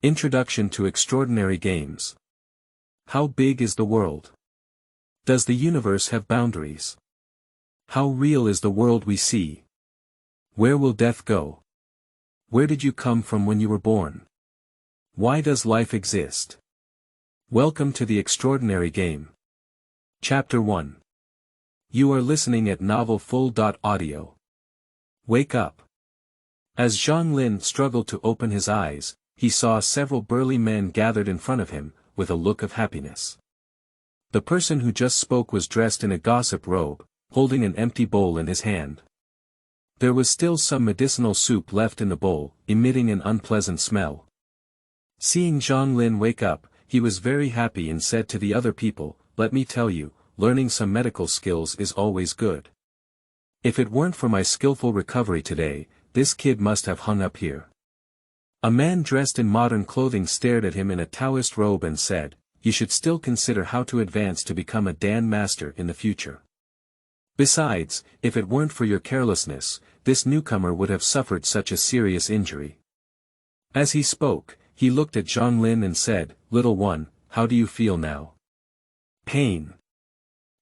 Introduction to Extraordinary Games. How big is the world? Does the universe have boundaries? How real is the world we see? Where will death go? Where did you come from when you were born? Why does life exist? Welcome to the Extraordinary Game. Chapter 1. You are listening at novelfull.audio. Wake up. As Zhang-Lin struggled to open his eyes, he saw several burly men gathered in front of him, with a look of happiness. The person who just spoke was dressed in a gossip robe, holding an empty bowl in his hand. There was still some medicinal soup left in the bowl, emitting an unpleasant smell. Seeing Zhang-Lin wake up, he was very happy and said to the other people, "Let me tell you, learning some medical skills is always good. If it weren't for my skillful recovery today, this kid must have hung up here." A man dressed in modern clothing stared at him in a Taoist robe and said, "You should still consider how to advance to become a Dan master in the future. Besides, if it weren't for your carelessness, this newcomer would have suffered such a serious injury." As he spoke, he looked at Zhang-Lin and said, "Little one, how do you feel now?" "Pain."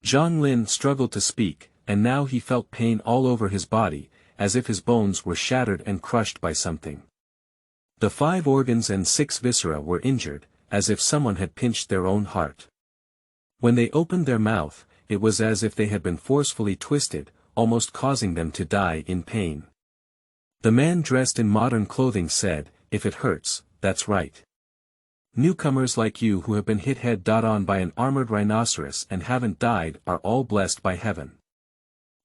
Zhang-Lin struggled to speak, and now he felt pain all over his body, as if his bones were shattered and crushed by something. The 5 organs and 6 viscera were injured, as if someone had pinched their own heart. When they opened their mouth, it was as if they had been forcefully twisted, almost causing them to die in pain. The man dressed in modern clothing said, "If it hurts, that's right. Newcomers like you who have been hit head-on by an armored rhinoceros and haven't died are all blessed by heaven.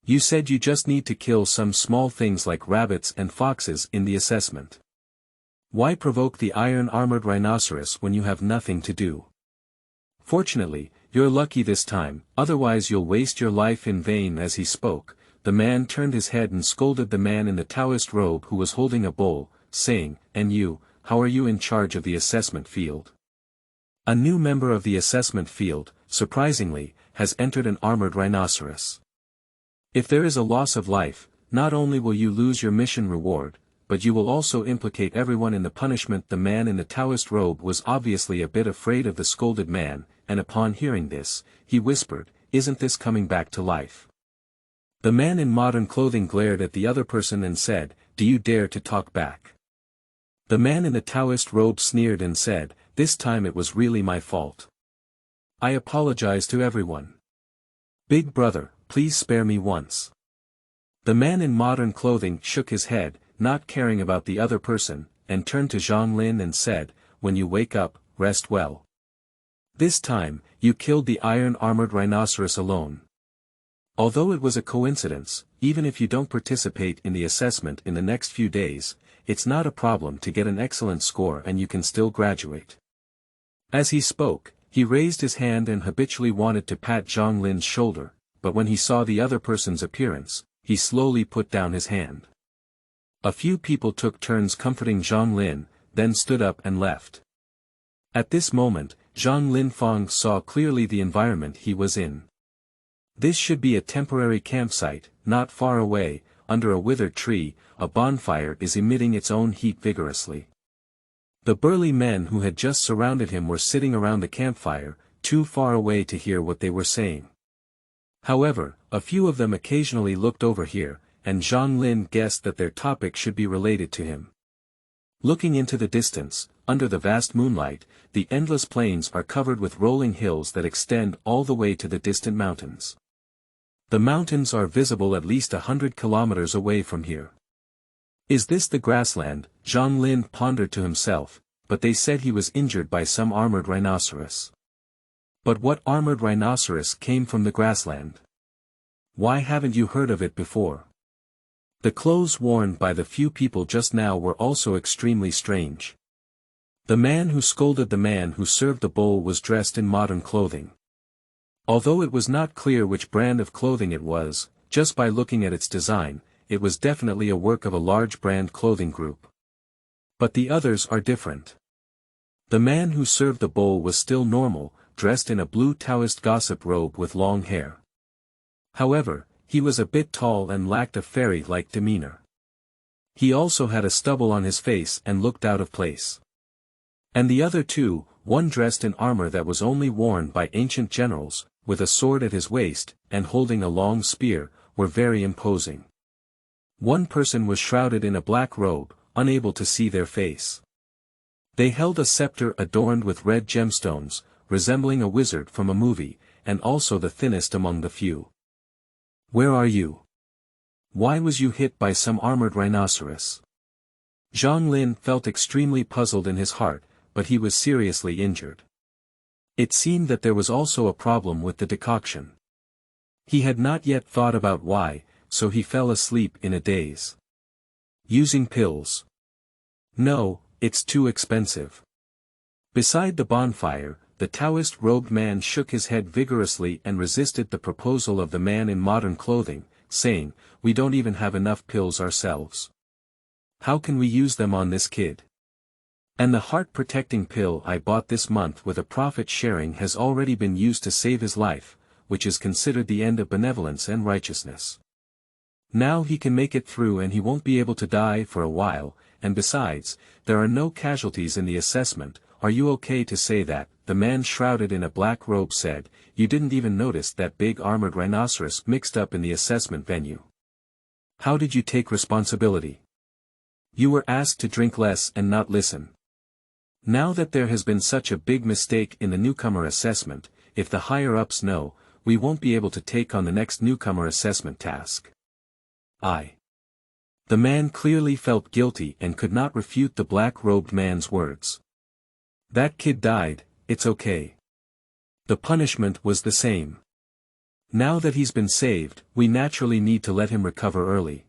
You said you just need to kill some small things like rabbits and foxes in the assessment. Why provoke the iron-armored rhinoceros when you have nothing to do? Fortunately, you're lucky this time, otherwise you'll waste your life in vain." As he spoke, the man turned his head and scolded the man in the Taoist robe who was holding a bowl, saying, "And you, how are you in charge of the assessment field?" A new member of the assessment field, surprisingly, has entered an armored rhinoceros. If there is a loss of life, not only will you lose your mission reward, but you will also implicate everyone in the punishment. The man in the Taoist robe was obviously a bit afraid of the scolded man, and upon hearing this, he whispered, "Isn't this coming back to life?" The man in modern clothing glared at the other person and said, "Do you dare to talk back?" The man in the Taoist robe sneered and said, "This time it was really my fault. I apologize to everyone. Big brother, please spare me once." The man in modern clothing shook his head, not caring about the other person, and turned to Zhang-Lin and said, "When you wake up, rest well. This time, you killed the iron-armored rhinoceros alone. Although it was a coincidence, even if you don't participate in the assessment in the next few days, it's not a problem to get an excellent score and you can still graduate." As he spoke, he raised his hand and habitually wanted to pat Zhang-Lin's shoulder, but when he saw the other person's appearance, he slowly put down his hand. A few people took turns comforting Zhang-Lin, then stood up and left. At this moment, Zhang-Lin Fong saw clearly the environment he was in. This should be a temporary campsite. Not far away, under a withered tree, a bonfire is emitting its own heat vigorously. The burly men who had just surrounded him were sitting around the campfire, too far away to hear what they were saying. However, a few of them occasionally looked over here, and Zhang-Lin guessed that their topic should be related to him. Looking into the distance, under the vast moonlight, the endless plains are covered with rolling hills that extend all the way to the distant mountains. The mountains are visible at least 100 kilometers away from here. Is this the grassland? Zhang-Lin pondered to himself, but they said he was injured by some armored rhinoceros. But what armored rhinoceros came from the grassland? Why haven't you heard of it before? The clothes worn by the few people just now were also extremely strange. The man who scolded the man who served the bowl was dressed in modern clothing. Although it was not clear which brand of clothing it was, just by looking at its design, it was definitely a work of a large brand clothing group. But the others are different. The man who served the bowl was still normal, dressed in a blue Taoist gossip robe with long hair. However, he was a bit tall and lacked a fairy-like demeanor. He also had a stubble on his face and looked out of place. And the other two, one dressed in armor that was only worn by ancient generals, with a sword at his waist, and holding a long spear, were very imposing. One person was shrouded in a black robe, unable to see their face. They held a scepter adorned with red gemstones, resembling a wizard from a movie, and also the thinnest among the few. "Where are you? Why was you hit by some armored rhinoceros?" Zhang Lin felt extremely puzzled in his heart, but he was seriously injured. It seemed that there was also a problem with the decoction. He had not yet thought about why, so he fell asleep in a daze. "Using pills? No, it's too expensive." Beside the bonfire, the Taoist-robed man shook his head vigorously and resisted the proposal of the man in modern clothing, saying, "We don't even have enough pills ourselves. How can we use them on this kid? And the heart-protecting pill I bought this month with a profit sharing has already been used to save his life, which is considered the end of benevolence and righteousness. Now he can make it through and he won't be able to die for a while, and besides, there are no casualties in the assessment. Are you okay to say that?" The man shrouded in a black robe said, "You didn't even notice that big armored rhinoceros mixed up in the assessment venue. How did you take responsibility? You were asked to drink less and not listen. Now that there has been such a big mistake in the newcomer assessment, if the higher-ups know, we won't be able to take on the next newcomer assessment task." The man clearly felt guilty and could not refute the black-robed man's words. "That kid died, it's okay. The punishment was the same. Now that he's been saved, we naturally need to let him recover early.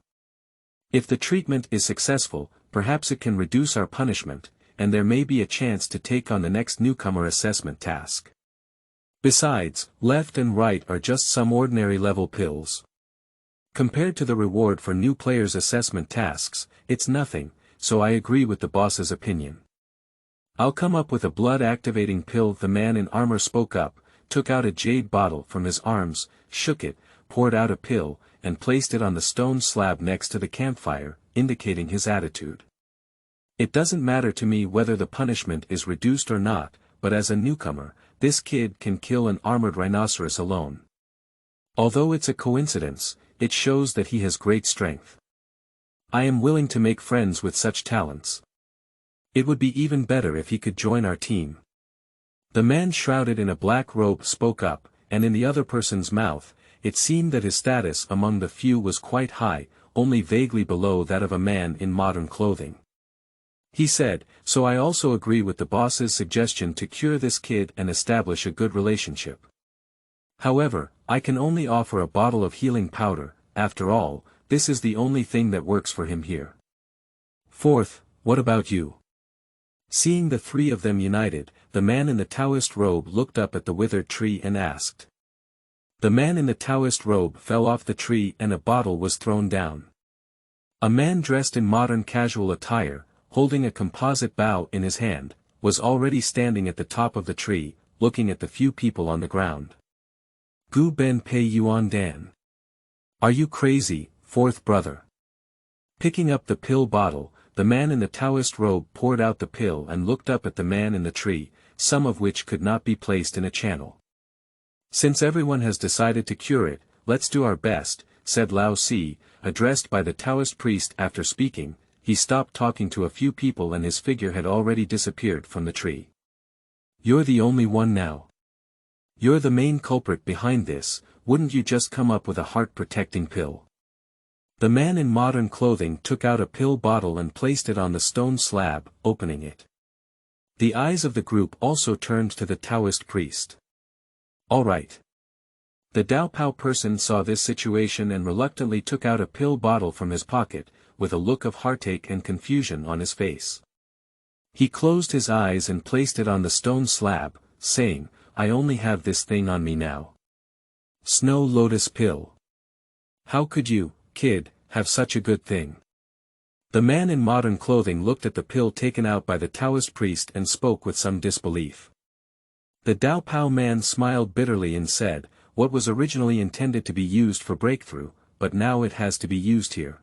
If the treatment is successful, perhaps it can reduce our punishment, and there may be a chance to take on the next newcomer assessment task. Besides, left and right are just some ordinary level pills. Compared to the reward for new players' assessment tasks, it's nothing, so I agree with the boss's opinion. I'll come up with a blood-activating pill." The man in armor spoke up, took out a jade bottle from his arms, shook it, poured out a pill, and placed it on the stone slab next to the campfire, indicating his attitude. "It doesn't matter to me whether the punishment is reduced or not, but as a newcomer, this kid can kill an armored rhinoceros alone. Although it's a coincidence, it shows that he has great strength. I am willing to make friends with such talents. It would be even better if he could join our team." The man shrouded in a black robe spoke up, and in the other person's mouth, it seemed that his status among the few was quite high, only vaguely below that of a man in modern clothing. He said, "So I also agree with the boss's suggestion to cure this kid and establish a good relationship. However, I can only offer a bottle of healing powder. After all, this is the only thing that works for him here. Fourth, what about you?" Seeing the three of them united, the man in the Taoist robe looked up at the withered tree and asked. The man in the Taoist robe fell off the tree and a bottle was thrown down. A man dressed in modern casual attire, holding a composite bow in his hand, was already standing at the top of the tree, looking at the few people on the ground. "Gu Ben Pei Yuan Dan. Are you crazy, fourth brother?" Picking up the pill bottle, the man in the Taoist robe poured out the pill and looked up at the man in the tree, some of which could not be placed in a channel. "Since everyone has decided to cure it, let's do our best," said Lao Si, addressed by the Taoist priest. After speaking, he stopped talking to a few people and his figure had already disappeared from the tree. "You're the only one now. You're the main culprit behind this, wouldn't you just come up with a heart-protecting pill?" The man in modern clothing took out a pill bottle and placed it on the stone slab, opening it. The eyes of the group also turned to the Taoist priest. "All right." The Daopao person saw this situation and reluctantly took out a pill bottle from his pocket, with a look of heartache and confusion on his face. He closed his eyes and placed it on the stone slab, saying, "I only have this thing on me now. Snow Lotus Pill. How could you, kid, have such a good thing?" The man in modern clothing looked at the pill taken out by the Taoist priest and spoke with some disbelief. The Daopao man smiled bitterly and said, "What was originally intended to be used for breakthrough, but now it has to be used here.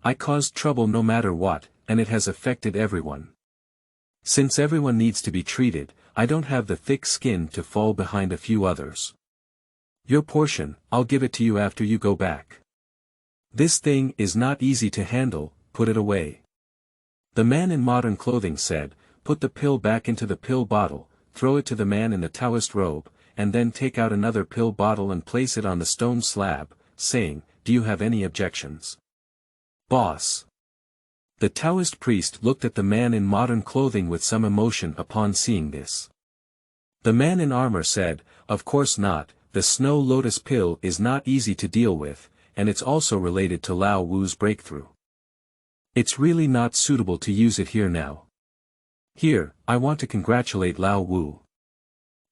I caused trouble no matter what, and it has affected everyone. Since everyone needs to be treated, I don't have the thick skin to fall behind a few others. Your portion, I'll give it to you after you go back. This thing is not easy to handle, put it away. The man in modern clothing said, put the pill back into the pill bottle, throw it to the man in the Taoist robe, and then take out another pill bottle and place it on the stone slab, saying, do you have any objections? Boss. The Taoist priest looked at the man in modern clothing with some emotion upon seeing this. The man in armor said, of course not, the snow lotus pill is not easy to deal with, and it's also related to Lao Wu's breakthrough. It's really not suitable to use it here now. Here, I want to congratulate Lao Wu.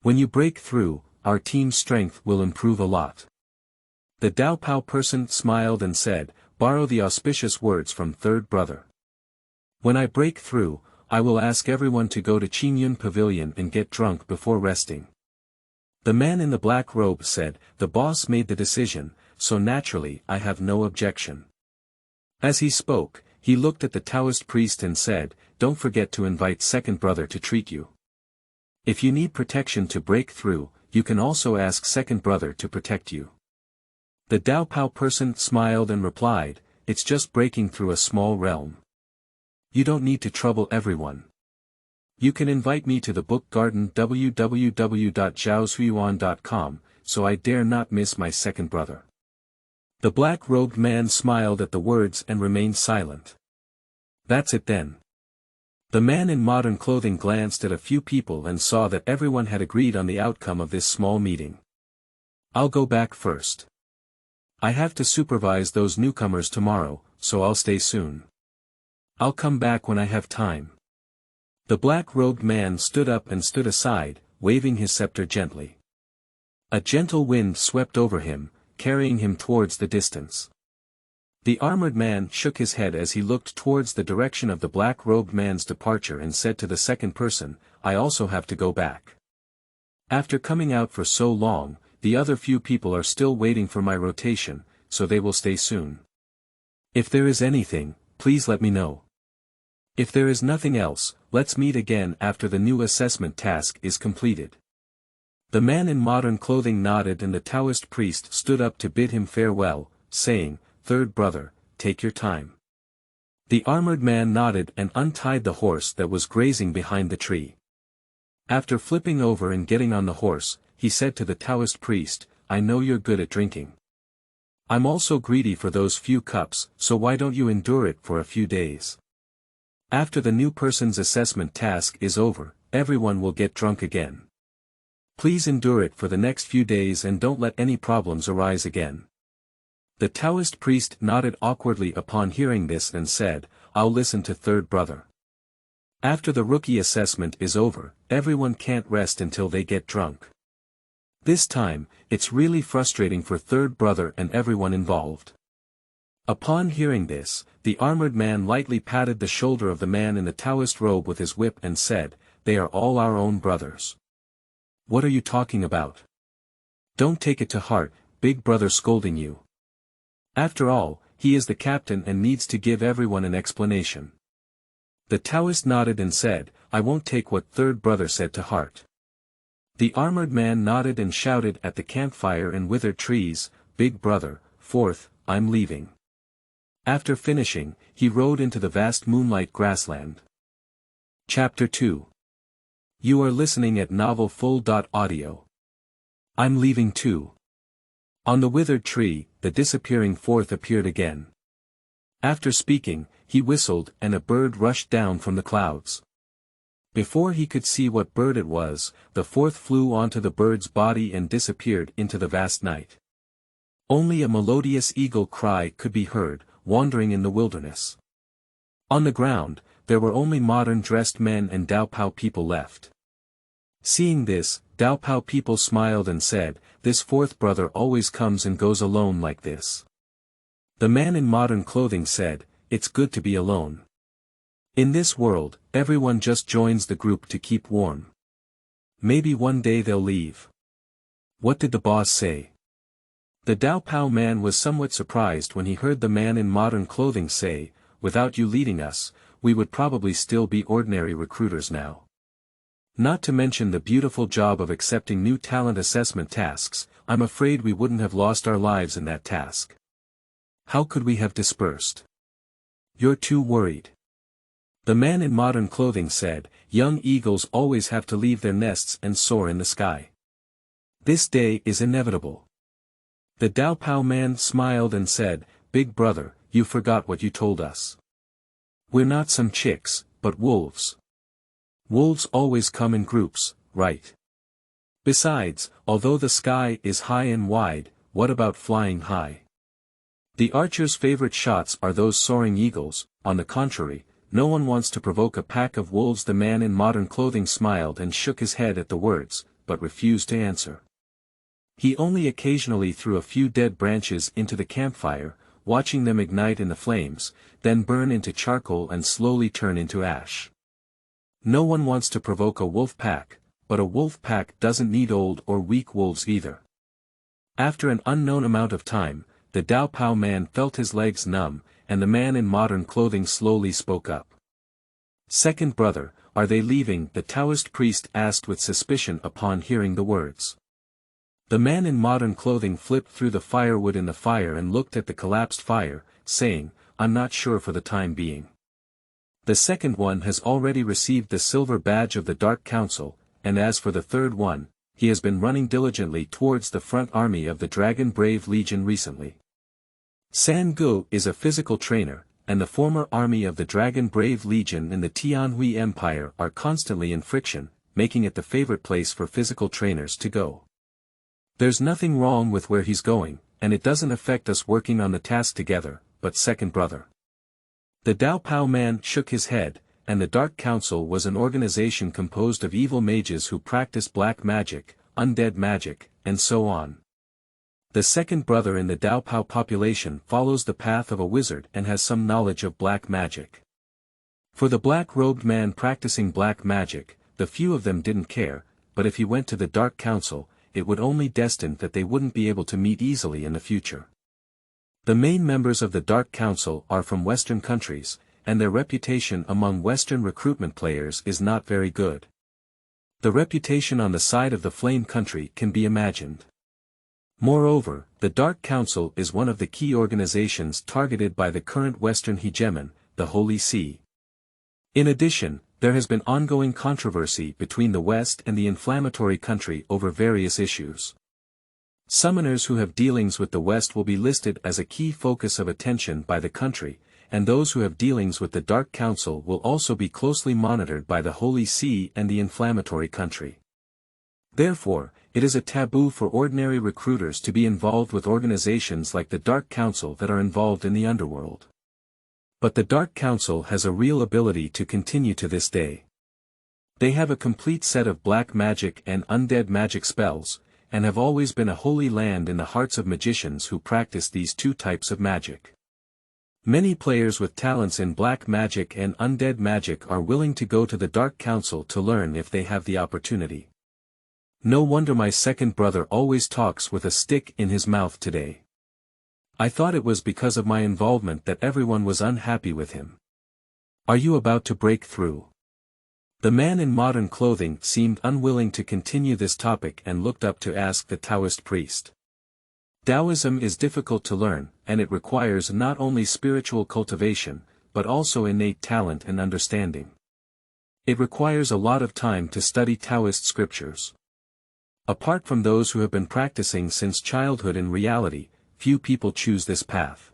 When you break through, our team's strength will improve a lot. The Dao Pao person smiled and said, borrow the auspicious words from third brother. When I break through, I will ask everyone to go to Qingyun Pavilion and get drunk before resting. The man in the black robe said, the boss made the decision, so naturally I have no objection. As he spoke, he looked at the Taoist priest and said, don't forget to invite second brother to treat you. If you need protection to break through, you can also ask second brother to protect you. The Dao Pao person smiled and replied, it's just breaking through a small realm. You don't need to trouble everyone. You can invite me to the book garden www.zhaosuiyuan.com, so I dare not miss my second brother. The black-robed man smiled at the words and remained silent. That's it then. The man in modern clothing glanced at a few people and saw that everyone had agreed on the outcome of this small meeting. I'll go back first. I have to supervise those newcomers tomorrow, so I'll stay soon. I'll come back when I have time. The black-robed man stood up and stood aside, waving his scepter gently. A gentle wind swept over him, carrying him towards the distance. The armored man shook his head as he looked towards the direction of the black-robed man's departure and said to the second person, I also have to go back. After coming out for so long, the other few people are still waiting for my rotation, so they will stay soon. If there is anything, please let me know. If there is nothing else, let's meet again after the new assessment task is completed. The man in modern clothing nodded and the Taoist priest stood up to bid him farewell, saying, third brother, take your time. The armored man nodded and untied the horse that was grazing behind the tree. After flipping over and getting on the horse, he said to the Taoist priest, I know you're good at drinking. I'm also greedy for those few cups, so why don't you endure it for a few days? After the new person's assessment task is over, everyone will get drunk again. Please endure it for the next few days and don't let any problems arise again. The Taoist priest nodded awkwardly upon hearing this and said, I'll listen to third brother. After the rookie assessment is over, everyone can't rest until they get drunk. This time, it's really frustrating for third brother and everyone involved. Upon hearing this, the armored man lightly patted the shoulder of the man in the Taoist robe with his whip and said, they are all our own brothers. What are you talking about? Don't take it to heart, big brother scolding you. After all, he is the captain and needs to give everyone an explanation. The Taoist nodded and said, I won't take what third brother said to heart. The armored man nodded and shouted at the campfire and withered trees, big brother, fourth, I'm leaving. After finishing, he rode into the vast moonlight grassland. Chapter 2. You are listening at novelfull.audio. I'm leaving too. On the withered tree, the disappearing fourth appeared again. After speaking, he whistled and a bird rushed down from the clouds. Before he could see what bird it was, the fourth flew onto the bird's body and disappeared into the vast night. Only a melodious eagle cry could be heard, wandering in the wilderness. On the ground, there were only modern dressed men and Dao Pao people left. Seeing this, Dao Pao people smiled and said, this fourth brother always comes and goes alone like this. The man in modern clothing said, it's good to be alone. In this world, everyone just joins the group to keep warm. Maybe one day they'll leave. What did the boss say? The Dao Pao man was somewhat surprised when he heard the man in modern clothing say, without you leading us, we would probably still be ordinary recruiters now. Not to mention the beautiful job of accepting new talent assessment tasks, I'm afraid we wouldn't have lost our lives in that task. How could we have dispersed? You're too worried. The man in modern clothing said, young eagles always have to leave their nests and soar in the sky. This day is inevitable. The Dao Pao man smiled and said, Big brother, you forgot what you told us. We're not some chicks, but wolves. Wolves always come in groups, right? Besides, although the sky is high and wide, what about flying high? The archer's favorite shots are those soaring eagles. On the contrary, no one wants to provoke a pack of wolves. The man in modern clothing smiled and shook his head at the words, but refused to answer. He only occasionally threw a few dead branches into the campfire, watching them ignite in the flames, then burn into charcoal and slowly turn into ash. No one wants to provoke a wolf pack, but a wolf pack doesn't need old or weak wolves either. After an unknown amount of time, the Dao Pao man felt his legs numb, and the man in modern clothing slowly spoke up. Second brother, are they leaving? The Taoist priest asked with suspicion upon hearing the words. The man in modern clothing flipped through the firewood in the fire and looked at the collapsed fire, saying, I'm not sure for the time being. The second one has already received the silver badge of the Dark Council, and as for the third one, he has been running diligently towards the front army of the Dragon Brave Legion recently. San Gu is a physical trainer, and the former army of the Dragon Brave Legion in the Tianhui Empire are constantly in friction, making it the favorite place for physical trainers to go. There's nothing wrong with where he's going, and it doesn't affect us working on the task together, but second brother. The Dao Pao man shook his head, and the Dark Council was an organization composed of evil mages who practiced black magic, undead magic, and so on. The second brother in the Dao Pao population follows the path of a wizard and has some knowledge of black magic. For the black-robed man practicing black magic, the few of them didn't care, but if he went to the Dark Council, it would only destine that they wouldn't be able to meet easily in the future. The main members of the Dark Council are from Western countries, and their reputation among Western recruitment players is not very good. The reputation on the side of the Flame country can be imagined. Moreover, the Dark Council is one of the key organizations targeted by the current Western hegemon, the Holy See. In addition, there has been ongoing controversy between the West and the inflammatory country over various issues. Summoners who have dealings with the West will be listed as a key focus of attention by the country, and those who have dealings with the Dark Council will also be closely monitored by the Holy See and the inflammatory country. Therefore, it is a taboo for ordinary recruiters to be involved with organizations like the Dark Council that are involved in the underworld. But the Dark Council has a real ability to continue to this day. They have a complete set of black magic and undead magic spells, and have always been a holy land in the hearts of magicians who practice these two types of magic. Many players with talents in black magic and undead magic are willing to go to the Dark Council to learn if they have the opportunity. No wonder my second brother always talks with a stick in his mouth today. I thought it was because of my involvement that everyone was unhappy with him. Are you about to break through? The man in modern clothing seemed unwilling to continue this topic and looked up to ask the Taoist priest. Taoism is difficult to learn, and it requires not only spiritual cultivation, but also innate talent and understanding. It requires a lot of time to study Taoist scriptures. Apart from those who have been practicing since childhood, in reality, few people choose this path.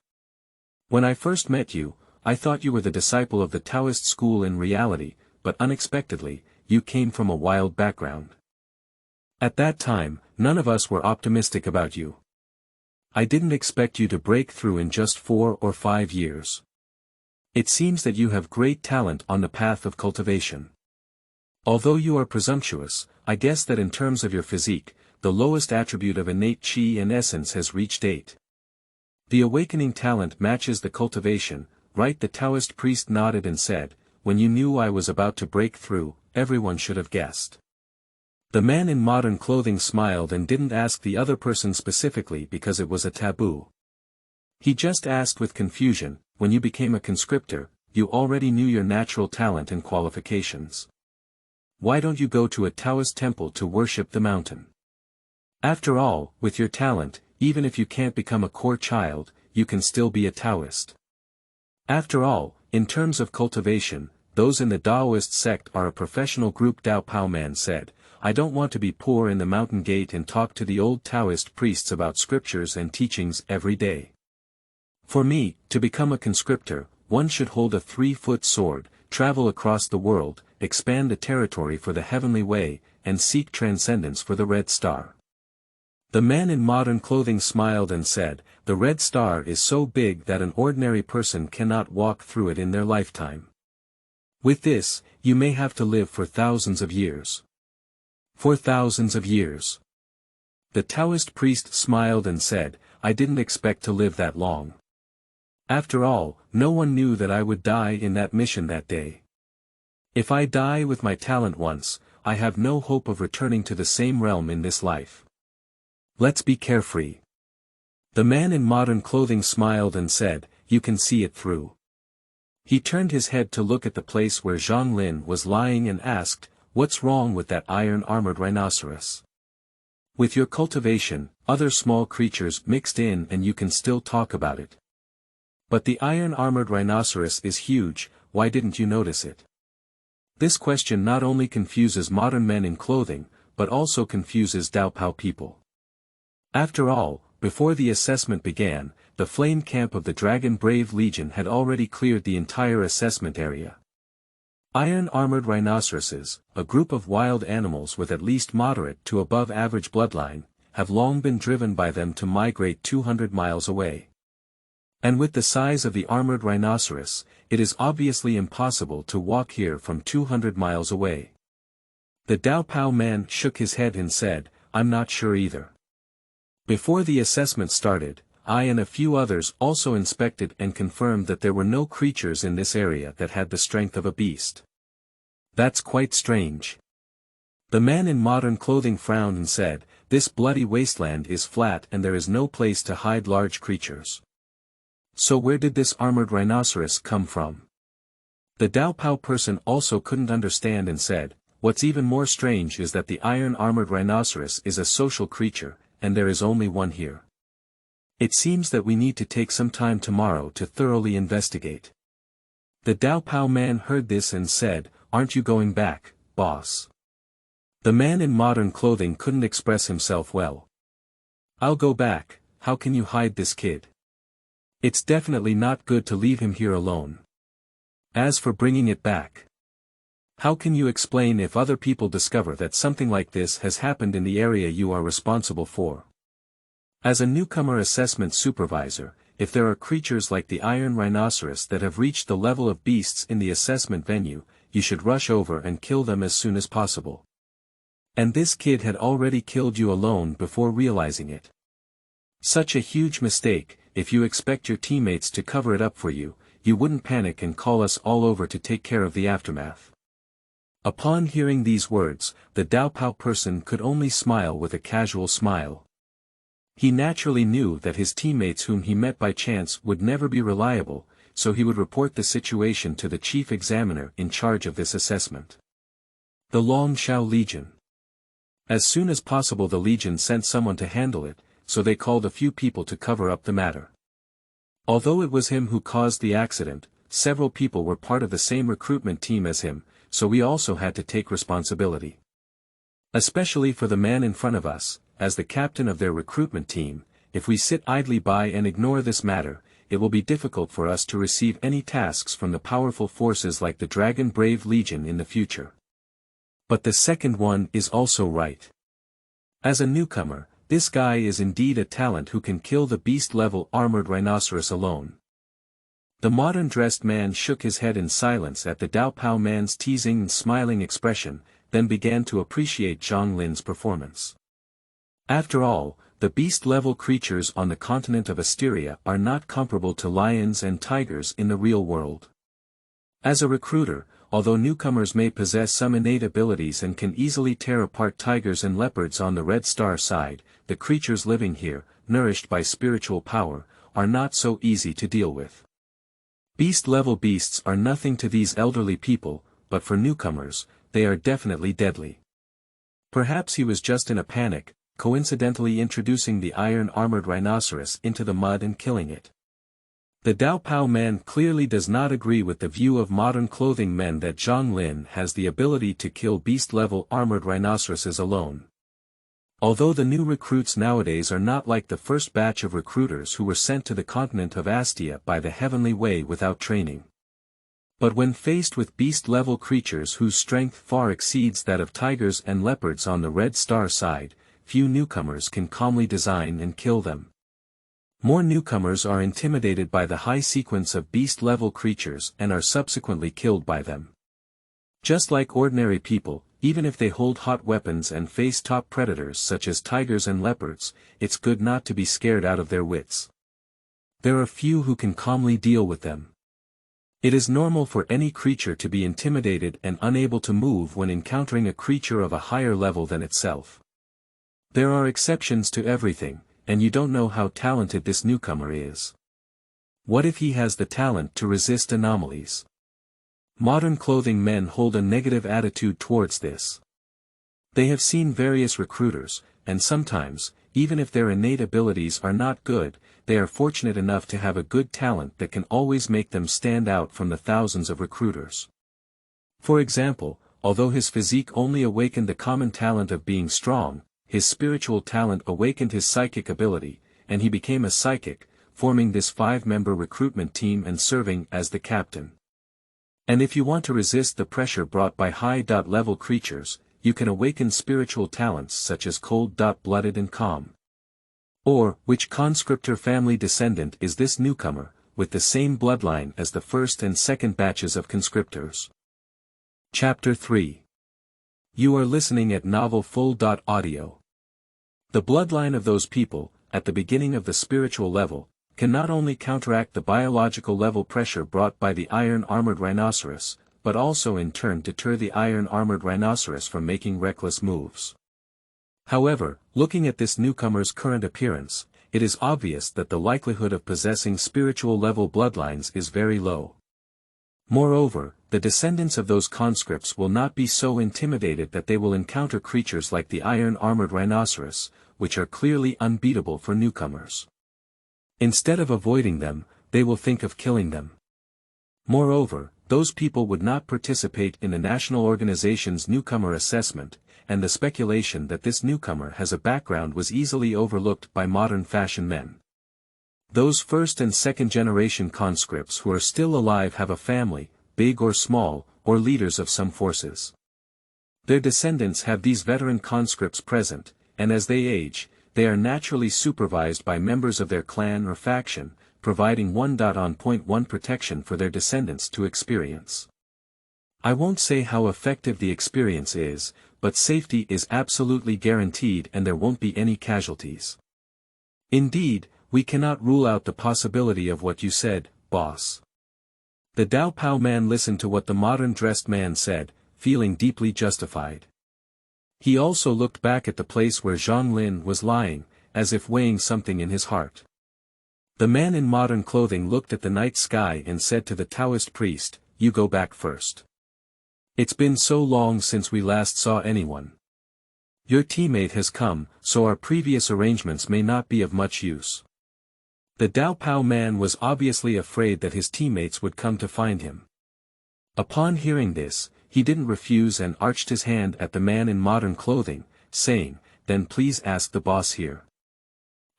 When I first met you, I thought you were the disciple of the Taoist school in reality, but unexpectedly, you came from a wild background. At that time, none of us were optimistic about you. I didn't expect you to break through in just 4 or 5 years. It seems that you have great talent on the path of cultivation. Although you are presumptuous, I guess that in terms of your physique, the lowest attribute of innate chi and essence has reached 8. The awakening talent matches the cultivation, right? The Taoist priest nodded and said, when you knew I was about to break through, everyone should have guessed. The man in modern clothing smiled and didn't ask the other person specifically because it was a taboo. He just asked with confusion, when you became a conscriptor, you already knew your natural talent and qualifications. Why don't you go to a Taoist temple to worship the mountain? After all, with your talent, even if you can't become a core child, you can still be a Taoist. After all, in terms of cultivation, those in the Taoist sect are a professional group. Dao Pao Man said, I don't want to be poor in the mountain gate and talk to the old Taoist priests about scriptures and teachings every day. For me, to become a conscriptor, one should hold a 3-foot sword, travel across the world, expand the territory for the heavenly way, and seek transcendence for the Red Star. The man in modern clothing smiled and said, the Red Star is so big that an ordinary person cannot walk through it in their lifetime. With this, you may have to live for thousands of years. For thousands of years. The Taoist priest smiled and said, I didn't expect to live that long. After all, no one knew that I would die in that mission that day. If I die with my talent once, I have no hope of returning to the same realm in this life. Let's be carefree. The man in modern clothing smiled and said, you can see it through. He turned his head to look at the place where Zhang Lin was lying and asked, what's wrong with that iron-armored rhinoceros? With your cultivation, other small creatures mixed in and you can still talk about it. But the iron-armored rhinoceros is huge, why didn't you notice it? This question not only confuses modern men in clothing, but also confuses Dao Pao people. After all, before the assessment began, the flame camp of the Dragon Brave Legion had already cleared the entire assessment area. Iron-armored rhinoceroses, a group of wild animals with at least moderate to above average bloodline, have long been driven by them to migrate 200 miles away. And with the size of the armored rhinoceros, it is obviously impossible to walk here from 200 miles away. The Dao Pao man shook his head and said, I'm not sure either. Before the assessment started, I and a few others also inspected and confirmed that there were no creatures in this area that had the strength of a beast. That's quite strange. The man in modern clothing frowned and said, this bloody wasteland is flat and there is no place to hide large creatures. So where did this armored rhinoceros come from? The Dao Pao person also couldn't understand and said, what's even more strange is that the iron-armored rhinoceros is a social creature, and there is only one here. It seems that we need to take some time tomorrow to thoroughly investigate. The Dao Pao man heard this and said, aren't you going back, boss? The man in modern clothing couldn't express himself well. I'll go back, how can you hide this kid? It's definitely not good to leave him here alone. As for bringing it back, how can you explain if other people discover that something like this has happened in the area you are responsible for? As a newcomer assessment supervisor, if there are creatures like the iron rhinoceros that have reached the level of beasts in the assessment venue, you should rush over and kill them as soon as possible. And this kid had already killed you alone before realizing it. Such a huge mistake. If you expect your teammates to cover it up for you, you wouldn't panic and call us all over to take care of the aftermath. Upon hearing these words, the Dao Pao person could only smile with a casual smile. He naturally knew that his teammates whom he met by chance would never be reliable, so he would report the situation to the chief examiner in charge of this assessment. The Long Shao Legion. As soon as possible the Legion sent someone to handle it, so they called a few people to cover up the matter. Although it was him who caused the accident, several people were part of the same recruitment team as him, so we also had to take responsibility. Especially for the man in front of us, as the captain of their recruitment team, if we sit idly by and ignore this matter, it will be difficult for us to receive any tasks from the powerful forces like the Dragon Brave Legion in the future. But the second one is also right. As a newcomer, this guy is indeed a talent who can kill the beast-level armored rhinoceros alone. The modern-dressed man shook his head in silence at the Dao Pao man's teasing and smiling expression, then began to appreciate Zhang Lin's performance. After all, the beast-level creatures on the continent of Asteria are not comparable to lions and tigers in the real world. As a recruiter, although newcomers may possess some innate abilities and can easily tear apart tigers and leopards on the Red Star side, the creatures living here, nourished by spiritual power, are not so easy to deal with. Beast-level beasts are nothing to these elderly people, but for newcomers, they are definitely deadly. Perhaps he was just in a panic, coincidentally introducing the iron-armored rhinoceros into the mud and killing it. The Dao Pao man clearly does not agree with the view of modern clothing men that Zhang Lin has the ability to kill beast-level armored rhinoceroses alone. Although the new recruits nowadays are not like the first batch of recruiters who were sent to the continent of Astia by the heavenly way without training. But when faced with beast-level creatures whose strength far exceeds that of tigers and leopards on the Red Star side, few newcomers can calmly design and kill them. More newcomers are intimidated by the high sequence of beast-level creatures and are subsequently killed by them. Just like ordinary people, even if they hold hot weapons and face top predators such as tigers and leopards, it's good not to be scared out of their wits. There are few who can calmly deal with them. It is normal for any creature to be intimidated and unable to move when encountering a creature of a higher level than itself. There are exceptions to everything, and you don't know how talented this newcomer is. What if he has the talent to resist anomalies? Modern clothing men hold a negative attitude towards this. They have seen various recruiters, and sometimes, even if their innate abilities are not good, they are fortunate enough to have a good talent that can always make them stand out from the thousands of recruiters. For example, although his physique only awakened the common talent of being strong, his spiritual talent awakened his psychic ability, and he became a psychic, forming this 5-member recruitment team and serving as the captain. And if you want to resist the pressure brought by high-level creatures, you can awaken spiritual talents such as cold-blooded and calm. Or, which conscriptor family descendant is this newcomer, with the same bloodline as the first and second batches of conscriptors? Chapter 3. You are listening at Novel Full.audio. The bloodline of those people, at the beginning of the spiritual level, can not only counteract the biological level pressure brought by the iron-armored rhinoceros, but also in turn deter the iron-armored rhinoceros from making reckless moves. However, looking at this newcomer's current appearance, it is obvious that the likelihood of possessing spiritual level bloodlines is very low. Moreover, the descendants of those conscripts will not be so intimidated that they will encounter creatures like the iron-armored rhinoceros, which are clearly unbeatable for newcomers. Instead of avoiding them, they will think of killing them. Moreover, those people would not participate in the national organization's newcomer assessment, and the speculation that this newcomer has a background was easily overlooked by modern fashion men. Those first and second generation conscripts who are still alive have a family, big or small, or leaders of some forces. Their descendants have these veteran conscripts present, and as they age, they are naturally supervised by members of their clan or faction, providing 1.1 protection for their descendants to experience. I won't say how effective the experience is, but safety is absolutely guaranteed and there won't be any casualties. Indeed, we cannot rule out the possibility of what you said, boss. The Dao Pao man listened to what the modern-dressed man said, feeling deeply justified. He also looked back at the place where Zhang Lin was lying, as if weighing something in his heart. The man in modern clothing looked at the night sky and said to the Taoist priest, "You go back first. It's been so long since we last saw anyone. Your teammate has come, so our previous arrangements may not be of much use." The Dao Pao man was obviously afraid that his teammates would come to find him. Upon hearing this, he didn't refuse and arched his hand at the man in modern clothing, saying, "Then please ask the boss here.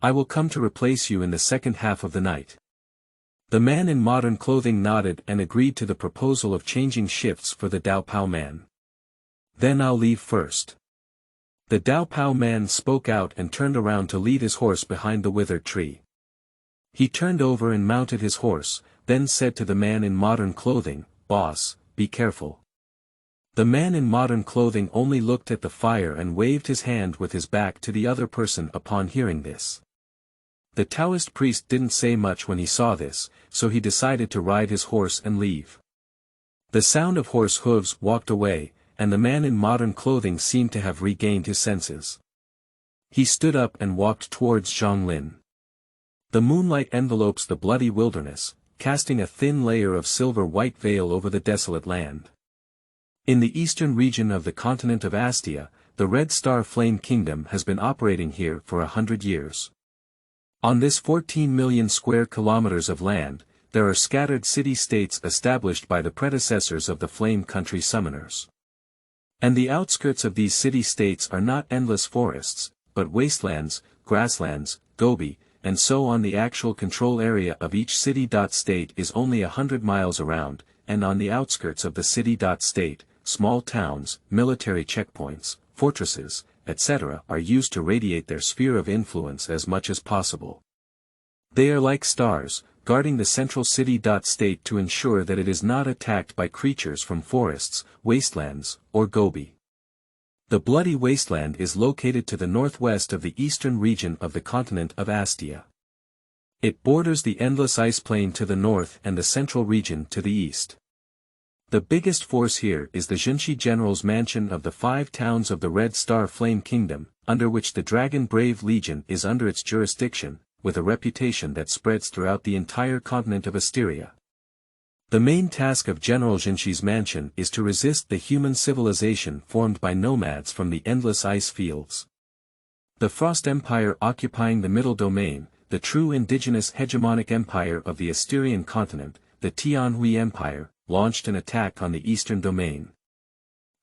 I will come to replace you in the second half of the night." The man in modern clothing nodded and agreed to the proposal of changing shifts for the Dao Pao man. "Then I'll leave first." The Dao Pao man spoke out and turned around to lead his horse behind the withered tree. He turned over and mounted his horse, then said to the man in modern clothing, "Boss, be careful." The man in modern clothing only looked at the fire and waved his hand with his back to the other person upon hearing this. The Taoist priest didn't say much when he saw this, so he decided to ride his horse and leave. The sound of horse hooves walked away, and the man in modern clothing seemed to have regained his senses. He stood up and walked towards Zhang Lin. The moonlight envelopes the bloody wilderness, casting a thin layer of silver-white veil over the desolate land. In the eastern region of the continent of Astia, the Red Star Flame Kingdom has been operating here for 100 years. On this 14 million square kilometers of land, there are scattered city-states established by the predecessors of the Flame Country Summoners. And the outskirts of these city-states are not endless forests, but wastelands, grasslands, gobi, and so on. The actual control area of each city-state is only 100 miles around, and on the outskirts of the city-state, small towns, military checkpoints, fortresses, etc. are used to radiate their sphere of influence as much as possible. They are like stars, guarding the central city-state to ensure that it is not attacked by creatures from forests, wastelands, or gobi. The Bloody Wasteland is located to the northwest of the eastern region of the continent of Astia. It borders the endless ice plain to the north and the central region to the east. The biggest force here is the Junshi General's Mansion of the 5 towns of the Red Star Flame Kingdom, under which the Dragon Brave Legion is under its jurisdiction, with a reputation that spreads throughout the entire continent of Asteria. The main task of General Jinshi's mansion is to resist the human civilization formed by nomads from the endless ice fields. The Frost Empire occupying the Middle Domain, the true indigenous hegemonic empire of the Asterian continent, the Tianhui Empire, launched an attack on the Eastern Domain.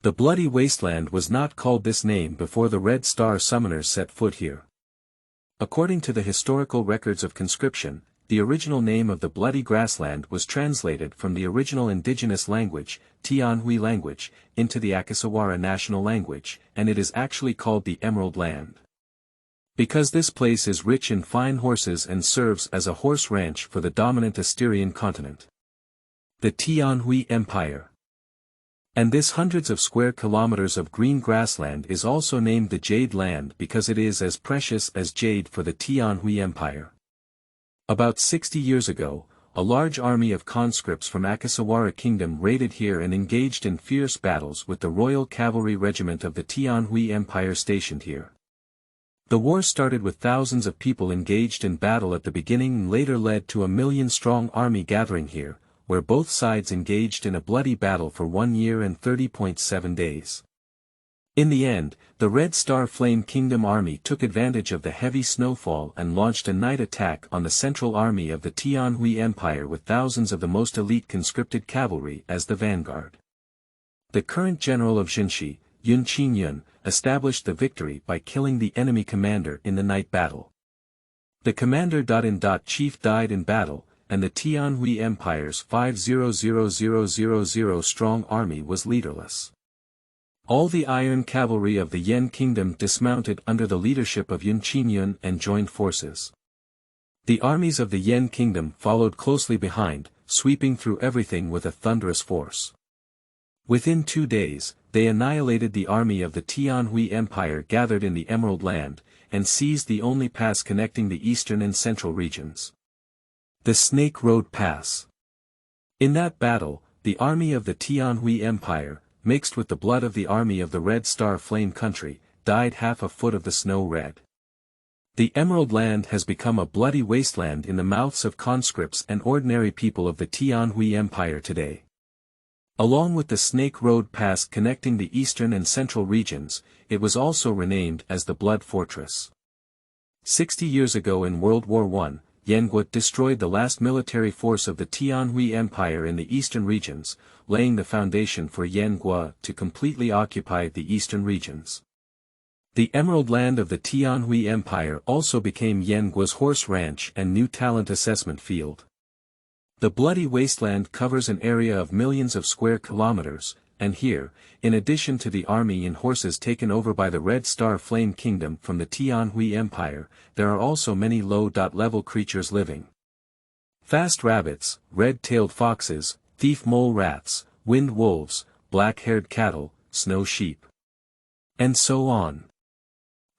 The Bloody Wasteland was not called this name before the Red Star Summoners set foot here. According to the historical records of conscription, the original name of the Bloody Grassland was translated from the original indigenous language, Tianhui language, into the Akasawara national language, and it is actually called the Emerald Land. Because this place is rich in fine horses and serves as a horse ranch for the dominant Asterian continent. The Tianhui Empire. And this hundreds of square kilometers of green grassland is also named the Jade Land because it is as precious as jade for the Tianhui Empire. About 60 years ago, a large army of conscripts from Akasawara Kingdom raided here and engaged in fierce battles with the Royal Cavalry Regiment of the Tianhui Empire stationed here. The war started with thousands of people engaged in battle at the beginning and later led to a 1,000,000-strong army gathering here, where both sides engaged in a bloody battle for 1 year and 30.7 days. In the end, the Red Star Flame Kingdom army took advantage of the heavy snowfall and launched a night attack on the central army of the Tianhui Empire with thousands of the most elite conscripted cavalry as the vanguard. The current general of Jinshi, Yun Qingyun, established the victory by killing the enemy commander in the night battle. The commander-in-chief died in battle, and the Tianhui Empire's 500,000-strong army was leaderless. All the iron cavalry of the Yen Kingdom dismounted under the leadership of Yun Qingyun and joined forces. The armies of the Yen Kingdom followed closely behind, sweeping through everything with a thunderous force. Within 2 days, they annihilated the army of the Tianhui Empire gathered in the Emerald Land, and seized the only pass connecting the eastern and central regions. The Snake Road Pass. In that battle, the army of the Tianhui Empire, mixed with the blood of the army of the Red Star Flame Country, dyed half a foot of the snow red. The Emerald Land has become a bloody wasteland in the mouths of conscripts and ordinary people of the Tianhui Empire today. Along with the Snake Road Pass connecting the eastern and central regions, it was also renamed as the Blood Fortress. 60 years ago in World War I, Yangua destroyed the last military force of the Tianhui Empire in the eastern regions, laying the foundation for Yangua to completely occupy the eastern regions. The Emerald Land of the Tianhui Empire also became Yangua's horse ranch and new talent assessment field. The Bloody Wasteland covers an area of millions of square kilometers, and here, in addition to the army and horses taken over by the Red Star Flame Kingdom from the Tianhui Empire, there are also many low-level creatures living. Fast rabbits, red-tailed foxes, thief mole rats, wind wolves, black-haired cattle, snow sheep. And so on.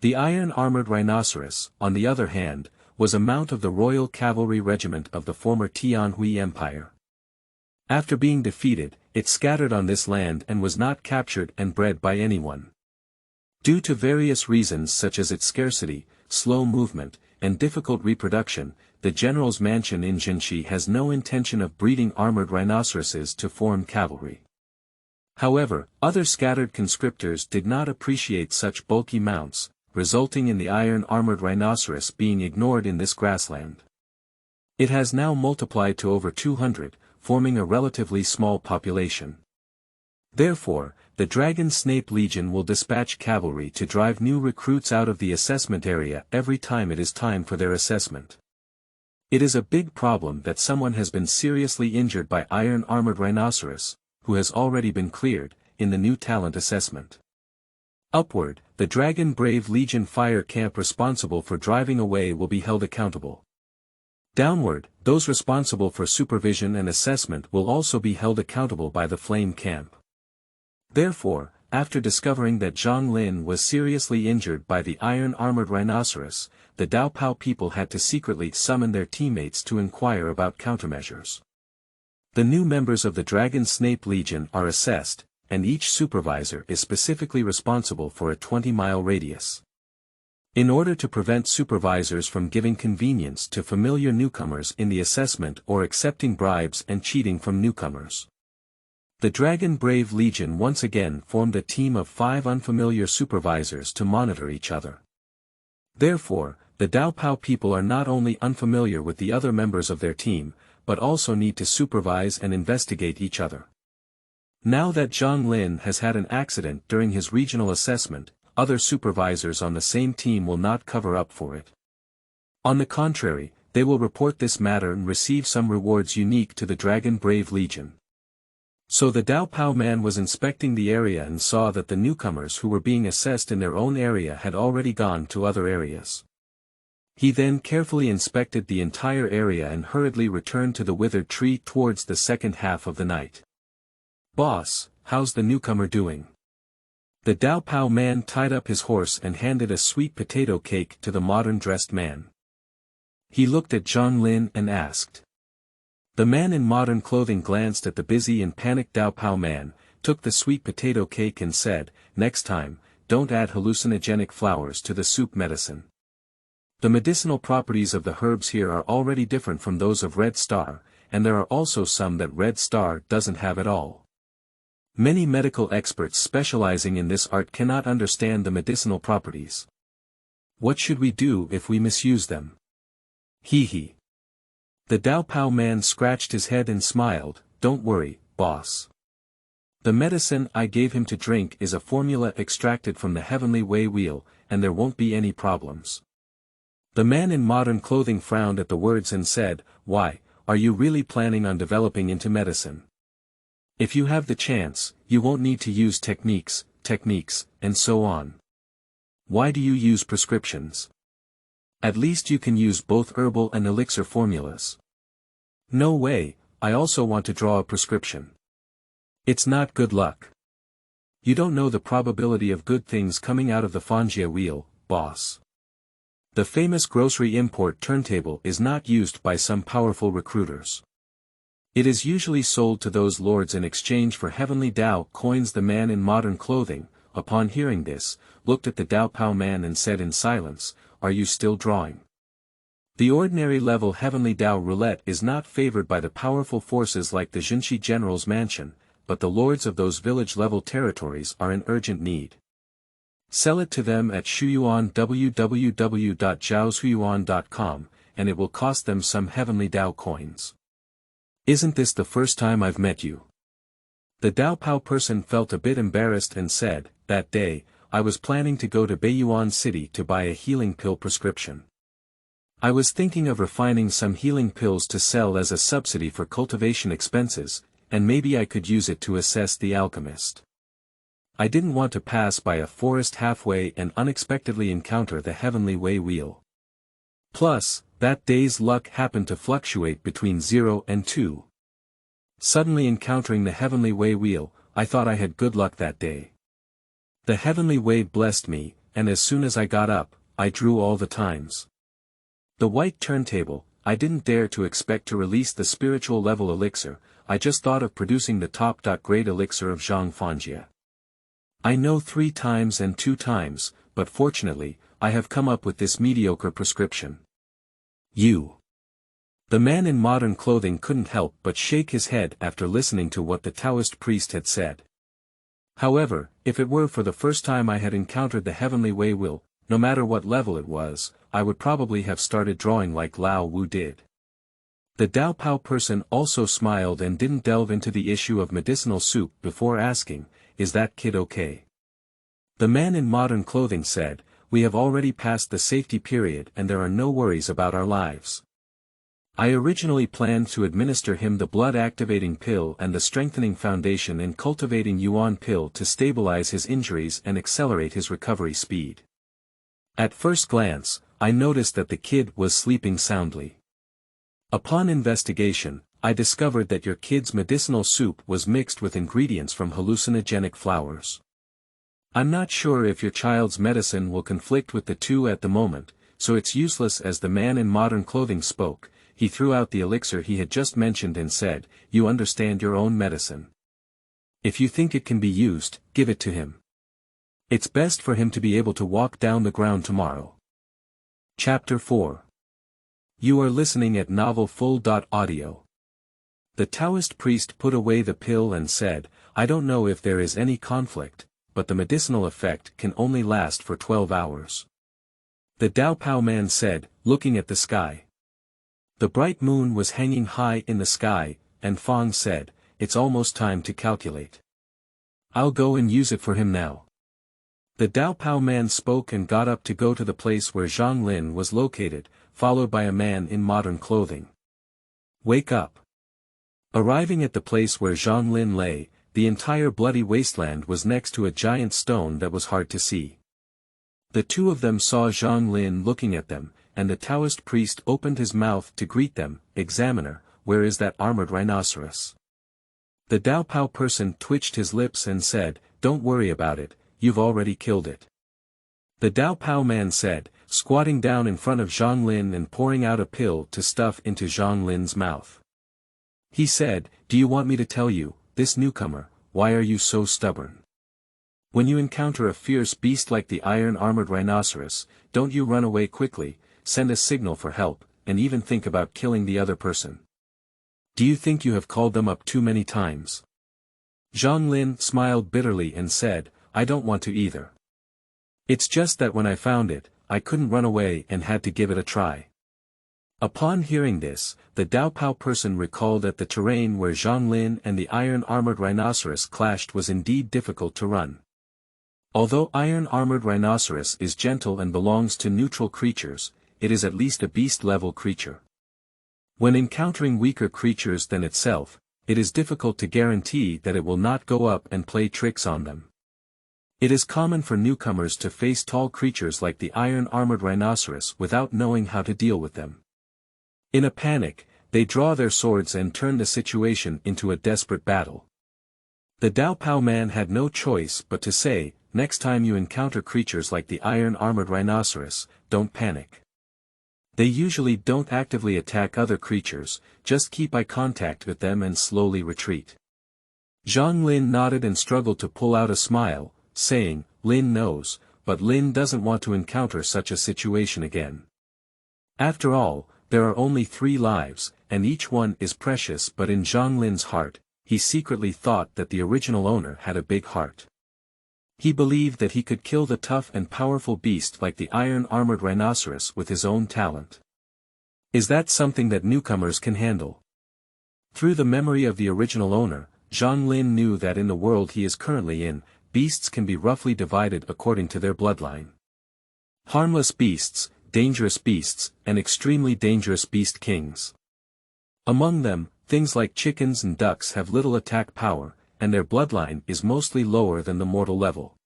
The iron-armored rhinoceros, on the other hand, was a mount of the Royal Cavalry Regiment of the former Tianhui Empire. After being defeated, it scattered on this land and was not captured and bred by anyone. Due to various reasons such as its scarcity, slow movement, and difficult reproduction, the general's mansion in Jinshi has no intention of breeding armored rhinoceroses to form cavalry. However, other scattered conscriptors did not appreciate such bulky mounts, resulting in the iron-armored rhinoceros being ignored in this grassland. It has now multiplied to over 200, forming a relatively small population. Therefore, the Dragon Snape Legion will dispatch cavalry to drive new recruits out of the assessment area every time it is time for their assessment. It is a big problem that someone has been seriously injured by iron-armored rhinoceros, who has already been cleared, in the new talent assessment. Upward, the Dragon Brave Legion fire camp responsible for driving away will be held accountable. Downward, those responsible for supervision and assessment will also be held accountable by the Flame Camp. Therefore, after discovering that Zhang Lin was seriously injured by the iron-armored rhinoceros, the Dao Pao people had to secretly summon their teammates to inquire about countermeasures. The new members of the Dragon Snape Legion are assessed, and each supervisor is specifically responsible for a 20-mile radius. In order to prevent supervisors from giving convenience to familiar newcomers in the assessment or accepting bribes and cheating from newcomers, the Dragon Brave Legion once again formed a team of 5 unfamiliar supervisors to monitor each other. Therefore, the Dao Pao people are not only unfamiliar with the other members of their team, but also need to supervise and investigate each other. Now that Zhang Lin has had an accident during his regional assessment, other supervisors on the same team will not cover up for it. On the contrary, they will report this matter and receive some rewards unique to the Dragon Brave Legion. So the Dao Pao man was inspecting the area and saw that the newcomers who were being assessed in their own area had already gone to other areas. He then carefully inspected the entire area and hurriedly returned to the withered tree towards the second half of the night. "Boss, how's the newcomer doing?" The Dao Pao man tied up his horse and handed a sweet potato cake to the modern-dressed man. He looked at Zhang Lin and asked. The man in modern clothing glanced at the busy and panicked Dao Pao man, took the sweet potato cake and said, "Next time, don't add hallucinogenic flowers to the soup medicine. The medicinal properties of the herbs here are already different from those of Red Star, and there are also some that Red Star doesn't have at all. Many medical experts specializing in this art cannot understand the medicinal properties. What should we do if we misuse them?" Hee hee. The Dao Pao man scratched his head and smiled, "Don't worry, boss. The medicine I gave him to drink is a formula extracted from the Heavenly Way wheel, and there won't be any problems." The man in modern clothing frowned at the words and said, "Why, are you really planning on developing into medicine? If you have the chance, you won't need to use techniques, and so on. Why do you use prescriptions? At least you can use both herbal and elixir formulas." "No way, I also want to draw a prescription." "It's not good luck. You don't know the probability of good things coming out of the Fanjia wheel, boss. The famous grocery import turntable is not used by some powerful recruiters. It is usually sold to those lords in exchange for heavenly Dao coins." The man in modern clothing, upon hearing this, looked at the Dao Pao man and said in silence, "Are you still drawing?" The ordinary level heavenly Dao roulette is not favored by the powerful forces like the Jinshi General's mansion, but the lords of those village-level territories are in urgent need. Sell it to them at Shuyuan www.zhaoshuyuan.com, and it will cost them some heavenly Dao coins. "Isn't this the first time I've met you?" The Dao Pao person felt a bit embarrassed and said, "That day, I was planning to go to Beiyuan City to buy a healing pill prescription. I was thinking of refining some healing pills to sell as a subsidy for cultivation expenses, and maybe I could use it to assess the alchemist. I didn't want to pass by a forest halfway and unexpectedly encounter the Heavenly Way wheel. Plus, that day's luck happened to fluctuate between 0 and 2. Suddenly encountering the Heavenly Way wheel, I thought I had good luck that day. The Heavenly Way blessed me, and as soon as I got up, I drew all the times. The white turntable, I didn't dare to expect to release the spiritual level elixir, I just thought of producing the top-grade elixir of Zhang Fanjia. I know 3 times and 2 times, but fortunately, I have come up with this mediocre prescription. You The man in modern clothing couldn't help but shake his head after listening to what the Taoist priest had said. However, if it were for the first time I had encountered the heavenly Wei will, no matter what level it was, I would probably have started drawing like Lao Wu did. The Dao Pao person also smiled and didn't delve into the issue of medicinal soup before asking, "Is that kid okay?" The man in modern clothing said, "We have already passed the safety period and there are no worries about our lives. I originally planned to administer him the blood-activating pill and the strengthening foundation and cultivating yuan pill to stabilize his injuries and accelerate his recovery speed. At first glance, I noticed that the kid was sleeping soundly. Upon investigation, I discovered that your kid's medicinal soup was mixed with ingredients from hallucinogenic flowers. I'm not sure if your child's medicine will conflict with the two at the moment, so it's useless." As the man in modern clothing spoke, he threw out the elixir he had just mentioned and said, "You understand your own medicine. If you think it can be used, give it to him. It's best for him to be able to walk down the ground tomorrow." Chapter 4. You are listening at Novel Full.audio. The Taoist priest put away the pill and said, "I don't know if there is any conflict, but the medicinal effect can only last for 12 hours. The Dao Pao man said, looking at the sky. The bright moon was hanging high in the sky, and Fong said, "It's almost time to calculate. I'll go and use it for him now." The Dao Pao man spoke and got up to go to the place where Zhang Lin was located, followed by a man in modern clothing. "Wake up." Arriving at the place where Zhang Lin lay, the entire bloody wasteland was next to a giant stone that was hard to see. The two of them saw Zhang Lin looking at them, and the Taoist priest opened his mouth to greet them, "Examiner, where is that armored rhinoceros?" The Dao Pao person twitched his lips and said, "Don't worry about it, you've already killed it." The Dao Pao man said, squatting down in front of Zhang Lin and pouring out a pill to stuff into Zhang Lin's mouth. He said, "Do you want me to tell you, this newcomer, why are you so stubborn? When you encounter a fierce beast like the iron-armored rhinoceros, don't you run away quickly, send a signal for help, and even think about killing the other person? Do you think you have called them up too many times?" Zhang Lin smiled bitterly and said, "I don't want to either. It's just that when I found it, I couldn't run away and had to give it a try." Upon hearing this, the Dao Pao person recalled that the terrain where Zhang Lin and the iron-armored rhinoceros clashed was indeed difficult to run. Although iron-armored rhinoceros is gentle and belongs to neutral creatures, it is at least a beast-level creature. When encountering weaker creatures than itself, it is difficult to guarantee that it will not go up and play tricks on them. It is common for newcomers to face tall creatures like the iron-armored rhinoceros without knowing how to deal with them. In a panic, they draw their swords and turn the situation into a desperate battle. The Dao Pao man had no choice but to say, "Next time you encounter creatures like the iron-armored rhinoceros, don't panic. They usually don't actively attack other creatures, just keep eye contact with them and slowly retreat." Zhang Lin nodded and struggled to pull out a smile, saying, "Lin knows, but Lin doesn't want to encounter such a situation again. After all, there are only 3 lives, and each one is precious." But in Zhang Lin's heart, he secretly thought that the original owner had a big heart. He believed that he could kill the tough and powerful beast like the iron-armored rhinoceros with his own talent. Is that something that newcomers can handle? Through the memory of the original owner, Zhang Lin knew that in the world he is currently in, beasts can be roughly divided according to their bloodline. Harmless beasts, dangerous beasts, and extremely dangerous beast kings. Among them, things like chickens and ducks have little attack power, and their bloodline is mostly lower than the mortal level.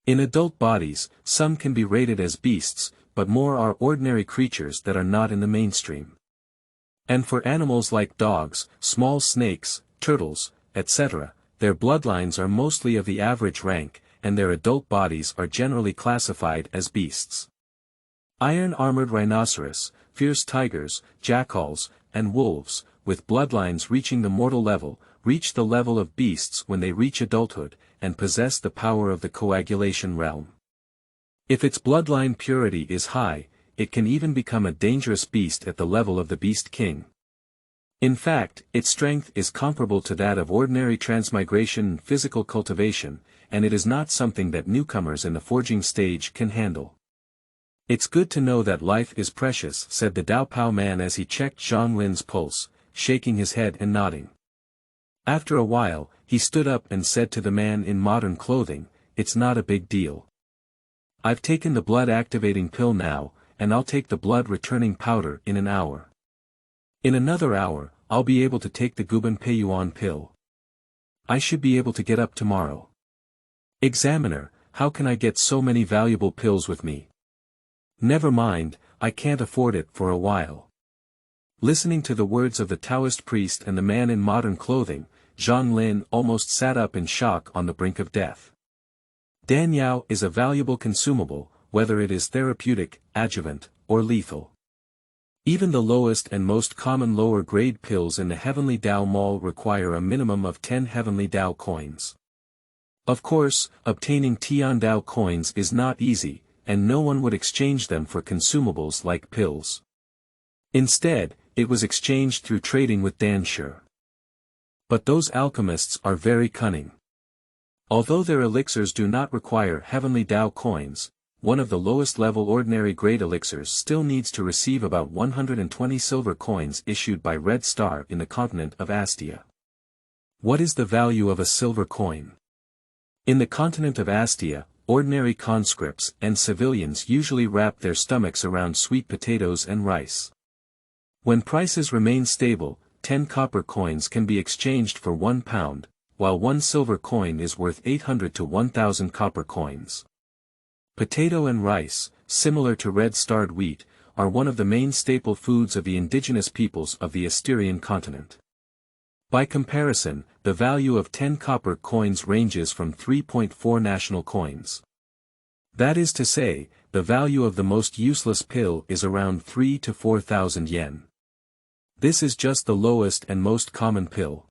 In adult bodies, some can be rated as beasts, but more are ordinary creatures that are not in the mainstream. And for animals like dogs, small snakes, turtles, etc., their bloodlines are mostly of the average rank, and their adult bodies are generally classified as beasts. Iron-armored rhinoceros, fierce tigers, jackals, and wolves, with bloodlines reaching the mortal level, reach the level of beasts when they reach adulthood, and possess the power of the coagulation realm. If its bloodline purity is high, it can even become a dangerous beast at the level of the Beast King. In fact, its strength is comparable to that of ordinary transmigration and physical cultivation, and it is not something that newcomers in the forging stage can handle. "It's good to know that life is precious," said the Daopao man as he checked Zhang Lin's pulse, shaking his head and nodding. After a while, he stood up and said to the man in modern clothing, "It's not a big deal. I've taken the blood-activating pill now, and I'll take the blood-returning powder in an hour. In another hour, I'll be able to take the Gubanpei-yuan pill. I should be able to get up tomorrow. Examiner, how can I get so many valuable pills with me?" "Never mind, I can't afford it for a while." Listening to the words of the Taoist priest and the man in modern clothing, Zhang Lin almost sat up in shock on the brink of death. Danyao is a valuable consumable, whether it is therapeutic, adjuvant, or lethal. Even the lowest and most common lower-grade pills in the Heavenly Dao Mall require a minimum of 10 Heavenly Dao coins. Of course, obtaining Tian Dao coins is not easy, and no one would exchange them for consumables like pills. Instead, it was exchanged through trading with Danshi. But those alchemists are very cunning. Although their elixirs do not require Heavenly Dao coins, one of the lowest-level ordinary-grade elixirs still needs to receive about 120 silver coins issued by Red Star in the continent of Astia. What is the value of a silver coin? In the continent of Astia, ordinary conscripts and civilians usually wrap their stomachs around sweet potatoes and rice. When prices remain stable, 10 copper coins can be exchanged for 1 pound, while 1 silver coin is worth 800 to 1,000 copper coins. Potato and rice, similar to red-starred wheat, are one of the main staple foods of the indigenous peoples of the Asturian continent. By comparison, the value of 10 copper coins ranges from 3.4 national coins. That is to say, the value of the most useless pill is around 3 to 4,000 yen. This is just the lowest and most common pill.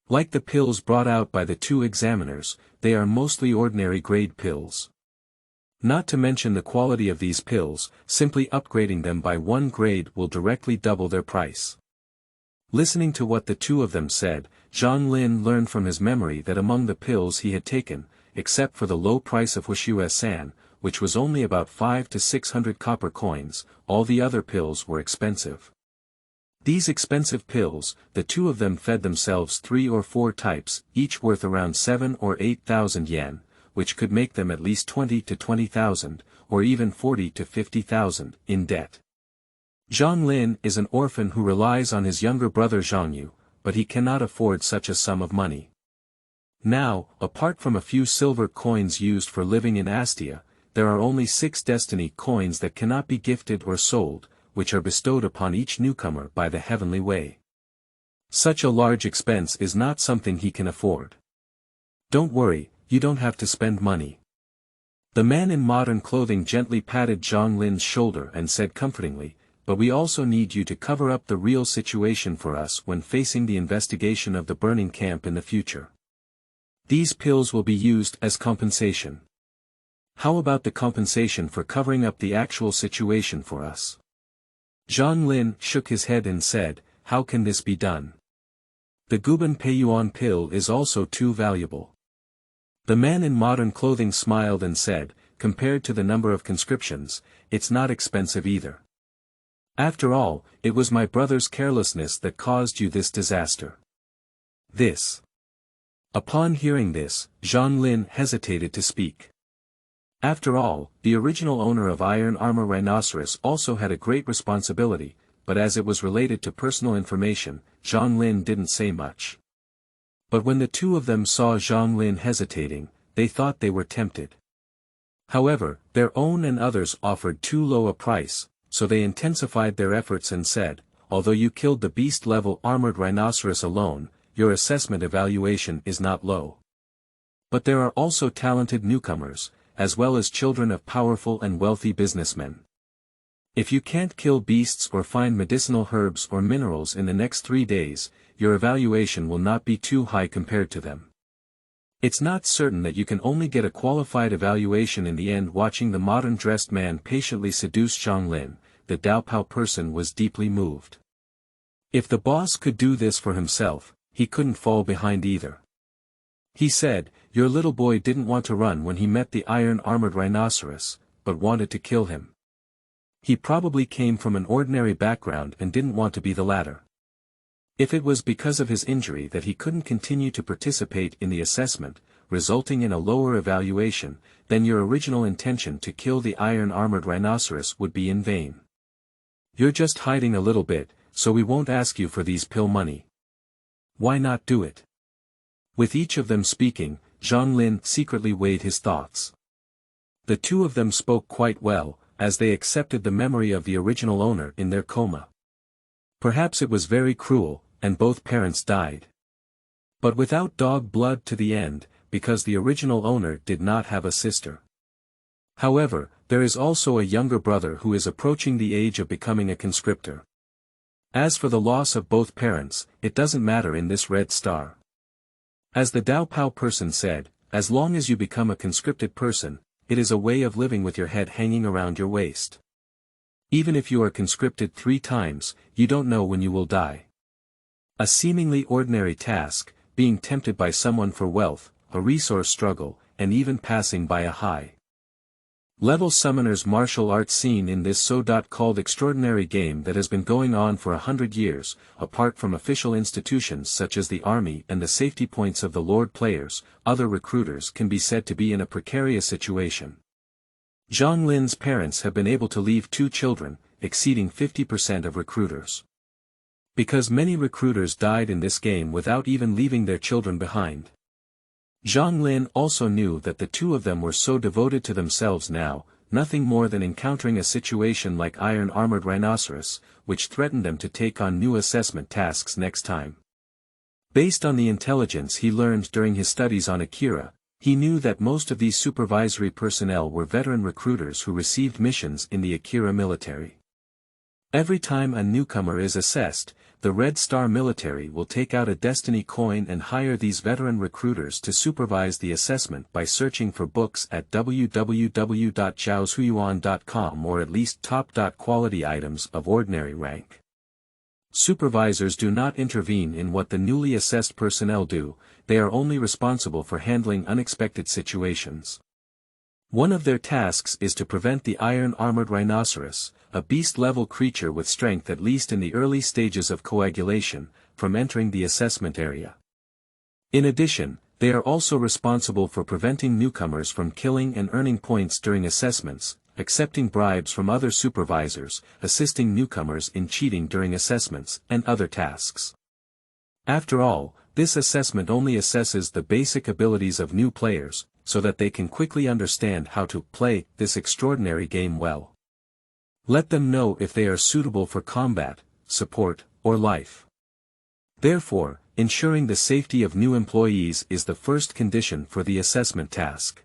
Like the pills brought out by the 2 examiners, they are mostly ordinary grade pills. Not to mention the quality of these pills, simply upgrading them by 1 grade will directly double their price. Listening to what the 2 of them said, Zhang Lin learned from his memory that among the pills he had taken, except for the low price of Hushue-san, which was only about 5 to 600 copper coins, all the other pills were expensive. These expensive pills, the 2 of them fed themselves 3 or 4 types, each worth around 7 or 8,000 yen, which could make them at least 20 to 20,000, or even 40 to 50,000, in debt. Zhang Lin is an orphan who relies on his younger brother Zhangyu, but he cannot afford such a sum of money. Now, apart from a few silver coins used for living in Astia, there are only 6 destiny coins that cannot be gifted or sold, which are bestowed upon each newcomer by the heavenly way. Such a large expense is not something he can afford. "Don't worry, you don't have to spend money." The man in modern clothing gently patted Zhang Lin's shoulder and said comfortingly, "But we also need you to cover up the real situation for us when facing the investigation of the burning camp in the future. These pills will be used as compensation. How about the compensation for covering up the actual situation for us?" Zhang Lin shook his head and said, "How can this be done? The Gubanpei-yuan pill is also too valuable." The man in modern clothing smiled and said, "Compared to the number of conscriptions, it's not expensive either. After all, it was my brother's carelessness that caused you this disaster." This. Upon hearing this, Zhang Lin hesitated to speak. After all, the original owner of Iron Armor Rhinoceros also had a great responsibility, but as it was related to personal information, Zhang Lin didn't say much. But when the 2 of them saw Zhang Lin hesitating, they thought they were tempted. However, their own and others offered too low a price, so they intensified their efforts and said, "Although you killed the beast-level armored rhinoceros alone, your assessment evaluation is not low. But there are also talented newcomers, as well as children of powerful and wealthy businessmen. If you can't kill beasts or find medicinal herbs or minerals in the next 3 days, your evaluation will not be too high compared to them. It's not certain that you can only get a qualified evaluation in the end. Watching the modern-dressed man patiently seduce Zhang Lin, the Daopao person was deeply moved. If the boss could do this for himself, he couldn't fall behind either. He said, "Your little boy didn't want to run when he met the iron-armored rhinoceros, but wanted to kill him. He probably came from an ordinary background and didn't want to be the latter. If it was because of his injury that he couldn't continue to participate in the assessment, resulting in a lower evaluation, then your original intention to kill the iron-armored rhinoceros would be in vain. You're just hiding a little bit, so we won't ask you for these pill money. Why not do it?" With each of them speaking, Zhang Lin secretly weighed his thoughts. The two of them spoke quite well, as they accepted the memory of the original owner in their coma. Perhaps it was very cruel, and both parents died. But without dog blood to the end, because the original owner did not have a sister. However, there is also a younger brother who is approaching the age of becoming a conscriptor. As for the loss of both parents, it doesn't matter in this red star. As the Daopao person said, as long as you become a conscripted person, it is a way of living with your head hanging around your waist. Even if you are conscripted 3 times, you don't know when you will die. A seemingly ordinary task, being tempted by someone for wealth, a resource struggle, and even passing by a high-level summoner's martial arts scene in this so-called extraordinary game that has been going on for 100 years, apart from official institutions such as the army and the safety points of the Lord players, other recruiters can be said to be in a precarious situation. Zhang Lin's parents have been able to leave 2 children, exceeding 50% of recruiters. Because many recruiters died in this game without even leaving their children behind. Zhang Lin also knew that the 2 of them were so devoted to themselves now, nothing more than encountering a situation like iron-armored rhinoceros, which threatened them to take on new assessment tasks next time. Based on the intelligence he learned during his studies on Akira, he knew that most of these supervisory personnel were veteran recruiters who received missions in the Akira military. Every time a newcomer is assessed, the Red Star military will take out a destiny coin and hire these veteran recruiters to supervise the assessment by searching for books at www.zhaoshuyuan.com or at least top. Quality items of ordinary rank. Supervisors do not intervene in what the newly assessed personnel do, they are only responsible for handling unexpected situations. One of their tasks is to prevent the iron-armored rhinoceros, a beast-level creature with strength at least in the early stages of coagulation, from entering the assessment area. In addition, they are also responsible for preventing newcomers from killing and earning points during assessments, accepting bribes from other supervisors, assisting newcomers in cheating during assessments, and other tasks. After all, this assessment only assesses the basic abilities of new players, so that they can quickly understand how to play this extraordinary game well. Let them know if they are suitable for combat, support, or life. Therefore, ensuring the safety of new employees is the first condition for the assessment task.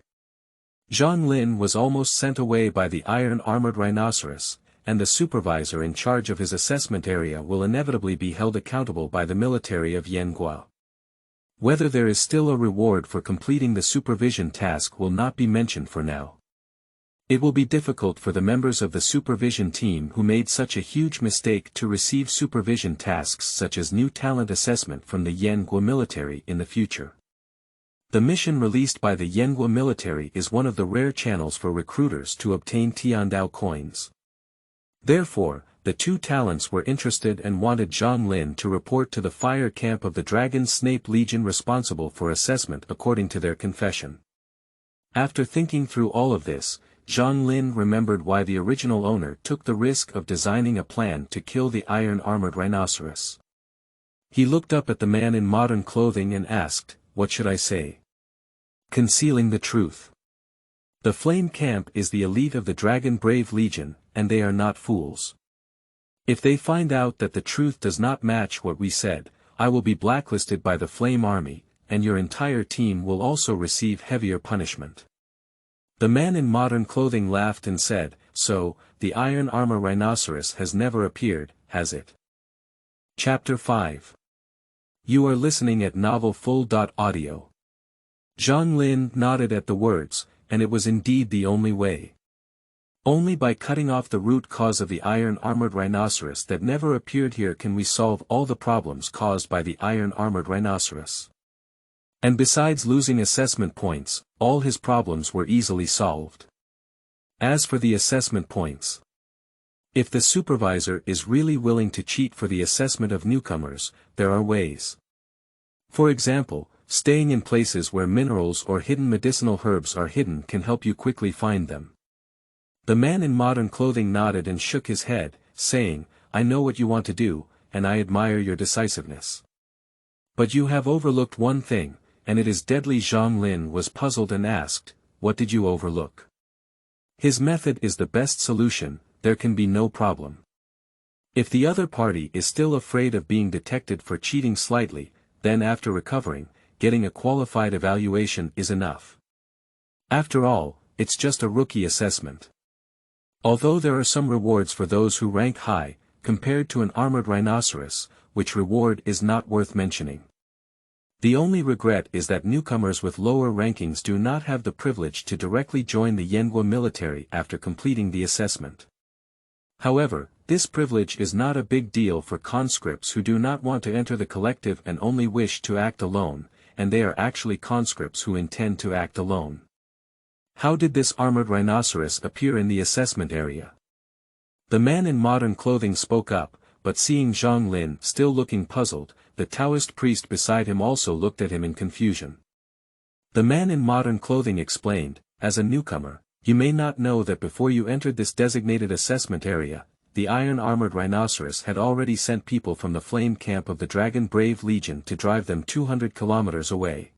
Zhang Lin was almost sent away by the iron-armored rhinoceros, and the supervisor in charge of his assessment area will inevitably be held accountable by the military of Yanguo. Whether there is still a reward for completing the supervision task will not be mentioned for now. It will be difficult for the members of the supervision team who made such a huge mistake to receive supervision tasks such as new talent assessment from the Yanguo military in the future. The mission released by the Yanguo military is one of the rare channels for recruiters to obtain Tiandao coins. Therefore, the 2 talents were interested and wanted Zhang Lin to report to the fire camp of the Dragon Snape Legion responsible for assessment according to their confession. After thinking through all of this, Zhang Lin remembered why the original owner took the risk of designing a plan to kill the iron-armored rhinoceros. He looked up at the man in modern clothing and asked, "What should I say?" Concealing the truth. The Flame Camp is the elite of the Dragon Brave Legion, and they are not fools. If they find out that the truth does not match what we said, I will be blacklisted by the Flame Army, and your entire team will also receive heavier punishment. The man in modern clothing laughed and said, "So, the iron armor rhinoceros has never appeared, has it?" Chapter 5. You are listening at novelfull.audio. Zhang Lin nodded at the words, and it was indeed the only way. Only by cutting off the root cause of the iron-armored rhinoceros that never appeared here can we solve all the problems caused by the iron-armored rhinoceros. And besides losing assessment points, all his problems were easily solved. As for the assessment points, if the supervisor is really willing to cheat for the assessment of newcomers, there are ways. For example, staying in places where minerals or hidden medicinal herbs are hidden can help you quickly find them. The man in modern clothing nodded and shook his head, saying, I know what you want to do, and I admire your decisiveness. But you have overlooked one thing, and it is deadly. Zhang Lin was puzzled and asked, what did you overlook? His method is the best solution, there can be no problem. If the other party is still afraid of being detected for cheating slightly, then after recovering, getting a qualified evaluation is enough. After all, it's just a rookie assessment. Although there are some rewards for those who rank high, compared to an armored rhinoceros, which reward is not worth mentioning. The only regret is that newcomers with lower rankings do not have the privilege to directly join the Yanhua military after completing the assessment. However, this privilege is not a big deal for conscripts who do not want to enter the collective and only wish to act alone, and they are actually conscripts who intend to act alone. How did this armored rhinoceros appear in the assessment area? The man in modern clothing spoke up, but seeing Zhang Lin still looking puzzled, the Taoist priest beside him also looked at him in confusion. The man in modern clothing explained, as a newcomer, you may not know that before you entered this designated assessment area, the iron-armored rhinoceros had already sent people from the flame camp of the Dragon Brave Legion to drive them 200 kilometers away.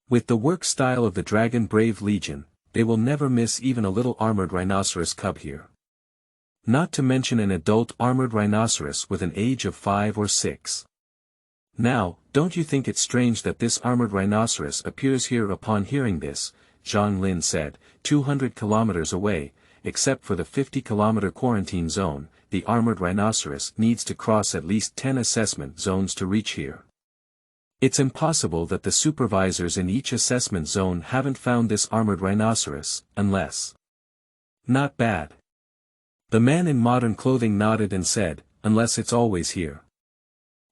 With the work style of the Dragon Brave Legion, they will never miss even a little armored rhinoceros cub here. Not to mention an adult armored rhinoceros with an age of 5 or 6. Now, don't you think it strange that this armored rhinoceros appears here? Upon hearing this, Zhang Lin said, 200 kilometers away, except for the 50-kilometer quarantine zone, the armored rhinoceros needs to cross at least 10 assessment zones to reach here. It's impossible that the supervisors in each assessment zone haven't found this armored rhinoceros, unless. Not bad. The man in modern clothing nodded and said, unless it's always here.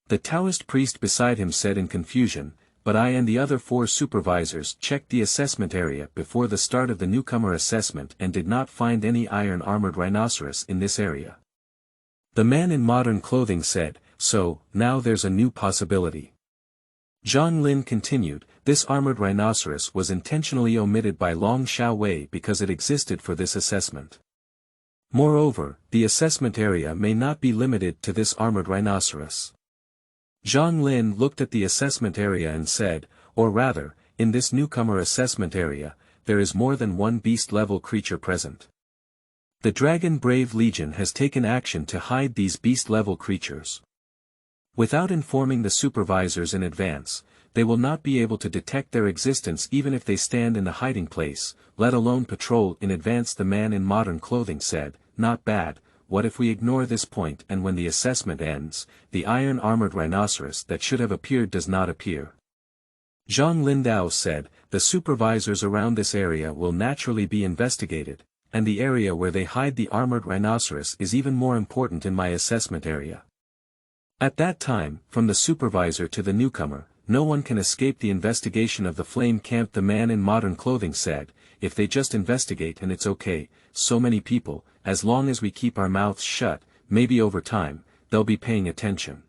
The Taoist priest beside him said in confusion, but I and the other 4 supervisors checked the assessment area before the start of the newcomer assessment and did not find any iron-armored rhinoceros in this area. The man in modern clothing said, so, now there's a new possibility. Zhang Lin continued, this armored rhinoceros was intentionally omitted by Long Xiaowei because it existed for this assessment. Moreover, the assessment area may not be limited to this armored rhinoceros. Zhang Lin looked at the assessment area and said, or rather, in this newcomer assessment area, there is more than one beast-level creature present. The Dragon Brave Legion has taken action to hide these beast-level creatures. Without informing the supervisors in advance, they will not be able to detect their existence even if they stand in the hiding place, let alone patrol in advance. The man in modern clothing said, not bad, what if we ignore this point and when the assessment ends, the iron-armored rhinoceros that should have appeared does not appear? Zhang Lindao said, the supervisors around this area will naturally be investigated, and the area where they hide the armored rhinoceros is even more important in my assessment area. At that time, from the supervisor to the newcomer, no one can escape the investigation of the flame camp. The man in modern clothing said, if they just investigate and it's okay, so many people, as long as we keep our mouths shut, maybe over time, they'll be paying attention.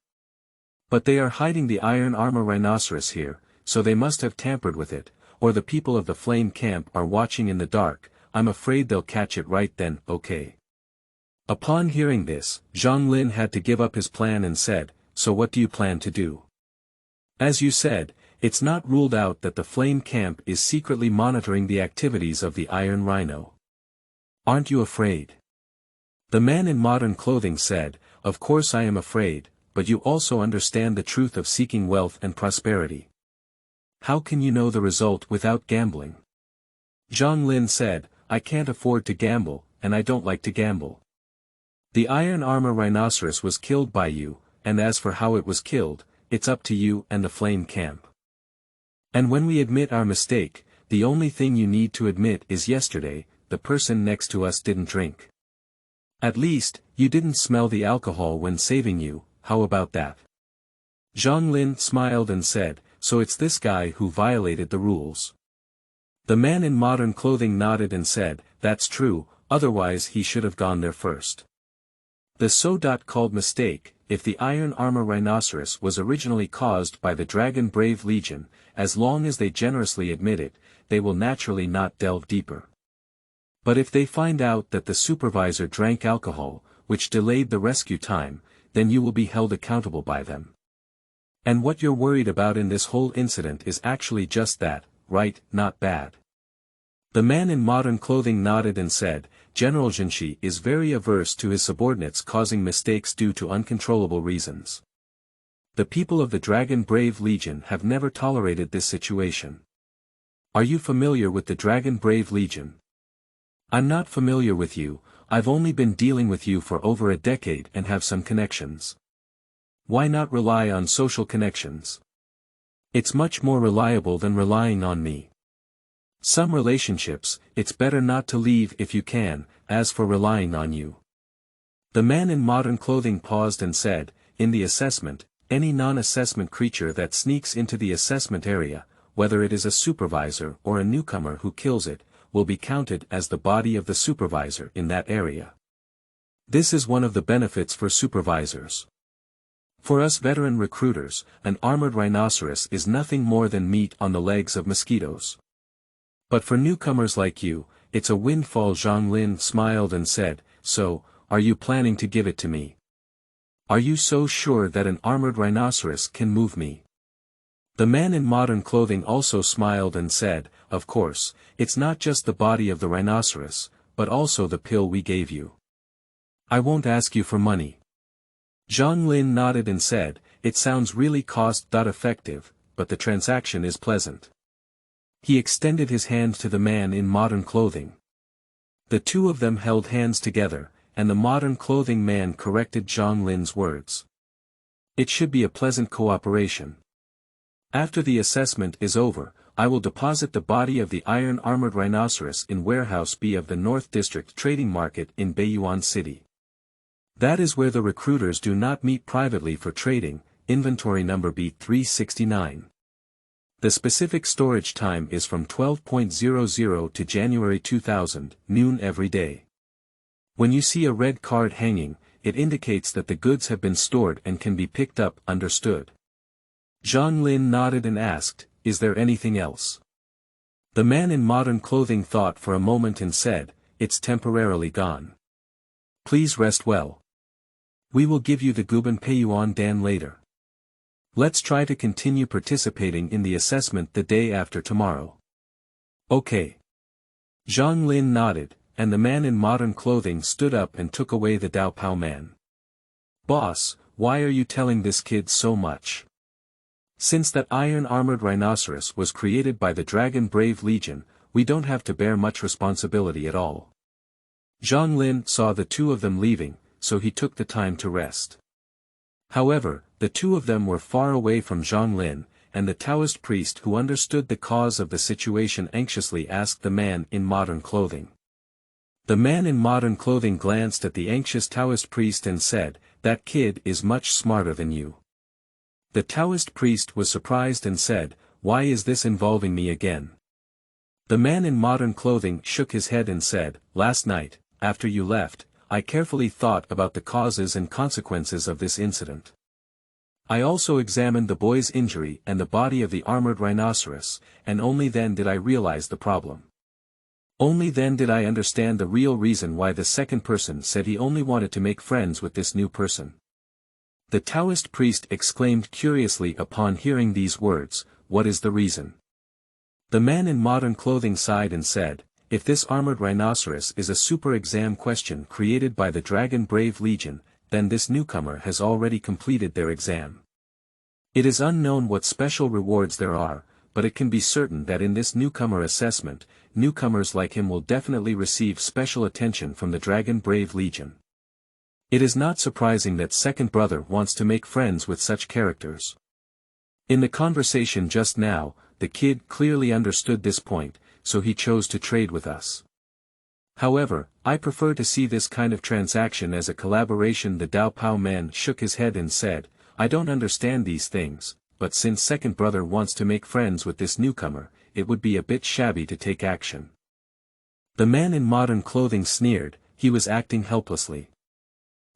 But they are hiding the iron armor rhinoceros here, so they must have tampered with it, or the people of the flame camp are watching in the dark. I'm afraid they'll catch it right then. Okay. Upon hearing this, Zhang Lin had to give up his plan and said, so what do you plan to do? As you said, it's not ruled out that the flame camp is secretly monitoring the activities of the iron rhino. Aren't you afraid? The man in modern clothing said, of course I am afraid, but you also understand the truth of seeking wealth and prosperity. How can you know the result without gambling? Zhang Lin said, I can't afford to gamble, and I don't like to gamble. The iron armor rhinoceros was killed by you, and as for how it was killed, it's up to you and the flame camp. And when we admit our mistake, the only thing you need to admit is yesterday, the person next to us didn't drink. At least, you didn't smell the alcohol when saving you, how about that? Zhang Lin smiled and said, so it's this guy who violated the rules. The man in modern clothing nodded and said, that's true, otherwise he should have gone there first. The so-called mistake, if the iron armor rhinoceros was originally caused by the Dragon Brave Legion, as long as they generously admit it, they will naturally not delve deeper. But if they find out that the supervisor drank alcohol, which delayed the rescue time, then you will be held accountable by them. And what you're worried about in this whole incident is actually just that, right, not bad. The man in modern clothing nodded and said, General Jinshi is very averse to his subordinates causing mistakes due to uncontrollable reasons. The people of the Dragon Brave Legion have never tolerated this situation. Are you familiar with the Dragon Brave Legion? I'm not familiar with you, I've only been dealing with you for over a decade and have some connections. Why not rely on social connections? It's much more reliable than relying on me. Some relationships, it's better not to leave if you can, as for relying on you. The man in modern clothing paused and said, in the assessment, any non-assessment creature that sneaks into the assessment area, whether it is a supervisor or a newcomer who kills it, will be counted as the body of the supervisor in that area. This is one of the benefits for supervisors. For us veteran recruiters, an armored rhinoceros is nothing more than meat on the legs of mosquitoes. But for newcomers like you, it's a windfall. Zhang Lin smiled and said, so, are you planning to give it to me? Are you so sure that an armored rhinoceros can move me? The man in modern clothing also smiled and said, of course, it's not just the body of the rhinoceros, but also the pill we gave you. I won't ask you for money. Zhang Lin nodded and said, it sounds really cost-effective, but the transaction is pleasant. He extended his hand to the man in modern clothing. The two of them held hands together, and the modern clothing man corrected Zhang Lin's words. It should be a pleasant cooperation. After the assessment is over, I will deposit the body of the iron-armored rhinoceros in Warehouse B of the North District Trading Market in Baiyuan City. That is where the recruiters do not meet privately for trading, inventory number B369. The specific storage time is from 12:00 to January 2000, noon every day. When you see a red card hanging, it indicates that the goods have been stored and can be picked up. Understood? Zhang Lin nodded and asked, is there anything else? The man in modern clothing thought for a moment and said, it's temporarily gone. Please rest well. We will give you the Guban EP1-10 later. Let's try to continue participating in the assessment the day after tomorrow. Okay. Zhang Lin nodded, and the man in modern clothing stood up and took away the Dao Pao man. Boss, why are you telling this kid so much? Since that iron-armored rhinoceros was created by the Dragon Brave Legion, we don't have to bear much responsibility at all. Zhang Lin saw the two of them leaving, so he took the time to rest. However, the two of them were far away from Zhang Lin, and the Taoist priest who understood the cause of the situation anxiously asked the man in modern clothing. The man in modern clothing glanced at the anxious Taoist priest and said, that kid is much smarter than you. The Taoist priest was surprised and said, why is this involving me again? The man in modern clothing shook his head and said, last night, after you left, I carefully thought about the causes and consequences of this incident. I also examined the boy's injury and the body of the armored rhinoceros, and only then did I realize the problem. Only then did I understand the real reason why the second person said he only wanted to make friends with this new person. The Taoist priest exclaimed curiously upon hearing these words, what is the reason? The man in modern clothing sighed and said, if this armored rhinoceros is a super exam question created by the Dragon Brave Legion, then this newcomer has already completed their exam. It is unknown what special rewards there are, but it can be certain that in this newcomer assessment, newcomers like him will definitely receive special attention from the Dragon Brave Legion. It is not surprising that second brother wants to make friends with such characters. In the conversation just now, the kid clearly understood this point, so he chose to trade with us. However, I prefer to see this kind of transaction as a collaboration. The Dao Pao man shook his head and said, I don't understand these things, but since second brother wants to make friends with this newcomer, it would be a bit shabby to take action. The man in modern clothing sneered, he was acting helplessly.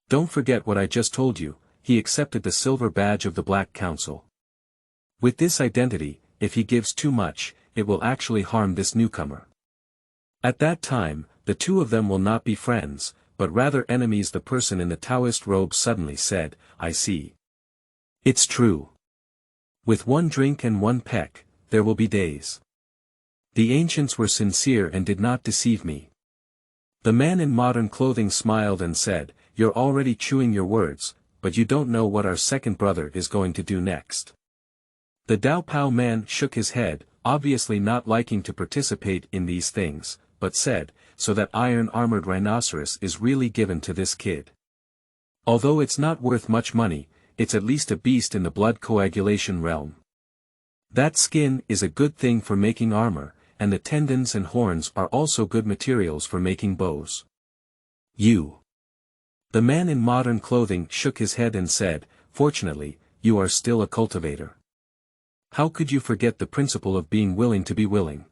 Don't forget what I just told you, he accepted the silver badge of the Black Council. With this identity, if he gives too much, it will actually harm this newcomer. At that time, the two of them will not be friends, but rather enemies. The person in the Taoist robe suddenly said, I see. It's true. With one drink and one peck, there will be days. The ancients were sincere and did not deceive me. The man in modern clothing smiled and said, You're already chewing your words, but you don't know what our second brother is going to do next. The Dao Pao man shook his head, obviously not liking to participate in these things, but said, So that iron-armored rhinoceros is really given to this kid. Although it's not worth much money, it's at least a beast in the blood coagulation realm. That skin is a good thing for making armor, and the tendons and horns are also good materials for making bows. You. The man in modern clothing shook his head and said, Fortunately, you are still a cultivator. How could you forget the principle of being willing to be willing?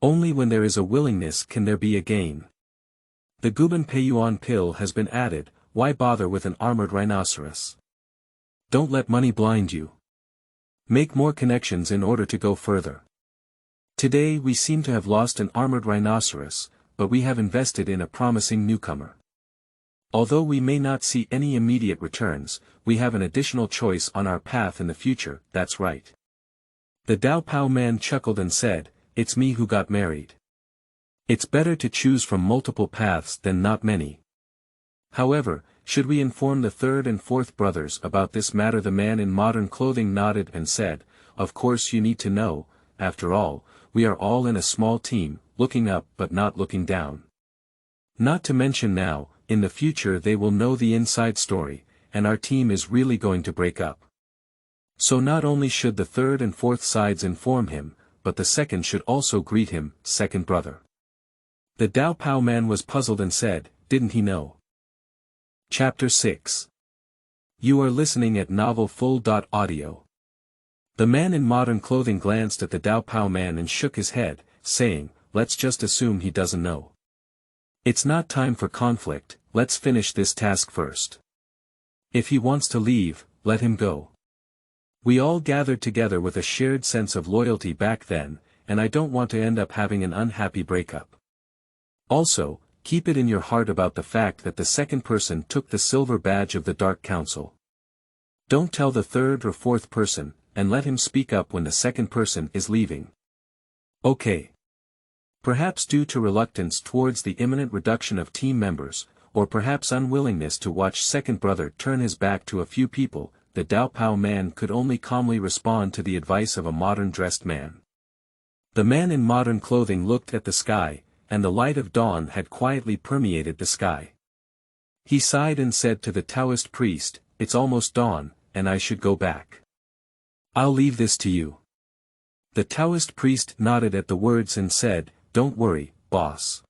Only when there is a willingness can there be a gain. The Guban Peiyuan pill has been added, why bother with an armored rhinoceros? Don't let money blind you. Make more connections in order to go further. Today we seem to have lost an armored rhinoceros, but we have invested in a promising newcomer. Although we may not see any immediate returns, we have an additional choice on our path in the future. That's right. The Dao Pao man chuckled and said, It's me who got married. It's better to choose from multiple paths than not many. However, should we inform the third and fourth brothers about this matter? The man in modern clothing nodded and said, Of course you need to know, after all, we are all in a small team, looking up but not looking down. Not to mention now, in the future they will know the inside story, and our team is really going to break up. So not only should the third and fourth sides inform him, but the second should also greet him, second brother. The Dao Pao man was puzzled and said, Didn't he know? Chapter 6. You are listening at novelfull.audio. The man in modern clothing glanced at the Dao Pao man and shook his head, saying, Let's just assume he doesn't know. It's not time for conflict, let's finish this task first. If he wants to leave, let him go. We all gathered together with a shared sense of loyalty back then, and I don't want to end up having an unhappy breakup. Also, keep it in your heart about the fact that the second person took the silver badge of the Dark Council. Don't tell the third or fourth person, and let him speak up when the second person is leaving. Okay. Perhaps due to reluctance towards the imminent reduction of team members, or perhaps unwillingness to watch second brother turn his back to a few people, the Dao Pao man could only calmly respond to the advice of a modern-dressed man. The man in modern clothing looked at the sky, and the light of dawn had quietly permeated the sky. He sighed and said to the Taoist priest, It's almost dawn, and I should go back. I'll leave this to you. The Taoist priest nodded at the words and said, Don't worry, boss.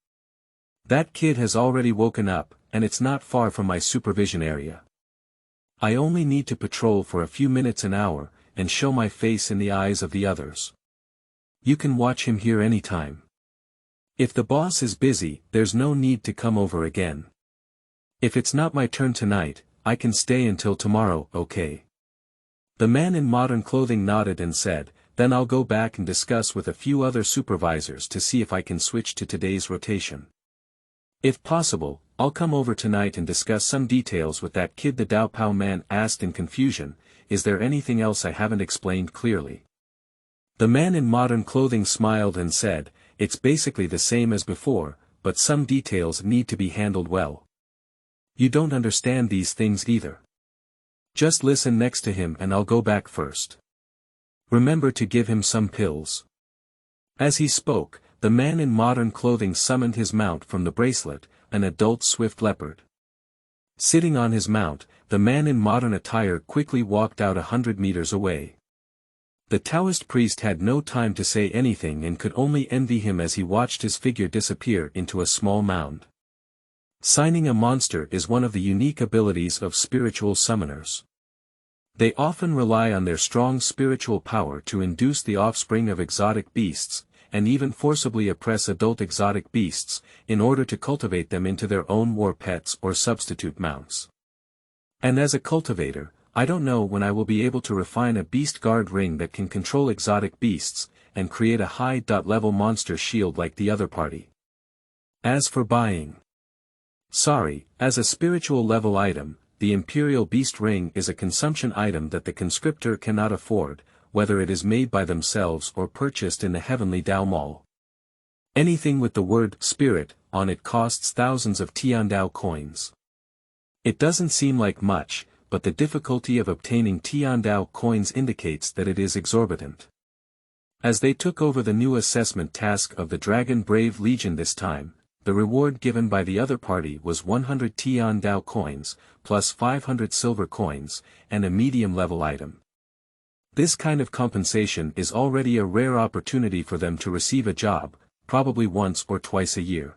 That kid has already woken up, and it's not far from my supervision area. I only need to patrol for a few minutes an hour, and show my face in the eyes of the others. You can watch him here anytime. If the boss is busy, there's no need to come over again. If it's not my turn tonight, I can stay until tomorrow, okay? The man in modern clothing nodded and said, Then I'll go back and discuss with a few other supervisors to see if I can switch to today's rotation. If possible, I'll come over tonight and discuss some details with that kid. The Dao Pao man asked in confusion, Is there anything else I haven't explained clearly? The man in modern clothing smiled and said, It's basically the same as before, but some details need to be handled well. You don't understand these things either. Just listen next to him and I'll go back first. Remember to give him some pills. As he spoke, the man in modern clothing summoned his mount from the bracelet, an adult swift leopard. Sitting on his mount, the man in modern attire quickly walked out 100 meters away. The Taoist priest had no time to say anything and could only envy him as he watched his figure disappear into a small mound. Signing a monster is one of the unique abilities of spiritual summoners. They often rely on their strong spiritual power to induce the offspring of exotic beasts, and even forcibly oppress adult exotic beasts, in order to cultivate them into their own war pets or substitute mounts. And as a cultivator, I don't know when I will be able to refine a beast guard ring that can control exotic beasts, and create a high-level monster shield like the other party. As for buying. Sorry, as a spiritual level item, the Imperial Beast Ring is a consumption item that the conscriptor cannot afford, whether it is made by themselves or purchased in the Heavenly Dao Mall. Anything with the word spirit on it costs thousands of Tiandao coins. It doesn't seem like much, but the difficulty of obtaining Tiandao coins indicates that it is exorbitant. As they took over the new assessment task of the Dragon Brave Legion this time, the reward given by the other party was 100 Tiandao coins, plus 500 silver coins, and a medium-level item. This kind of compensation is already a rare opportunity for them to receive a job, probably once or twice a year.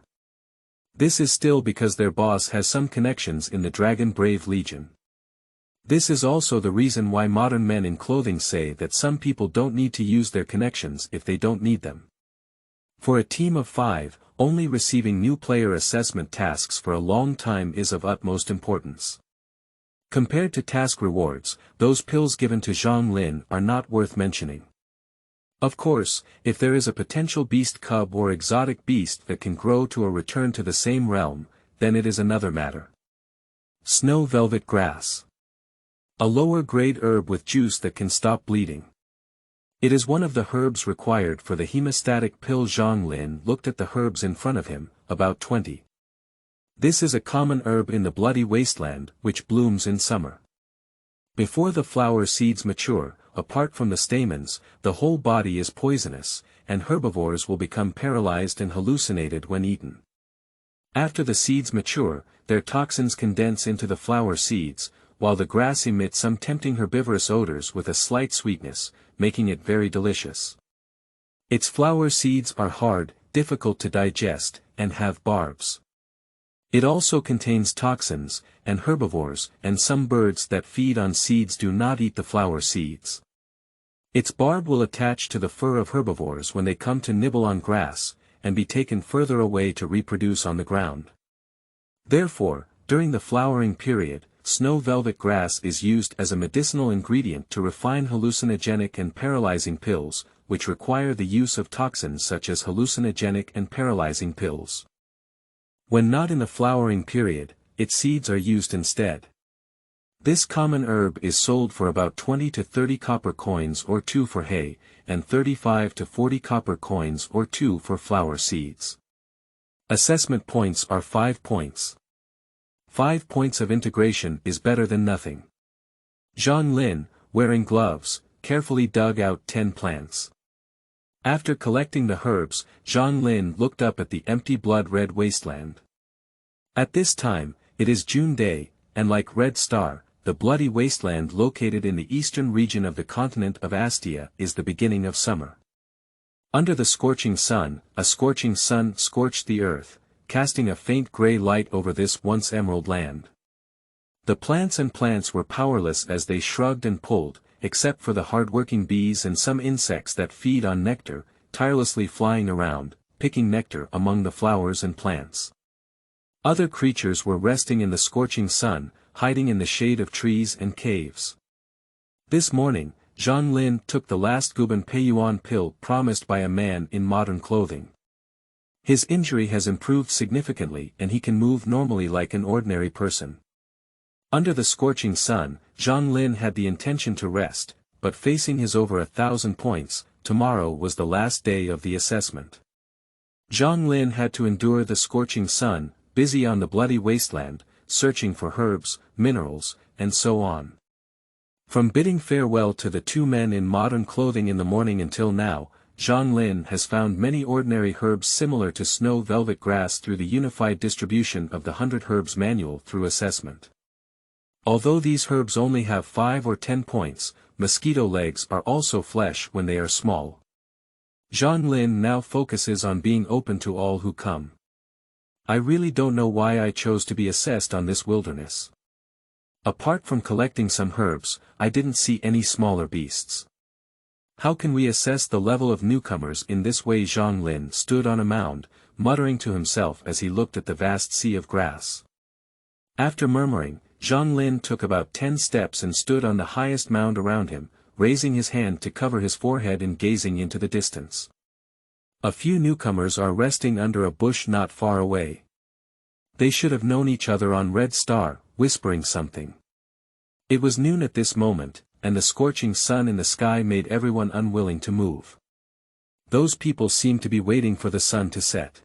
This is still because their boss has some connections in the Dragon Brave Legion. This is also the reason why modern men in clothing say that some people don't need to use their connections if they don't need them. For a team of 5, only receiving new player assessment tasks for a long time is of utmost importance. Compared to task rewards, those pills given to Zhang Lin are not worth mentioning. Of course, if there is a potential beast cub or exotic beast that can grow to a return to the same realm, then it is another matter. Snow velvet grass. A lower-grade herb with juice that can stop bleeding. It is one of the herbs required for the hemostatic pill. Zhang Lin looked at the herbs in front of him, about 20. This is a common herb in the bloody wasteland, which blooms in summer. Before the flower seeds mature, apart from the stamens, the whole body is poisonous, and herbivores will become paralyzed and hallucinated when eaten. After the seeds mature, their toxins condense into the flower seeds, while the grass emits some tempting herbivorous odors with a slight sweetness, making it very delicious. Its flower seeds are hard, difficult to digest, and have barbs. It also contains toxins, and herbivores, and some birds that feed on seeds do not eat the flower seeds. Its barb will attach to the fur of herbivores when they come to nibble on grass, and be taken further away to reproduce on the ground. Therefore, during the flowering period, snow velvet grass is used as a medicinal ingredient to refine hallucinogenic and paralyzing pills, which require the use of toxins such as hallucinogenic and paralyzing pills. When not in the flowering period, its seeds are used instead. This common herb is sold for about 20 to 30 copper coins or 2 for hay, and 35 to 40 copper coins or 2 for flower seeds. Assessment points are 5 points. 5 points of integration is better than nothing. Zhang Lin, wearing gloves, carefully dug out 10 plants. After collecting the herbs, Zhang Lin looked up at the empty blood-red wasteland. At this time, it is June day, and like Red Star, the bloody wasteland located in the eastern region of the continent of Astia is the beginning of summer. Under the scorching sun, a scorching sun scorched the earth, casting a faint gray light over this once emerald land. The plants were powerless as they shrugged and pulled, except for the hard-working bees and some insects that feed on nectar, tirelessly flying around, picking nectar among the flowers and plants. Other creatures were resting in the scorching sun, hiding in the shade of trees and caves. This morning, Zhang Lin took the last Guban Peiyuan pill promised by a man in modern clothing. His injury has improved significantly and he can move normally like an ordinary person. Under the scorching sun, Zhang Lin had the intention to rest, but facing his over 1,000 points, tomorrow was the last day of the assessment. Zhang Lin had to endure the scorching sun, busy on the bloody wasteland, searching for herbs, minerals, and so on. From bidding farewell to the 2 men in modern clothing in the morning until now, Zhang Lin has found many ordinary herbs similar to snow velvet grass through the unified distribution of the 100 Herbs Manual through assessment. Although these herbs only have 5 or 10 points, mosquito legs are also flesh when they are small. Zhang now focuses on being open to all who come. I really don't know why I chose to be assessed on this wilderness. Apart from collecting some herbs, I didn't see any smaller beasts. How can we assess the level of newcomers in this way? Zhang stood on a mound, muttering to himself as he looked at the vast sea of grass. After murmuring, Zhang took about 10 steps and stood on the highest mound around him, raising his hand to cover his forehead and gazing into the distance. A few newcomers are resting under a bush not far away. They should have known each other on Red Star, whispering something. It was noon at this moment, and the scorching sun in the sky made everyone unwilling to move. Those people seemed to be waiting for the sun to set.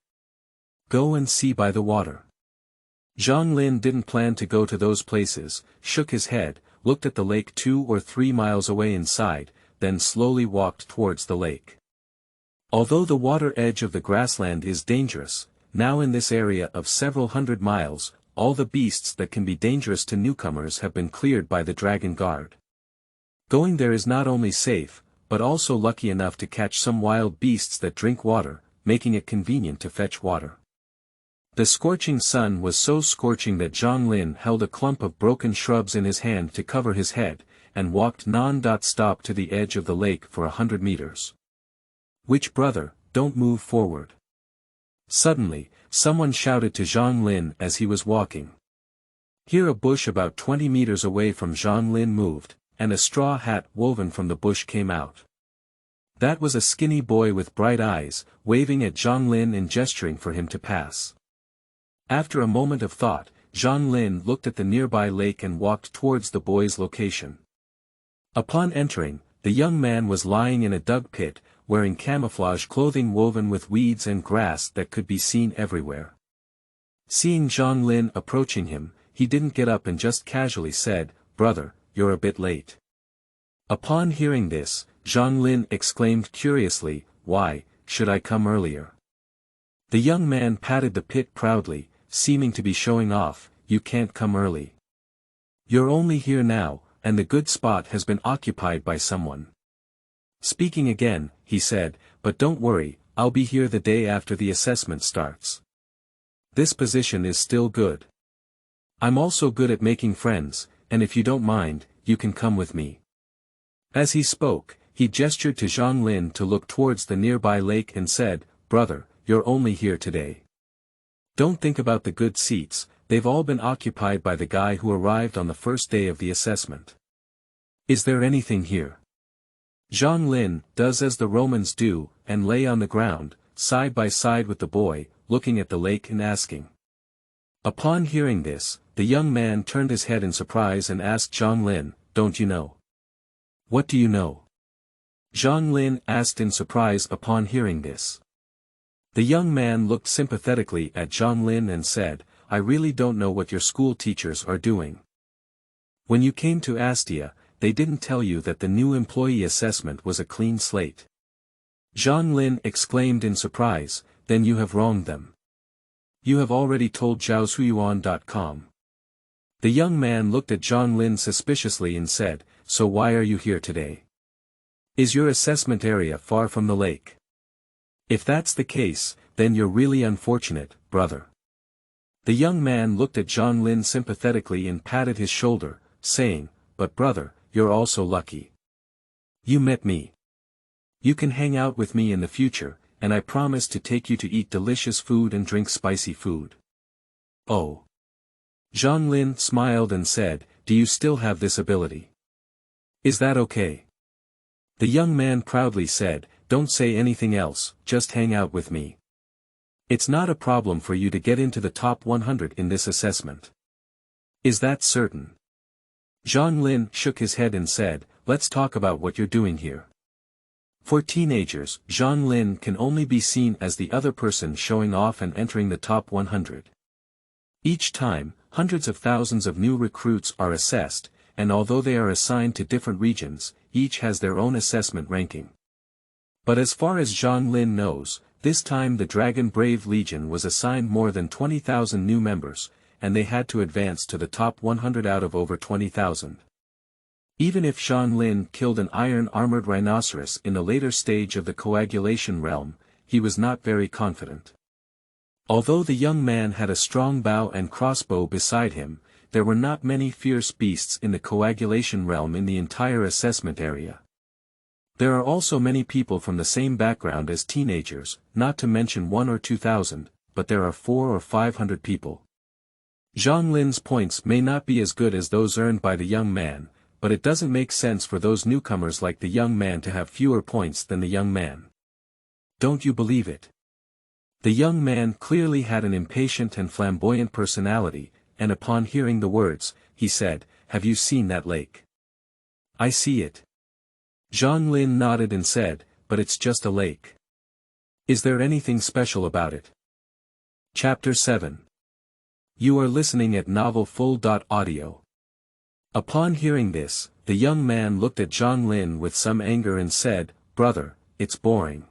Go and see by the water. Zhang didn't plan to go to those places, shook his head, looked at the lake 2 or 3 miles away inside, then slowly walked towards the lake. Although the water edge of the grassland is dangerous, now in this area of several hundred miles, all the beasts that can be dangerous to newcomers have been cleared by the Dragon Guard. Going there is not only safe, but also lucky enough to catch some wild beasts that drink water, making it convenient to fetch water. The scorching sun was so scorching that Zhang held a clump of broken shrubs in his hand to cover his head, and walked non-stop to the edge of the lake for 100 meters. Which brother, don't move forward. Suddenly, someone shouted to Zhang as he was walking. Here a bush about 20 meters away from Zhang moved, and a straw hat woven from the bush came out. That was a skinny boy with bright eyes, waving at Zhang and gesturing for him to pass. After a moment of thought, Zhang looked at the nearby lake and walked towards the boy's location. Upon entering, the young man was lying in a dug pit, wearing camouflage clothing woven with weeds and grass that could be seen everywhere. Seeing Zhang approaching him, he didn't get up and just casually said, "Brother, you're a bit late." Upon hearing this, Zhang exclaimed curiously, "Why, should I come earlier?" The young man patted the pit proudly, seeming to be showing off, "You can't come early. You're only here now, and the good spot has been occupied by someone." Speaking again, he said, "But don't worry, I'll be here the day after the assessment starts. This position is still good. I'm also good at making friends, and if you don't mind, you can come with me." As he spoke, he gestured to Zhang to look towards the nearby lake and said, "Brother, you're only here today. Don't think about the good seats, they've all been occupied by the guy who arrived on the first day of the assessment. Is there anything here?" Zhang does as the Romans do, and lay on the ground, side by side with the boy, looking at the lake and asking. Upon hearing this, the young man turned his head in surprise and asked Zhang, "Don't you know?" "What do you know?" Zhang asked in surprise upon hearing this. The young man looked sympathetically at Zhang and said, "I really don't know what your school teachers are doing. When you came to Astia, they didn't tell you that the new employee assessment was a clean slate." Zhang exclaimed in surprise, "Then you have wronged them. You have already told Zhaoshuyuan.com. The young man looked at Zhang suspiciously and said, "So why are you here today? Is your assessment area far from the lake? If that's the case, then you're really unfortunate, brother." The young man looked at Zhang sympathetically and patted his shoulder, saying, "But brother, you're also lucky. You met me. You can hang out with me in the future, and I promise to take you to eat delicious food and drink spicy food." "Oh." Zhang smiled and said, "Do you still have this ability? Is that okay?" The young man proudly said, "Don't say anything else, just hang out with me. It's not a problem for you to get into the top 100 in this assessment." "Is that certain?" Zhang shook his head and said, "Let's talk about what you're doing here." For teenagers, Zhang can only be seen as the other person showing off and entering the top 100. Each time, hundreds of thousands of new recruits are assessed, and although they are assigned to different regions, each has their own assessment ranking. But as far as Zhang knows, this time the Dragon Brave Legion was assigned more than 20,000 new members, and they had to advance to the top 100 out of over 20,000. Even if Zhang Lin killed an iron-armored rhinoceros in a later stage of the coagulation realm, he was not very confident. Although the young man had a strong bow and crossbow beside him, there were not many fierce beasts in the coagulation realm in the entire assessment area. There are also many people from the same background as teenagers, not to mention 1 or 2,000, but there are 400 or 500 people. Zhang Lin's points may not be as good as those earned by the young man, but it doesn't make sense for those newcomers like the young man to have fewer points than the young man. Don't you believe it? The young man clearly had an impatient and flamboyant personality, and upon hearing the words, he said, "Have you seen that lake?" "I see it." Zhang Lin nodded and said, "But it's just a lake. Is there anything special about it?" Chapter 7. You are listening at novelfull.audio. Upon hearing this, the young man looked at Zhang Lin with some anger and said, "Brother, it's boring.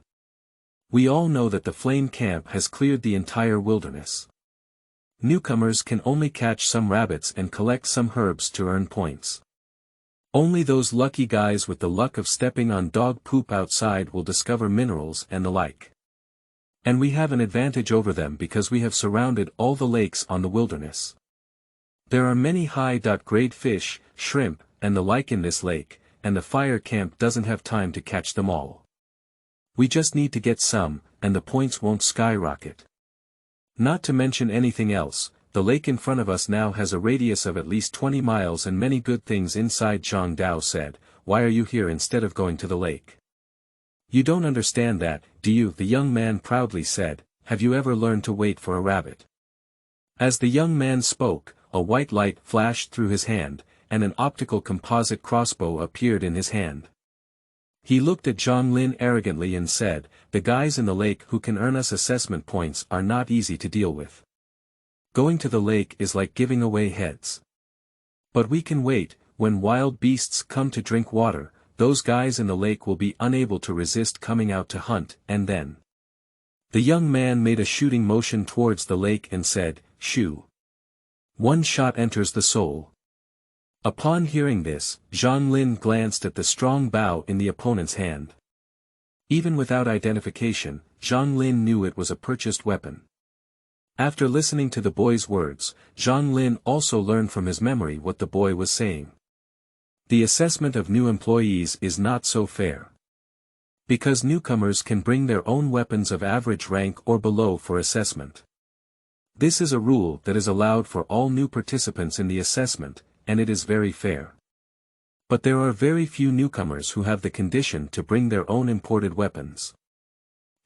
We all know that the flame camp has cleared the entire wilderness. Newcomers can only catch some rabbits and collect some herbs to earn points. Only those lucky guys with the luck of stepping on dog poop outside will discover minerals and the like. And we have an advantage over them because we have surrounded all the lakes on the wilderness. There are many high-grade fish, shrimp, and the like in this lake, and the fire camp doesn't have time to catch them all. We just need to get some, and the points won't skyrocket. Not to mention anything else, the lake in front of us now has a radius of at least 20 miles and many good things inside." Zhang Dao said, "Why are you here instead of going to the lake?" "You don't understand that, do you?" the young man proudly said. "Have you ever learned to wait for a rabbit?" As the young man spoke, a white light flashed through his hand, and an optical composite crossbow appeared in his hand. He looked at Zhang Lin arrogantly and said, "The guys in the lake who can earn us assessment points are not easy to deal with. Going to the lake is like giving away heads. But we can wait. When wild beasts come to drink water, those guys in the lake will be unable to resist coming out to hunt, and then." The young man made a shooting motion towards the lake and said, "Shoo. One shot enters the soul." Upon hearing this, Zhang Lin glanced at the strong bow in the opponent's hand. Even without identification, Zhang Lin knew it was a purchased weapon. After listening to the boy's words, Zhang Lin also learned from his memory what the boy was saying. The assessment of new employees is not so fair. Because newcomers can bring their own weapons of average rank or below for assessment. This is a rule that is allowed for all new participants in the assessment, and it is very fair. But there are very few newcomers who have the condition to bring their own imported weapons.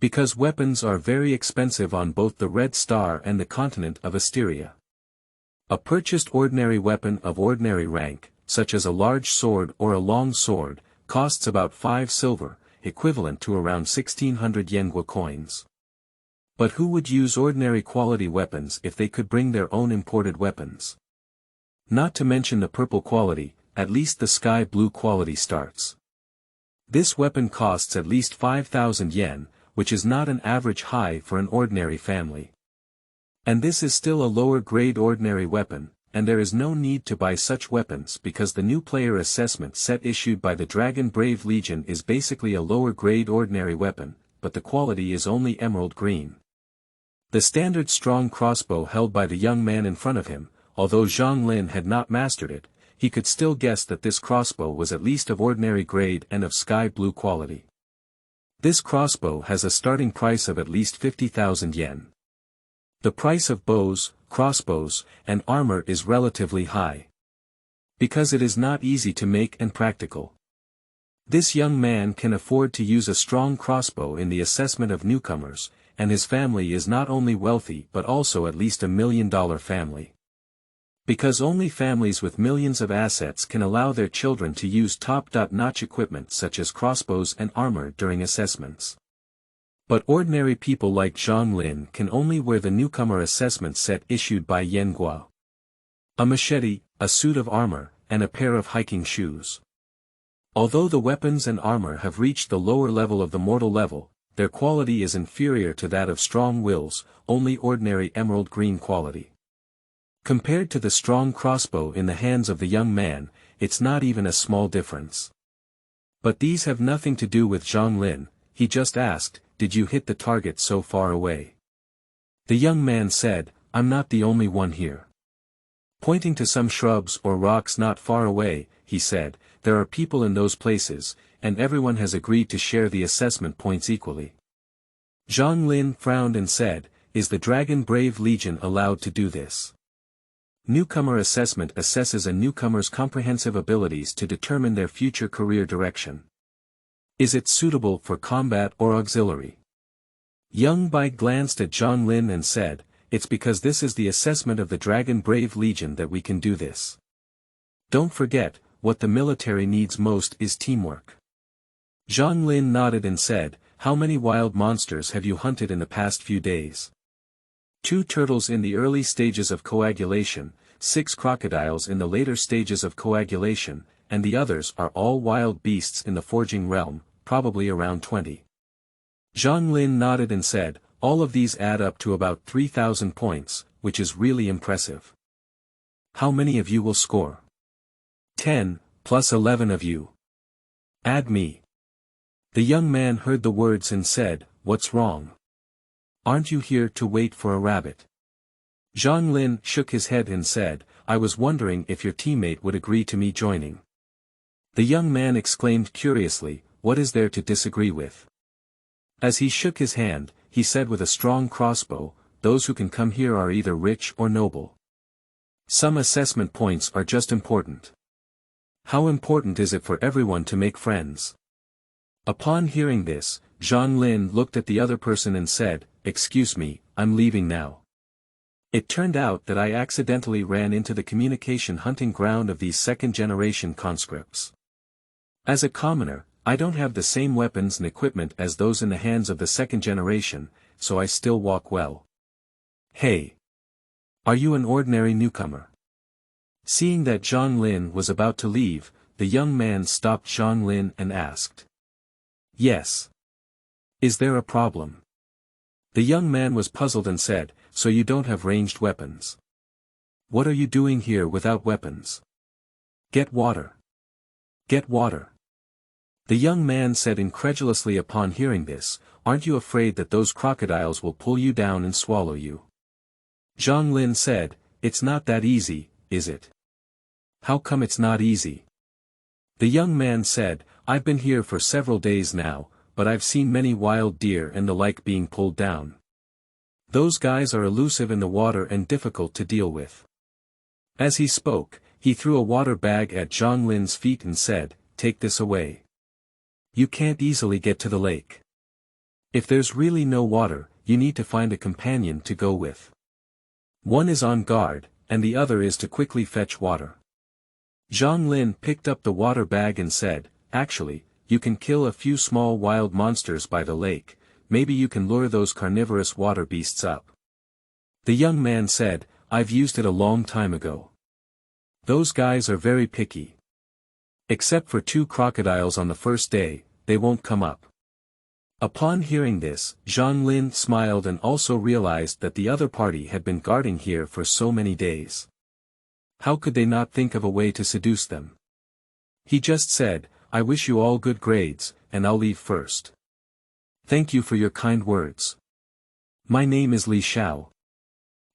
Because weapons are very expensive on both the Red Star and the continent of Asteria. A purchased ordinary weapon of ordinary rank, such as a large sword or a long sword, costs about 5 silver, equivalent to around 1,600 Yenghua coins. But who would use ordinary quality weapons if they could bring their own imported weapons? Not to mention the purple quality, at least the sky blue quality starts. This weapon costs at least 5,000 yen, which is not an average high for an ordinary family. And this is still a lower grade ordinary weapon, and there is no need to buy such weapons because the new player assessment set issued by the Dragon Brave Legion is basically a lower grade ordinary weapon, but the quality is only emerald green. The standard strong crossbow held by the young man in front of him, although Zhang Lin had not mastered it, he could still guess that this crossbow was at least of ordinary grade and of sky blue quality. This crossbow has a starting price of at least 50,000 yen. The price of bows, crossbows, and armor is relatively high. Because it is not easy to make and practical. This young man can afford to use a strong crossbow in the assessment of newcomers, and his family is not only wealthy but also at least $1 million family. Because only families with millions of assets can allow their children to use top-notch equipment such as crossbows and armor during assessments. But ordinary people like Zhang Lin can only wear the newcomer assessment set issued by Yenghua. A machete, a suit of armor, and a pair of hiking shoes. Although the weapons and armor have reached the lower level of the mortal level, their quality is inferior to that of strong wills, only ordinary emerald green quality. Compared to the strong crossbow in the hands of the young man, it's not even a small difference. But these have nothing to do with Zhang he just asked, did you hit the target so far away? The young man said, I'm not the only one here. Pointing to some shrubs or rocks not far away, he said, there are people in those places, and everyone has agreed to share the assessment points equally. Zhang frowned and said, is the Dragon Brave Legion allowed to do this? Newcomer assessment assesses a newcomer's comprehensive abilities to determine their future career direction. Is it suitable for combat or auxiliary? Young Bai glanced at Zhang and said, it's because this is the assessment of the Dragon Brave Legion that we can do this. Don't forget, what the military needs most is teamwork. Zhang nodded and said, how many wild monsters have you hunted in the past few days? 2 turtles in the early stages of coagulation, 6 crocodiles in the later stages of coagulation, and the others are all wild beasts in the forging realm, probably around 20. Zhang nodded and said, all of these add up to about 3,000 points, which is really impressive. How many of you will score? 10, plus 11 of you. Add me. The young man heard the words and said, what's wrong? Aren't you here to wait for a rabbit? Zhang shook his head and said, I was wondering if your teammate would agree to me joining. The young man exclaimed curiously, what is there to disagree with? As he shook his hand, he said with a strong crossbow, those who can come here are either rich or noble. Some assessment points are just important. How important is it for everyone to make friends? Upon hearing this, Zhang looked at the other person and said, excuse me, I'm leaving now. It turned out that I accidentally ran into the communication hunting ground of these second-generation conscripts. As a commoner, I don't have the same weapons and equipment as those in the hands of the second generation, so I still walk well. Hey! Are you an ordinary newcomer? Seeing that Zhang was about to leave, the young man stopped Zhang and asked. Yes. Is there a problem? The young man was puzzled and said, so you don't have ranged weapons. What are you doing here without weapons? Get water. Get water. The young man said incredulously upon hearing this, aren't you afraid that those crocodiles will pull you down and swallow you? Zhang said, it's not that easy, is it? How come it's not easy? The young man said, I've been here for several days now, but I've seen many wild deer and the like being pulled down. Those guys are elusive in the water and difficult to deal with. As he spoke, he threw a water bag at Zhang feet and said, take this away. You can't easily get to the lake. If there's really no water, you need to find a companion to go with. One is on guard, and the other is to quickly fetch water. Zhang picked up the water bag and said, actually, you can kill a few small wild monsters by the lake, maybe you can lure those carnivorous water beasts up. The young man said, I've used it a long time ago. Those guys are very picky. Except for 2 crocodiles on the first day, they won't come up. Upon hearing this, Zhang smiled and also realized that the other party had been guarding here for so many days. How could they not think of a way to seduce them? He just said, I wish you all good grades, and I'll leave first. Thank you for your kind words. My name is Li Xiao.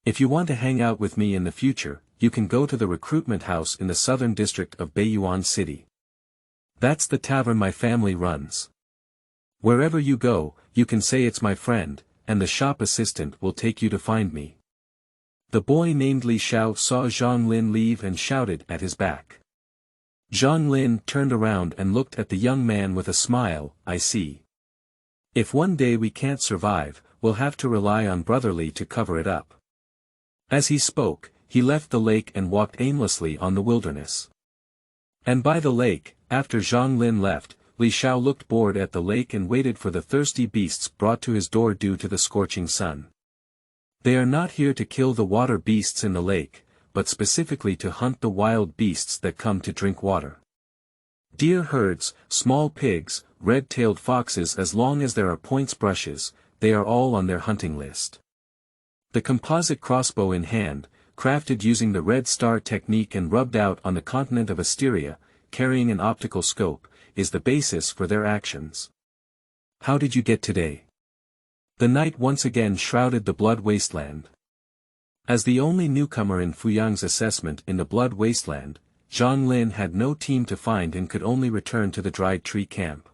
If you want to hang out with me in the future, you can go to the recruitment house in the southern district of Beiyuan City. That's the tavern my family runs. Wherever you go, you can say it's my friend, and the shop assistant will take you to find me. The boy named Li Xiao saw Zhang leave and shouted at his back. Zhang turned around and looked at the young man with a smile, I see. If one day we can't survive, we'll have to rely on brotherly to cover it up. As he spoke, he left the lake and walked aimlessly on the wilderness. And by the lake, after Zhang left, Li Xiao looked bored at the lake and waited for the thirsty beasts brought to his door due to the scorching sun. They are not here to kill the water beasts in the lake, but specifically to hunt the wild beasts that come to drink water. Deer herds, small pigs, red-tailed foxes, as long as there are points brushes, they are all on their hunting list. The composite crossbow in hand, crafted using the red star technique and rubbed out on the continent of Asteria, carrying an optical scope, is the basis for their actions. How did you get today? The night once again shrouded the Blood Wasteland. As the only newcomer in Fuyang's assessment in the Blood Wasteland, Zhang Lin had no team to find and could only return to the dried tree camp.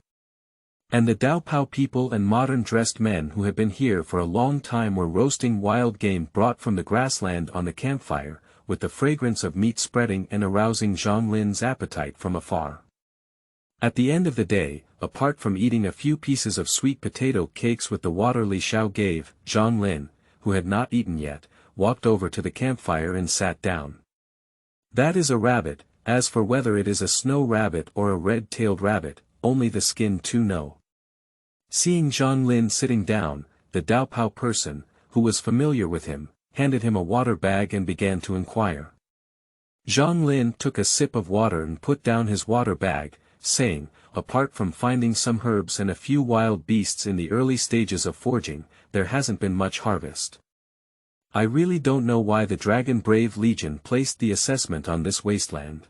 And the Daopao people and modern-dressed men who had been here for a long time were roasting wild game brought from the grassland on the campfire, with the fragrance of meat spreading and arousing Zhang Lin's appetite from afar. At the end of the day, apart from eating a few pieces of sweet potato cakes with the water Li Xiao gave, Zhang Lin, who had not eaten yet, walked over to the campfire and sat down. That is a rabbit, as for whether it is a snow rabbit or a red-tailed rabbit, only the skin to know. Seeing Zhang Lin sitting down, the Daopao person, who was familiar with him, handed him a water bag and began to inquire. Zhang Lin took a sip of water and put down his water bag, saying, apart from finding some herbs and a few wild beasts in the early stages of forging, there hasn't been much harvest. I really don't know why the Dragon Brave Legion placed the assessment on this wasteland.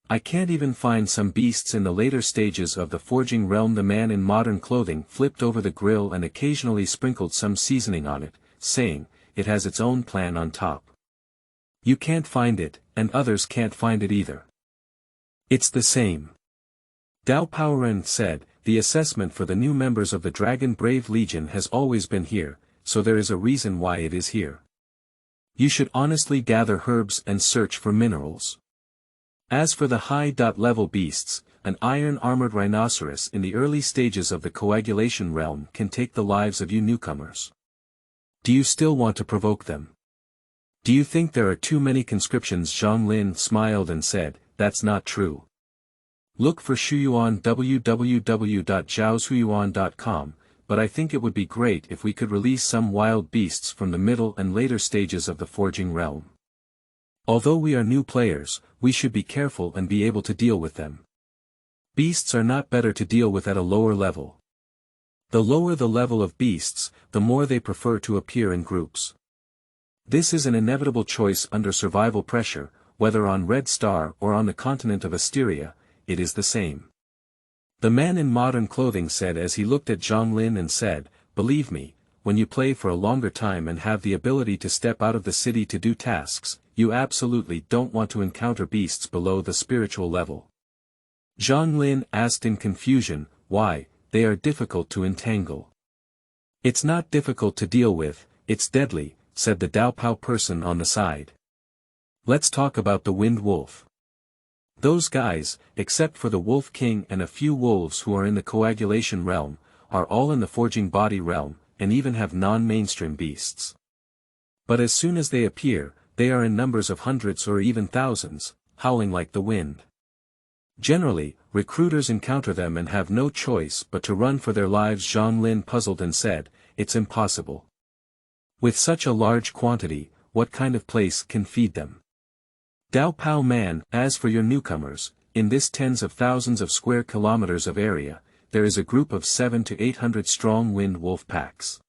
I can't even find some beasts in the later stages of the forging realm. The man in modern clothing flipped over the grill and occasionally sprinkled some seasoning on it, saying, it has its own plan on top. You can't find it, and others can't find it either. It's the same. Dao Paoren said, the assessment for the new members of the Dragon Brave Legion has always been here, so there is a reason why it is here. You should honestly gather herbs and search for minerals. As for the high-level beasts, an iron-armored rhinoceros in the early stages of the coagulation realm can take the lives of you newcomers. Do you still want to provoke them? Do you think there are too many conscriptions? Zhang Lin smiled and said, that's not true. Look for Shuyuan www.zhaoshuyuan.com, but I think it would be great if we could release some wild beasts from the middle and later stages of the forging realm. Although we are new players, we should be careful and be able to deal with them. Beasts are not better to deal with at a lower level. The lower the level of beasts, the more they prefer to appear in groups. This is an inevitable choice under survival pressure, whether on Red Star or on the continent of Asteria, it is the same. The man in modern clothing said as he looked at Zhang Lin and said, believe me, when you play for a longer time and have the ability to step out of the city to do tasks, you absolutely don't want to encounter beasts below the spiritual level. Zhang Lin asked in confusion, why, they are difficult to entangle. It's not difficult to deal with, it's deadly, said the Daopao person on the side. Let's talk about the Wind Wolf. Those guys, except for the Wolf King and a few wolves who are in the coagulation realm, are all in the forging body realm, and even have non-mainstream beasts. But as soon as they appear, they are in numbers of hundreds or even thousands, howling like the wind. Generally, recruiters encounter them and have no choice but to run for their lives. Zhang Lin puzzled and said, it's impossible. With such a large quantity, what kind of place can feed them? Daopao man, as for your newcomers, in this tens of thousands of square kilometers of area, there is a group of 700 to 800 strong wind wolf packs.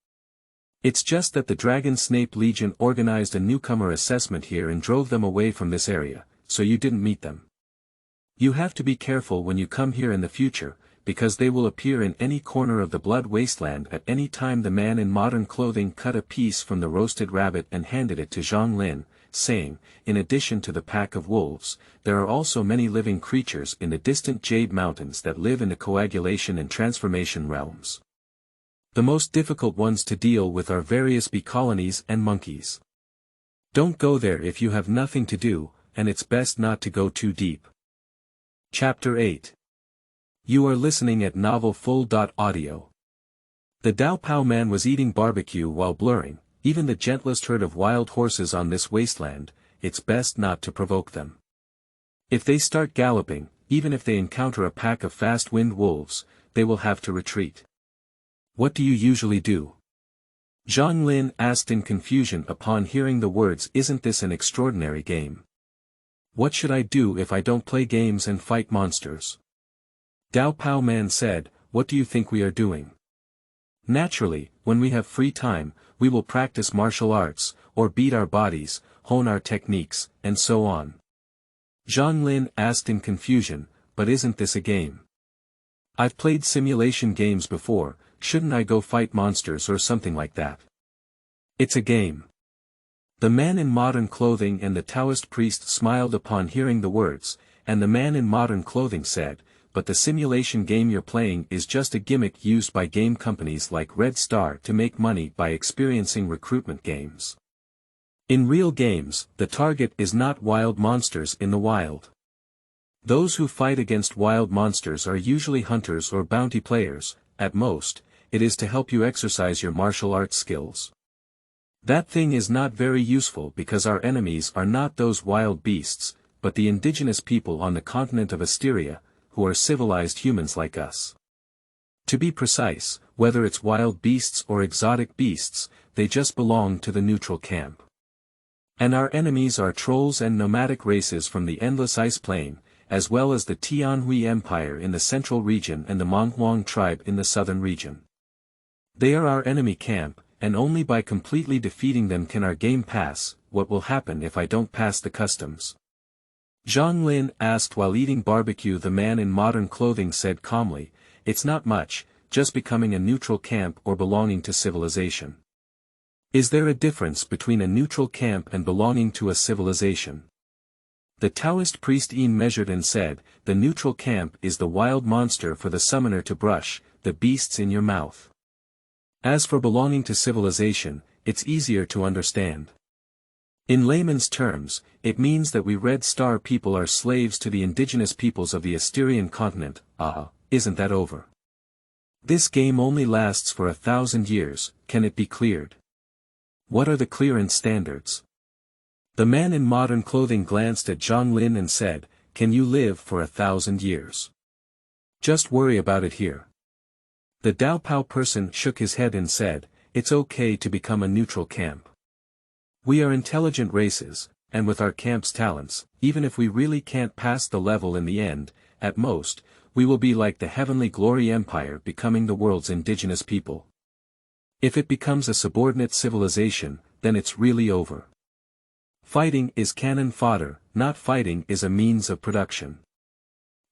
It's just that the Dragon Snape Legion organized a newcomer assessment here and drove them away from this area, so you didn't meet them. You have to be careful when you come here in the future, because they will appear in any corner of the Blood Wasteland at any time. The man in modern clothing cut a piece from the roasted rabbit and handed it to Zhang Lin, saying, in addition to the pack of wolves, there are also many living creatures in the distant Jade Mountains that live in the coagulation and transformation realms. The most difficult ones to deal with are various bee colonies and monkeys. Don't go there if you have nothing to do, and it's best not to go too deep. Chapter 8. You are listening at novelfull.audio. The Daopao man was eating barbecue while blurring, even the gentlest herd of wild horses on this wasteland, it's best not to provoke them. If they start galloping, even if they encounter a pack of fast wind wolves, they will have to retreat. What do you usually do? Zhang Lin asked in confusion upon hearing the words. Isn't this an extraordinary game? What should I do if I don't play games and fight monsters? Daopao man said, what do you think we are doing? Naturally, when we have free time, we will practice martial arts, or beat our bodies, hone our techniques, and so on. Zhang Lin asked in confusion, but isn't this a game? I've played simulation games before, shouldn't I go fight monsters or something like that? It's a game. The man in modern clothing and the Taoist priest smiled upon hearing the words, and the man in modern clothing said, but the simulation game you're playing is just a gimmick used by game companies like Red Star to make money by experiencing recruitment games. In real games, the target is not wild monsters in the wild. Those who fight against wild monsters are usually hunters or bounty players. At most, it is to help you exercise your martial arts skills. That thing is not very useful because our enemies are not those wild beasts, but the indigenous people on the continent of Asteria, who are civilized humans like us. To be precise, whether it's wild beasts or exotic beasts, they just belong to the neutral camp. And our enemies are trolls and nomadic races from the endless ice plain, as well as the Tianhui Empire in the central region and the Monghuang tribe in the southern region. They are our enemy camp, and only by completely defeating them can our game pass. What will happen if I don't pass the customs? Zhang Lin asked while eating barbecue. The man in modern clothing said calmly, it's not much, just becoming a neutral camp or belonging to civilization. Is there a difference between a neutral camp and belonging to a civilization? The Taoist priest Yin measured and said, the neutral camp is the wild monster for the summoner to brush, the beasts in your mouth. As for belonging to civilization, it's easier to understand. In layman's terms, it means that we Red Star people are slaves to the indigenous peoples of the Asterian continent. Isn't that over? This game only lasts for 1,000 years, can it be cleared? What are the clearance standards? The man in modern clothing glanced at Zhang Lin and said, can you live for 1,000 years? Just worry about it here. The Dao Pao person shook his head and said, it's okay to become a neutral camp. We are intelligent races, and with our camp's talents, even if we really can't pass the level in the end, at most, we will be like the Heavenly Glory Empire becoming the world's indigenous people. If it becomes a subordinate civilization, then it's really over. Fighting is cannon fodder, not fighting is a means of production.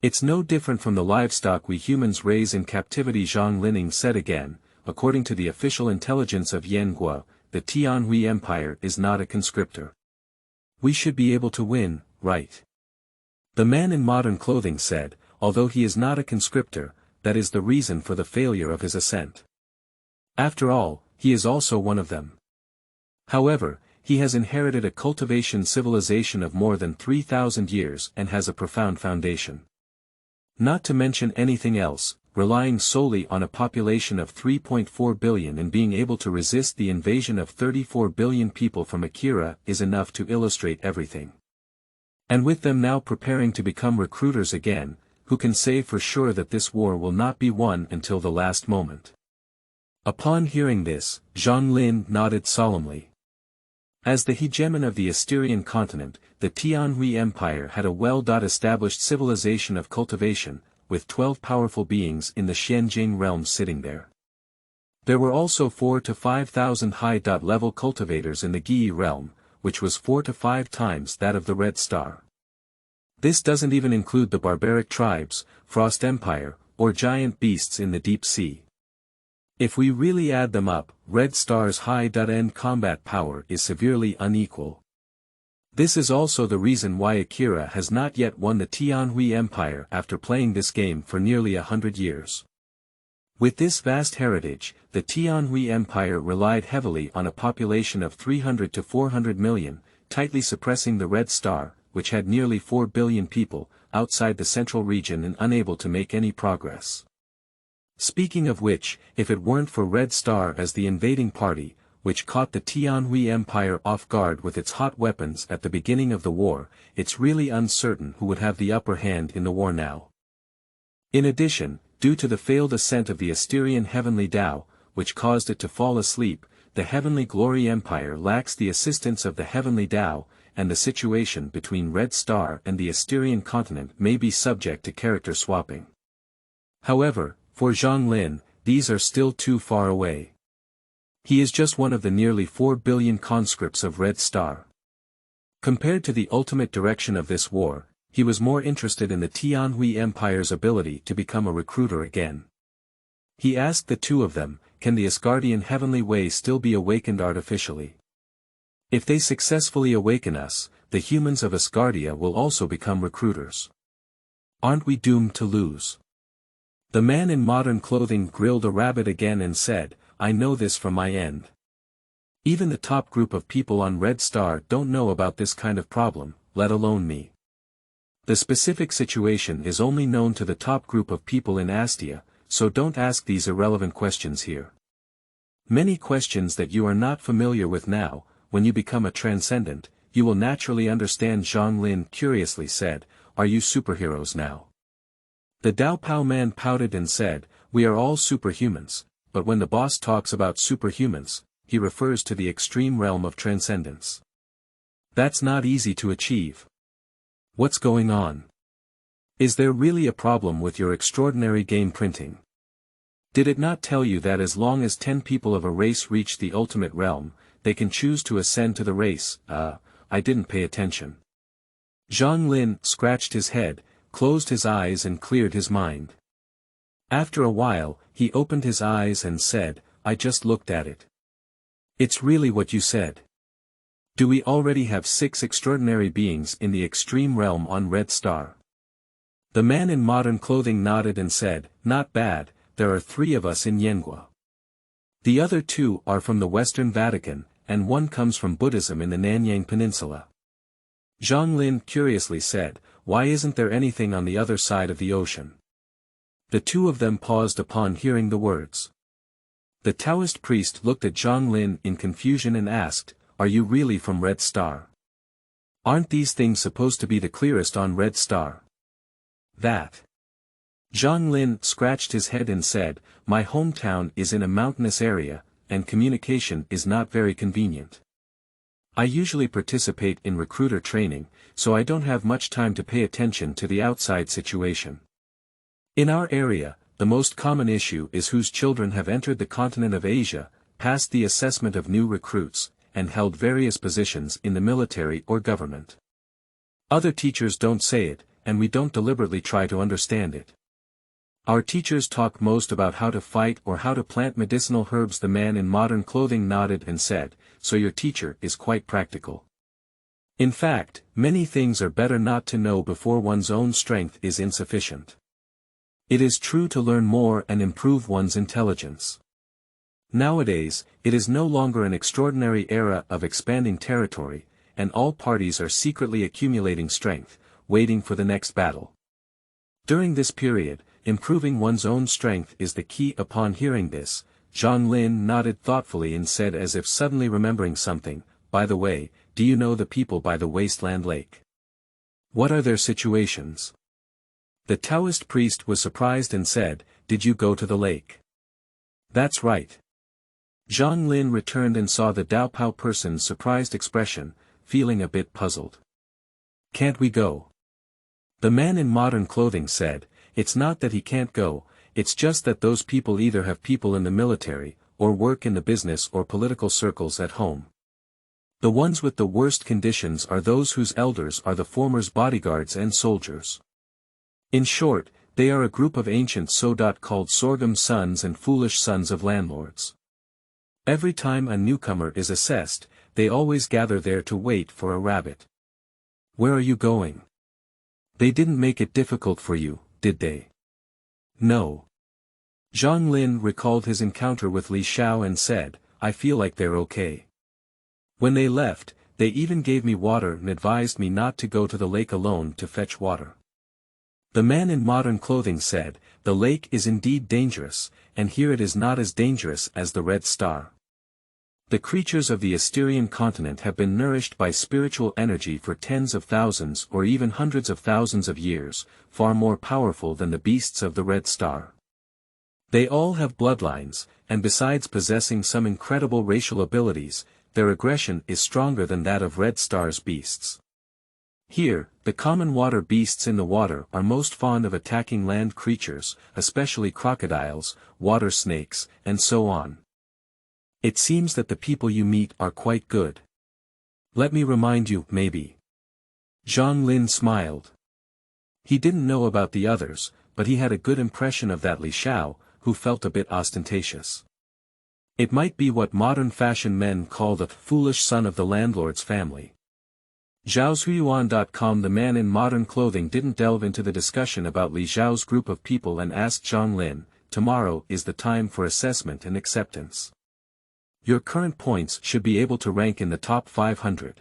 It's no different from the livestock we humans raise in captivity. Zhang Lining said again, according to the official intelligence of Yanhua, the Tianhui Empire is not a conscriptor. We should be able to win, right? The man in modern clothing said, although he is not a conscriptor, that is the reason for the failure of his ascent. After all, he is also one of them. However, he has inherited a cultivation civilization of more than 3,000 years and has a profound foundation. Not to mention anything else, relying solely on a population of 3.4 billion and being able to resist the invasion of 34 billion people from Akira is enough to illustrate everything. And with them now preparing to become recruiters again, who can say for sure that this war will not be won until the last moment? Upon hearing this, Zhang Lin nodded solemnly. As the hegemon of the Asterian continent, the Tianhui Empire had a well-established civilization of cultivation, with 12 powerful beings in the Xianjing realm sitting there. There were also 4,000 to 5,000 high-level cultivators in the Gi realm, which was 4 to 5 times that of the Red Star. This doesn't even include the barbaric tribes, Frost Empire, or giant beasts in the deep sea. If we really add them up, Red Star's high-end combat power is severely unequal. This is also the reason why Akira has not yet won the Tianhui Empire after playing this game for nearly 100 years. With this vast heritage, the Tianhui Empire relied heavily on a population of 300 to 400 million, tightly suppressing the Red Star, which had nearly 4 billion people, outside the central region and unable to make any progress. Speaking of which, if it weren't for Red Star as the invading party, which caught the Tianhui Empire off guard with its hot weapons at the beginning of the war, it's really uncertain who would have the upper hand in the war now. In addition, due to the failed ascent of the Asterian Heavenly Tao, which caused it to fall asleep, the Heavenly Glory Empire lacks the assistance of the Heavenly Tao, and the situation between Red Star and the Asterian continent may be subject to character swapping. However, for Zhang Lin, these are still too far away. He is just one of the nearly 4 billion conscripts of Red Star. Compared to the ultimate direction of this war, he was more interested in the Tianhui Empire's ability to become a recruiter again. He asked the two of them, can the Asgardian heavenly way still be awakened artificially? If they successfully awaken us, the humans of Asgardia will also become recruiters. Aren't we doomed to lose? The man in modern clothing grilled a rabbit again and said, I know this from my end. Even the top group of people on Red Star don't know about this kind of problem, let alone me. The specific situation is only known to the top group of people in Astia, so don't ask these irrelevant questions here. Many questions that you are not familiar with now, when you become a transcendent, you will naturally understand. Zhang Lin curiously said, are you superheroes now? The Dao Pao man pouted and said, we are all superhumans, but when the boss talks about superhumans, he refers to the extreme realm of transcendence. That's not easy to achieve. What's going on? Is there really a problem with your extraordinary game printing? Did it not tell you that as long as 10 people of a race reach the ultimate realm, they can choose to ascend to the race? I didn't pay attention. Zhang Lin scratched his head, closed his eyes and cleared his mind. After a while, he opened his eyes and said, I just looked at it. It's really what you said. Do we already have 6 extraordinary beings in the extreme realm on Red Star? The man in modern clothing nodded and said, not bad, there are 3 of us in Yenghua. The other 2 are from the Western Vatican, and 1 comes from Buddhism in the Nanyang Peninsula. Zhang Lin curiously said, why isn't there anything on the other side of the ocean? The 2 of them paused upon hearing the words. The Taoist priest looked at Zhang Lin in confusion and asked, are you really from Red Star? Aren't these things supposed to be the clearest on Red Star? That. Zhang Lin scratched his head and said, my hometown is in a mountainous area, and communication is not very convenient. I usually participate in recruiter training, so I don't have much time to pay attention to the outside situation. In our area, the most common issue is whose children have entered the continent of Asia, passed the assessment of new recruits, and held various positions in the military or government. Other teachers don't say it, and we don't deliberately try to understand it. Our teachers talk most about how to fight or how to plant medicinal herbs. The man in modern clothing nodded and said, so your teacher is quite practical. In fact, many things are better not to know before one's own strength is insufficient. It is true to learn more and improve one's intelligence. Nowadays, it is no longer an extraordinary era of expanding territory, and all parties are secretly accumulating strength, waiting for the next battle. During this period, improving one's own strength is the key. Upon hearing this, Zhang Lin nodded thoughtfully and said as if suddenly remembering something, by the way, do you know the people by the wasteland lake? What are their situations? The Taoist priest was surprised and said, did you go to the lake? That's right. Zhang Lin returned and saw the Dao Pao person's surprised expression, feeling a bit puzzled. Can't we go? The man in modern clothing said, it's not that he can't go, it's just that those people either have people in the military, or work in the business or political circles at home. The ones with the worst conditions are those whose elders are the former's bodyguards and soldiers. In short, they are a group of ancient called sorghum sons and foolish sons of landlords. Every time a newcomer is assessed, they always gather there to wait for a rabbit. Where are you going? They didn't make it difficult for you, did they? No. Zhang Lin recalled his encounter with Li Xiao and said, I feel like they're okay. When they left, they even gave me water and advised me not to go to the lake alone to fetch water. The man in modern clothing said, the lake is indeed dangerous, and here it is not as dangerous as the Red Star. The creatures of the Asterian continent have been nourished by spiritual energy for tens of thousands or even hundreds of thousands of years, far more powerful than the beasts of the Red Star. They all have bloodlines, and besides possessing some incredible racial abilities, their aggression is stronger than that of Red Star's beasts. Here, the common water beasts in the water are most fond of attacking land creatures, especially crocodiles, water snakes, and so on. It seems that the people you meet are quite good. Let me remind you, maybe. Zhang Lin smiled. He didn't know about the others, but he had a good impression of that Li Xiao, who felt a bit ostentatious. It might be what modern fashion men call the foolish son of the landlord's family. Zhaoshuyuan.com. The man in modern clothing didn't delve into the discussion about Li Xiao's group of people and asked Zhang Lin, tomorrow is the time for assessment and acceptance. Your current points should be able to rank in the top 500.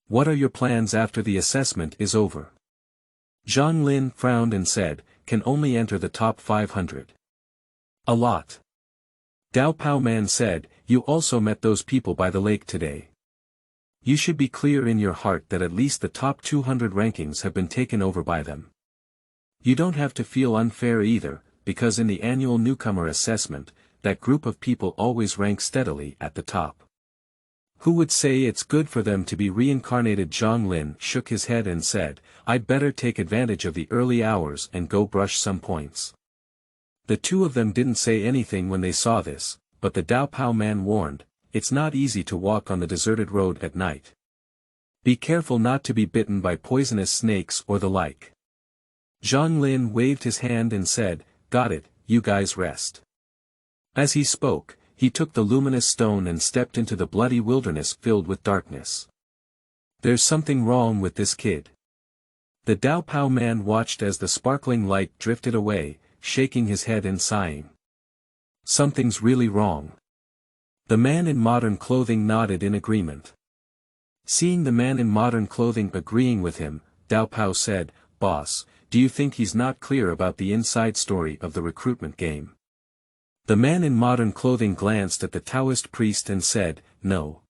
What are your plans after the assessment is over? Zhang Lin frowned and said, can only enter the top 500. A lot. Dao Pao Man said, you also met those people by the lake today. You should be clear in your heart that at least the top 200 rankings have been taken over by them. You don't have to feel unfair either, because in the annual newcomer assessment, that group of people always rank steadily at the top. Who would say it's good for them to be reincarnated? Zhang Lin shook his head and said, I'd better take advantage of the early hours and go brush some points. The two of them didn't say anything when they saw this, but the Dao Pao Man warned, it's not easy to walk on the deserted road at night. Be careful not to be bitten by poisonous snakes or the like. Zhang Lin waved his hand and said, got it, you guys rest. As he spoke, he took the luminous stone and stepped into the bloody wilderness filled with darkness. There's something wrong with this kid. The Dao Pao Man watched as the sparkling light drifted away, shaking his head and sighing. Something's really wrong. The man in modern clothing nodded in agreement. Seeing the man in modern clothing agreeing with him, Dao Pao said, Boss, do you think he's not clear about the inside story of the recruitment game? The man in modern clothing glanced at the Taoist priest and said, no.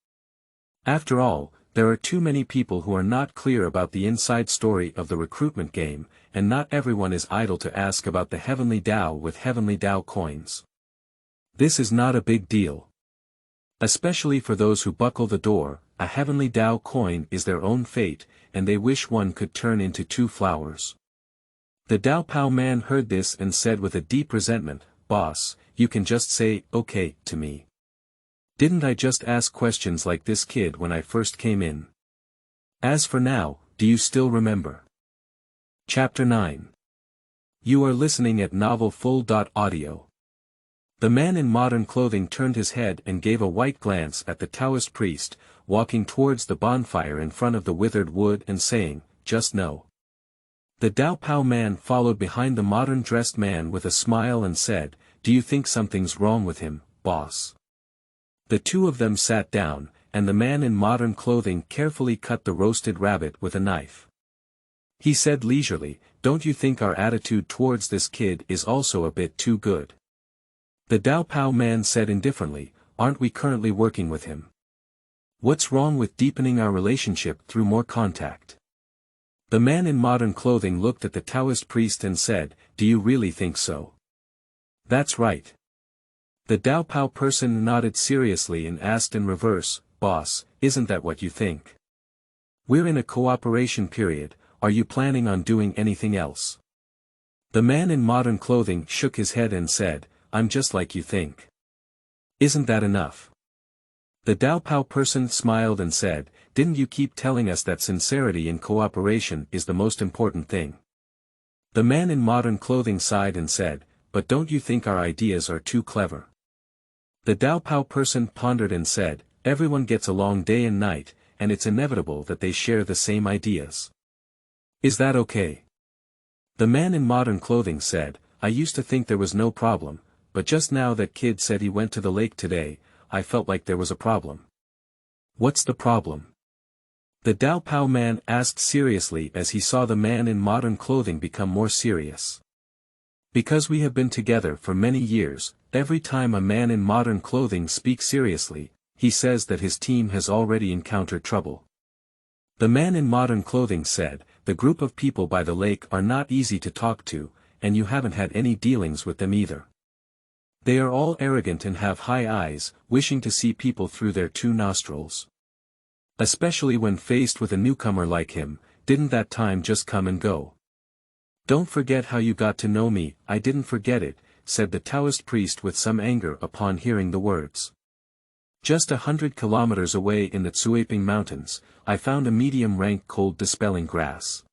After all, there are too many people who are not clear about the inside story of the recruitment game, and not everyone is idle to ask about the heavenly Dao with heavenly Dao coins. This is not a big deal. Especially for those who buckle the door, a heavenly Dao coin is their own fate, and they wish one could turn into 2 flowers. The Dao Pao Man heard this and said with a deep resentment, Boss, you can just say, okay, to me. Didn't I just ask questions like this kid when I first came in? As for now, do you still remember? Chapter 9. You are listening at novelfull.audio. The man in modern clothing turned his head and gave a white glance at the Taoist priest, walking towards the bonfire in front of the withered wood and saying, just no. The Dao Pao Man followed behind the modern dressed man with a smile and said, do you think something's wrong with him, boss? The two of them sat down, and the man in modern clothing carefully cut the roasted rabbit with a knife. He said leisurely, don't you think our attitude towards this kid is also a bit too good? The Dao Pao Man said indifferently, aren't we currently working with him? What's wrong with deepening our relationship through more contact? The man in modern clothing looked at the Taoist priest and said, do you really think so? That's right. The Dao Pao person nodded seriously and asked in reverse, boss, isn't that what you think? We're in a cooperation period, are you planning on doing anything else? The man in modern clothing shook his head and said, I'm just like you think. Isn't that enough? The Dao Pao person smiled and said, didn't you keep telling us that sincerity in cooperation is the most important thing? The man in modern clothing sighed and said, but don't you think our ideas are too clever? The Dao Pao person pondered and said, everyone gets along day and night, and it's inevitable that they share the same ideas. Is that okay? The man in modern clothing said, I used to think there was no problem, but just now that kid said he went to the lake today, I felt like there was a problem. What's the problem? The Dao Pao Man asked seriously as he saw the man in modern clothing become more serious. Because we have been together for many years, every time a man in modern clothing speaks seriously, he says that his team has already encountered trouble. The man in modern clothing said, the group of people by the lake are not easy to talk to, and you haven't had any dealings with them either. They are all arrogant and have high eyes, wishing to see people through their 2 nostrils. Especially when faced with a newcomer like him, didn't that time just come and go? Don't forget how you got to know me, I didn't forget it, said the Taoist priest with some anger upon hearing the words. Just 100 kilometers away in the Tsuaping Mountains, I found a medium-rank cold-dispelling grass.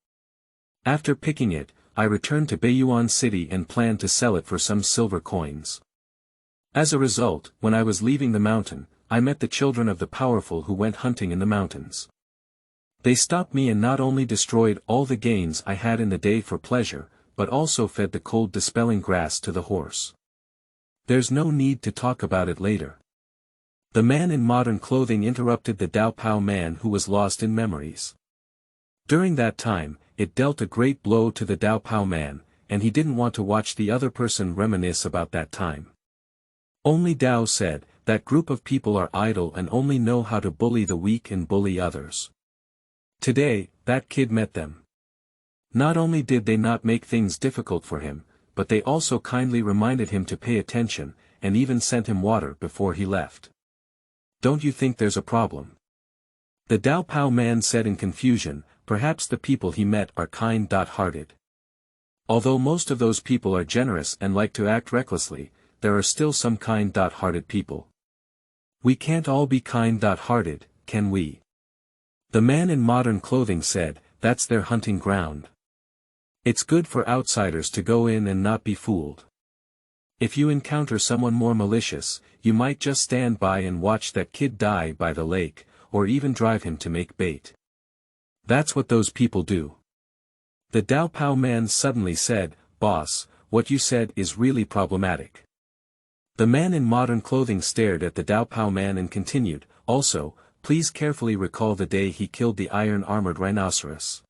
After picking it, I returned to Baiyuan City and planned to sell it for some silver coins. As a result, when I was leaving the mountain, I met the children of the powerful who went hunting in the mountains. They stopped me and not only destroyed all the gains I had in the day for pleasure, but also fed the cold-dispelling grass to the horse. There's no need to talk about it later. The man in modern clothing interrupted the Dao Pao man who was lost in memories. During that time, it dealt a great blow to the Dao Pao man, and he didn't want to watch the other person reminisce about that time. Only Dao said, that group of people are idle and only know how to bully the weak and bully others. Today, that kid met them. Not only did they not make things difficult for him, but they also kindly reminded him to pay attention, and even sent him water before he left. Don't you think there's a problem? The Dao Pao man said in confusion, perhaps the people he met are kind-hearted. Although most of those people are generous and like to act recklessly, there are still some kind-hearted people. We can't all be kind-hearted, can we? The man in modern clothing said, that's their hunting ground. It's good for outsiders to go in and not be fooled. If you encounter someone more malicious, you might just stand by and watch that kid die by the lake, or even drive him to make bait. That's what those people do. The Dao Pao man suddenly said, boss, what you said is really problematic. The man in modern clothing stared at the Dao Pao man and continued, also, please carefully recall the day he killed the iron-armored rhinoceros.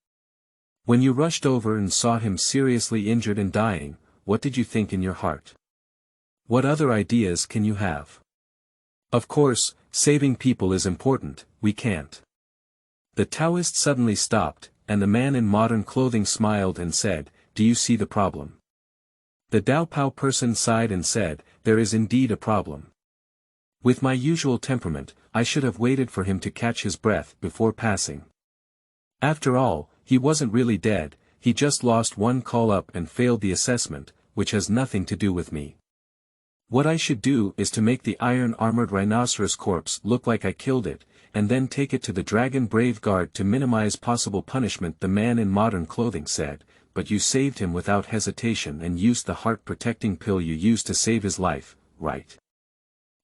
When you rushed over and saw him seriously injured and dying, what did you think in your heart? What other ideas can you have? Of course, saving people is important, we can't. The Taoist suddenly stopped, and the man in modern clothing smiled and said, do you see the problem? The Dao Pao person sighed and said, there is indeed a problem. With my usual temperament, I should have waited for him to catch his breath before passing. After all, he wasn't really dead, he just lost one call-up and failed the assessment, which has nothing to do with me. What I should do is to make the iron-armored rhinoceros corpse look like I killed it, and then take it to the Dragon Brave Guard to minimize possible punishment, the man in modern clothing said, but you saved him without hesitation and used the heart-protecting pill you used to save his life, right?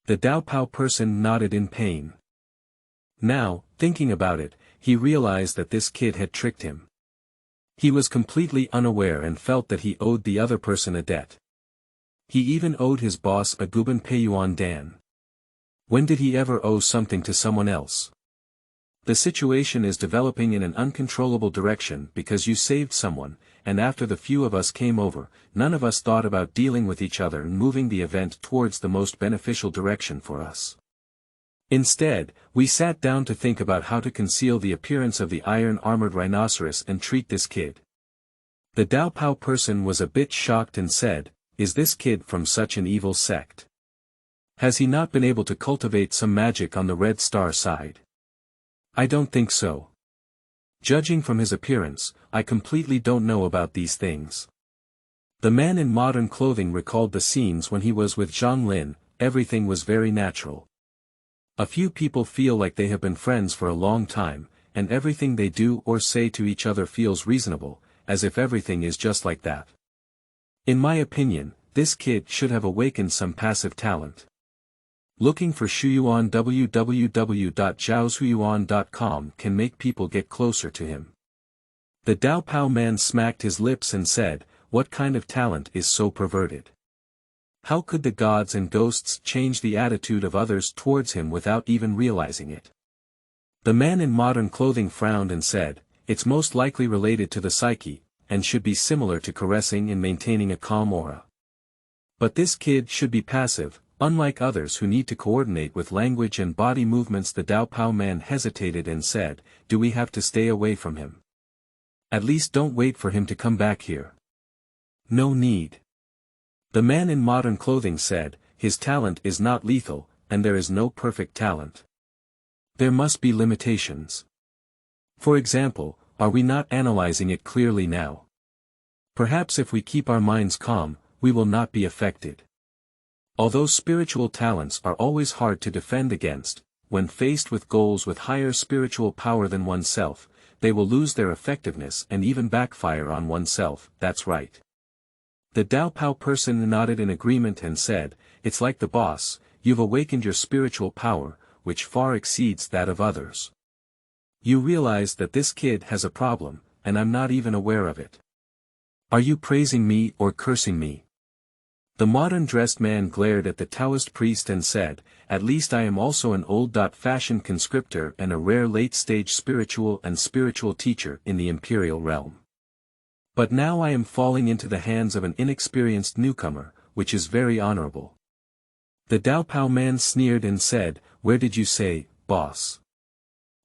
The Dao Pao person nodded in pain. Now, thinking about it, he realized that this kid had tricked him. He was completely unaware and felt that he owed the other person a debt. He even owed his boss a guban EP1-10. When did he ever owe something to someone else? The situation is developing in an uncontrollable direction because you saved someone, and after the few of us came over, none of us thought about dealing with each other and moving the event towards the most beneficial direction for us. Instead, we sat down to think about how to conceal the appearance of the iron-armored rhinoceros and treat this kid. The Dao Pao person was a bit shocked and said, is this kid from such an evil sect? Has he not been able to cultivate some magic on the Red Star side? I don't think so. Judging from his appearance, I completely don't know about these things. The man in modern clothing recalled the scenes when he was with Zhang Lin, everything was very natural. A few people feel like they have been friends for a long time, and everything they do or say to each other feels reasonable, as if everything is just like that. In my opinion, this kid should have awakened some passive talent. Looking for Shuyuan, www.zhaoshuyuan.com can make people get closer to him. The Dao Pao man smacked his lips and said, what kind of talent is so perverted? How could the gods and ghosts change the attitude of others towards him without even realizing it? The man in modern clothing frowned and said, it's most likely related to the psyche, and should be similar to caressing and maintaining a calm aura. But this kid should be passive, unlike others who need to coordinate with language and body movements. The Dao Pao man hesitated and said, do we have to stay away from him? At least don't wait for him to come back here. No need. The man in modern clothing said, his talent is not lethal, and there is no perfect talent. There must be limitations. For example, are we not analyzing it clearly now? Perhaps if we keep our minds calm, we will not be affected. Although spiritual talents are always hard to defend against, when faced with goals with higher spiritual power than oneself, they will lose their effectiveness and even backfire on oneself. That's right. The Dao Pao person nodded in agreement and said, "It's like the boss, you've awakened your spiritual power, which far exceeds that of others. You realize that this kid has a problem, and I'm not even aware of it. Are you praising me or cursing me?" The modern-dressed man glared at the Taoist priest and said, "At least I am also an old-fashioned conscriptor and a rare late-stage spiritual teacher in the imperial realm. But now I am falling into the hands of an inexperienced newcomer, which is very honorable." The Dao Pao man sneered and said, "Where did you say, boss?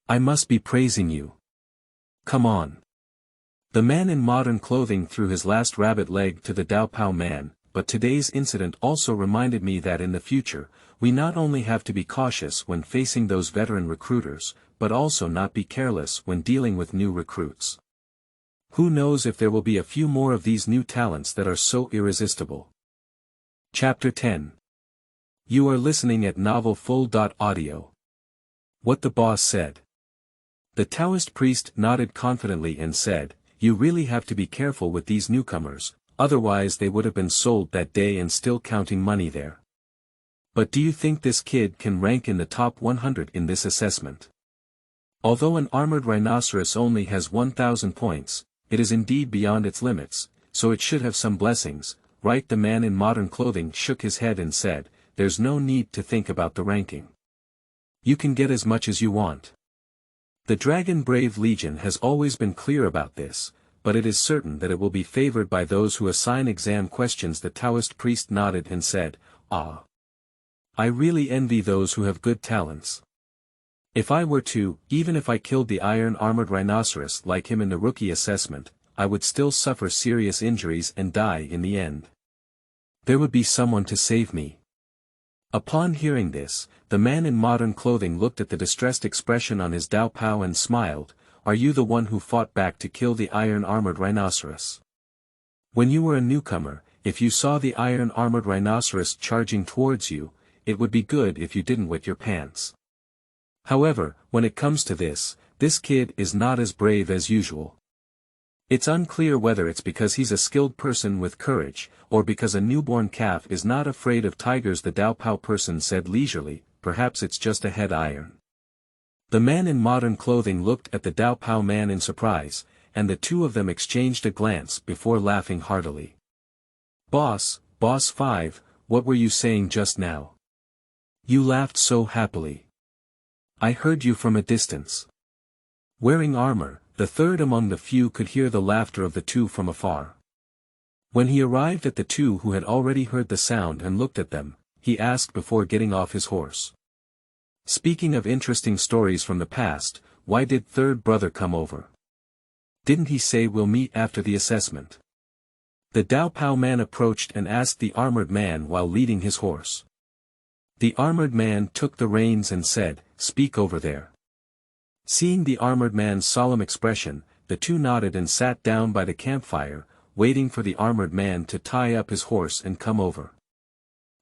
I must be praising you. Come on." The man in modern clothing threw his last rabbit leg to the Dao Pao man, but today's incident also reminded me that in the future, we not only have to be cautious when facing those veteran recruiters, but also not be careless when dealing with new recruits. Who knows if there will be a few more of these new talents that are so irresistible. Chapter 10. You are listening at novelfull.audio. What the boss said. The Taoist priest nodded confidently and said, "You really have to be careful with these newcomers, otherwise they would have been sold that day and still counting money there. But do you think this kid can rank in the top 100 in this assessment? Although an armored rhinoceros only has 1,000 points, it is indeed beyond its limits, so it should have some blessings, right?" The man in modern clothing shook his head and said, "There's no need to think about the ranking. You can get as much as you want. The Dragon Brave Legion has always been clear about this, but it is certain that it will be favored by those who assign exam questions." The Taoist priest nodded and said, "Ah. I really envy those who have good talents. If I were to, even if I killed the iron-armored rhinoceros like him in the rookie assessment, I would still suffer serious injuries and die in the end. There would be someone to save me." Upon hearing this, the man in modern clothing looked at the distressed expression on his Dao Pao and smiled. "Are you the one who fought back to kill the iron-armored rhinoceros? When you were a newcomer, if you saw the iron-armored rhinoceros charging towards you, it would be good if you didn't wet your pants. However, when it comes to this kid is not as brave as usual. It's unclear whether it's because he's a skilled person with courage, or because a newborn calf is not afraid of tigers." The Dao Pao person said leisurely, "Perhaps it's just a head iron." The man in modern clothing looked at the Dao Pao man in surprise, and the two of them exchanged a glance before laughing heartily. Boss 5, what were you saying just now? You laughed so happily. I heard you from a distance." Wearing armor, the third among the few could hear the laughter of the two from afar. When he arrived at the two who had already heard the sound and looked at them, he asked before getting off his horse. "Speaking of interesting stories from the past, why did third brother come over? Didn't he say we'll meet after the assessment?" The Dao Pao man approached and asked the armored man while leading his horse. The armored man took the reins and said, "Speak over there." Seeing the armored man's solemn expression, the two nodded and sat down by the campfire, waiting for the armored man to tie up his horse and come over.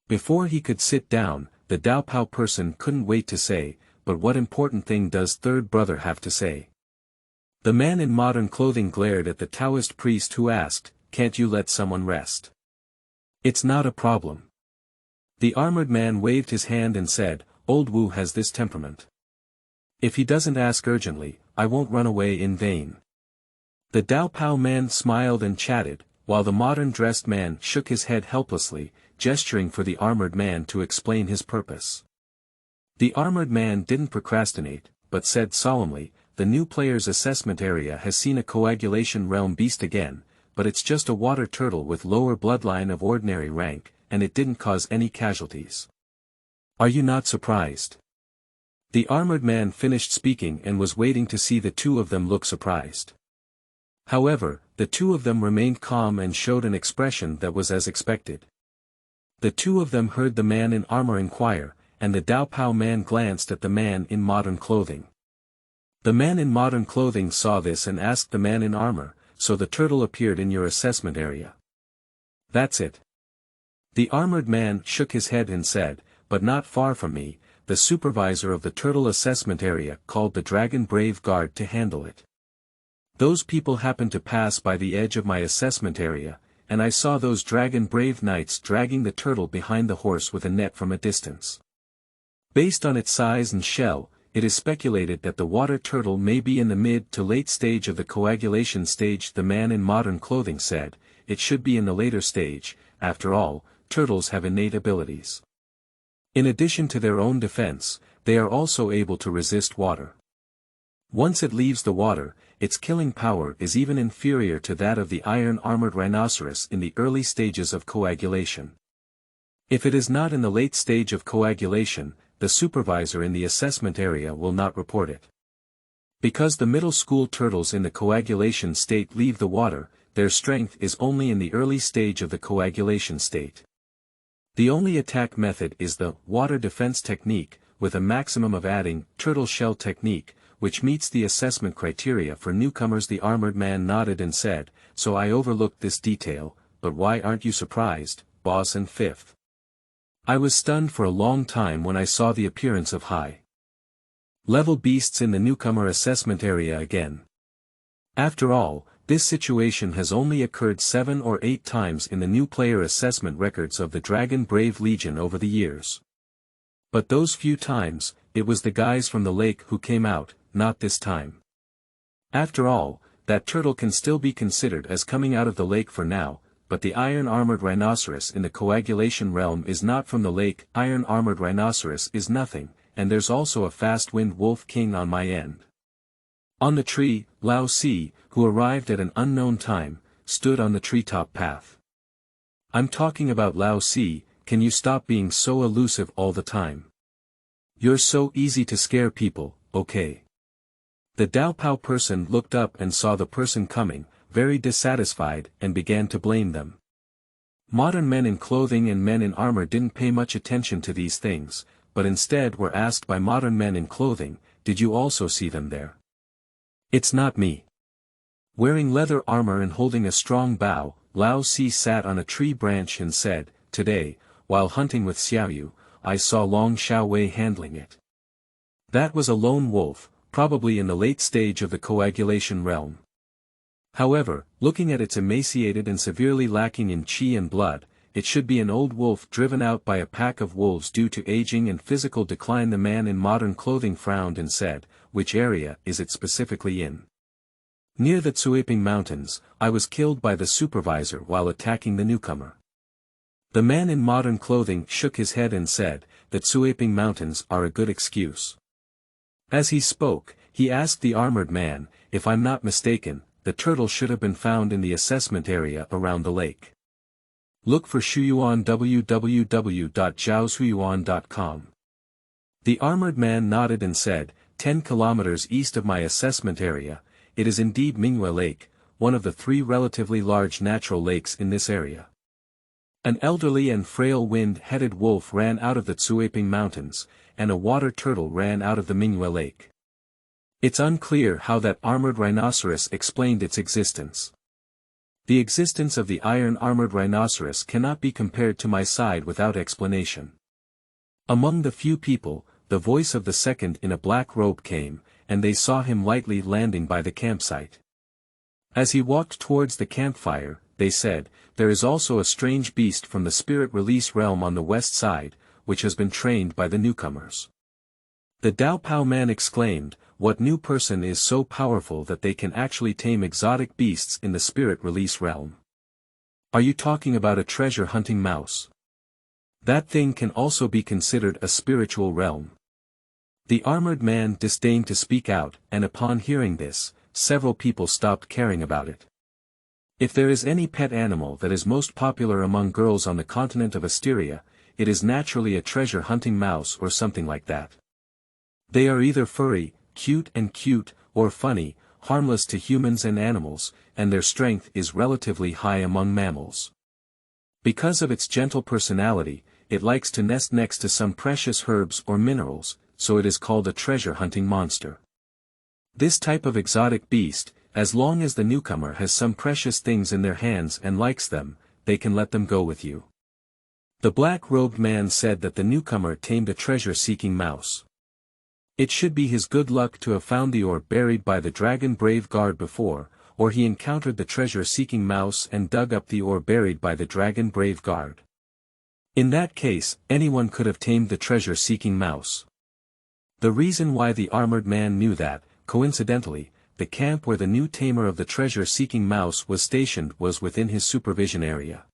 Before he could sit down, the Dao Pao person couldn't wait to say, "But what important thing does third brother have to say?" The man in modern clothing glared at the Taoist priest who asked, "Can't you let someone rest? It's not a problem." The armored man waved his hand and said, "Old Wu has this temperament. If he doesn't ask urgently, I won't run away in vain." The Dao Pao man smiled and chatted, while the modern-dressed man shook his head helplessly, gesturing for the armored man to explain his purpose. The armored man didn't procrastinate, but said solemnly, "The new player's assessment area has seen a coagulation realm beast again, but it's just a water turtle with lower bloodline of ordinary rank, and it didn't cause any casualties. Are you not surprised?" The armored man finished speaking and was waiting to see the two of them look surprised. However, the two of them remained calm and showed an expression that was as expected. The two of them heard the man in armor inquire, and the Dao Pao man glanced at the man in modern clothing. The man in modern clothing saw this and asked the man in armor, "So the turtle appeared in your assessment area?" "That's it. The armored man shook his head and said, but not far from me, the supervisor of the turtle assessment area called the Dragon Brave Guard to handle it. Those people happened to pass by the edge of my assessment area, and I saw those Dragon Brave knights dragging the turtle behind the horse with a net from a distance. Based on its size and shell, it is speculated that the water turtle may be in the mid to late stage of the coagulation stage. The man in modern clothing said, it should be in the later stage. After all, turtles have innate abilities. In addition to their own defense, they are also able to resist water. Once it leaves the water, its killing power is even inferior to that of the iron-armored rhinoceros in the early stages of coagulation. If it is not in the late stage of coagulation, the supervisor in the assessment area will not report it. Because the middle school turtles in the coagulation state leave the water, their strength is only in the early stage of the coagulation state. The only attack method is the water defense technique, with a maximum of adding turtle shell technique, which meets the assessment criteria for newcomers. The armored man nodded and said, so I overlooked this detail, but why aren't you surprised, boss? And fifth. I was stunned for a long time when I saw the appearance of high-level beasts in the newcomer assessment area again. After all, this situation has only occurred 7 or 8 times in the new player assessment records of the Dragon Brave Legion over the years. But those few times, it was the guys from the lake who came out, not this time. After all, that turtle can still be considered as coming out of the lake for now, but the iron-armored rhinoceros in the coagulation realm is not from the lake. Iron-armored rhinoceros is nothing, and there's also a fast-wind wolf king on my end. On the tree, Lao Si, who arrived at an unknown time, stood on the treetop path. I'm talking about Lao Si. Can you stop being so elusive all the time? You're so easy to scare people, okay? The Daopao person looked up and saw the person coming, very dissatisfied, and began to blame them. Modern men in clothing and men in armor didn't pay much attention to these things, but instead were asked by modern men in clothing, did you also see them there? It's not me. Wearing leather armor and holding a strong bow, Lao Si sat on a tree branch and said, today, while hunting with Xiaoyu, I saw Long Xiaowei handling it. That was a lone wolf, probably in the late stage of the coagulation realm. However, looking at its emaciated and severely lacking in qi and blood, it should be an old wolf driven out by a pack of wolves due to aging and physical decline. The man in modern clothing frowned and said, which area is it specifically in? Near the Tsuiping Mountains. I was killed by the supervisor while attacking the newcomer. The man in modern clothing shook his head and said, the Tsuiping Mountains are a good excuse. As he spoke, he asked the armored man, if I'm not mistaken, the turtle should have been found in the assessment area around the lake. Look for Shuyuan. www.zhaoshuyuan.com. The armored man nodded and said, 10 kilometers east of my assessment area, it is indeed Mingyue Lake, one of the 3 relatively large natural lakes in this area. An elderly and frail wind-headed wolf ran out of the Tsuiping Mountains, and a water turtle ran out of the Mingyue Lake. It's unclear how that armored rhinoceros explained its existence. The existence of the iron-armored rhinoceros cannot be compared to my side without explanation. Among the few people, the voice of the second in a black robe came, and they saw him lightly landing by the campsite. As he walked towards the campfire, they said, there is also a strange beast from the spirit release realm on the west side, which has been trained by the newcomers. The Daopao man exclaimed, what new person is so powerful that they can actually tame exotic beasts in the spirit release realm? Are you talking about a treasure hunting mouse? That thing can also be considered a spiritual realm. The armored man disdained to speak out, and upon hearing this, several people stopped caring about it. If there is any pet animal that is most popular among girls on the continent of Asteria, it is naturally a treasure hunting mouse or something like that. They are either furry, cute, or funny, harmless to humans and animals, and their strength is relatively high among mammals. Because of its gentle personality, it likes to nest next to some precious herbs or minerals, so it is called a treasure hunting monster. This type of exotic beast, as long as the newcomer has some precious things in their hands and likes them, they can let them go with you. The black-robed man said that the newcomer tamed a treasure-seeking mouse. It should be his good luck to have found the ore buried by the dragon brave guard before, or he encountered the treasure-seeking mouse and dug up the ore buried by the dragon brave guard. In that case, anyone could have tamed the treasure-seeking mouse. The reason why the armored man knew that, coincidentally, the camp where the new tamer of the treasure-seeking mouse was stationed was within his supervision area.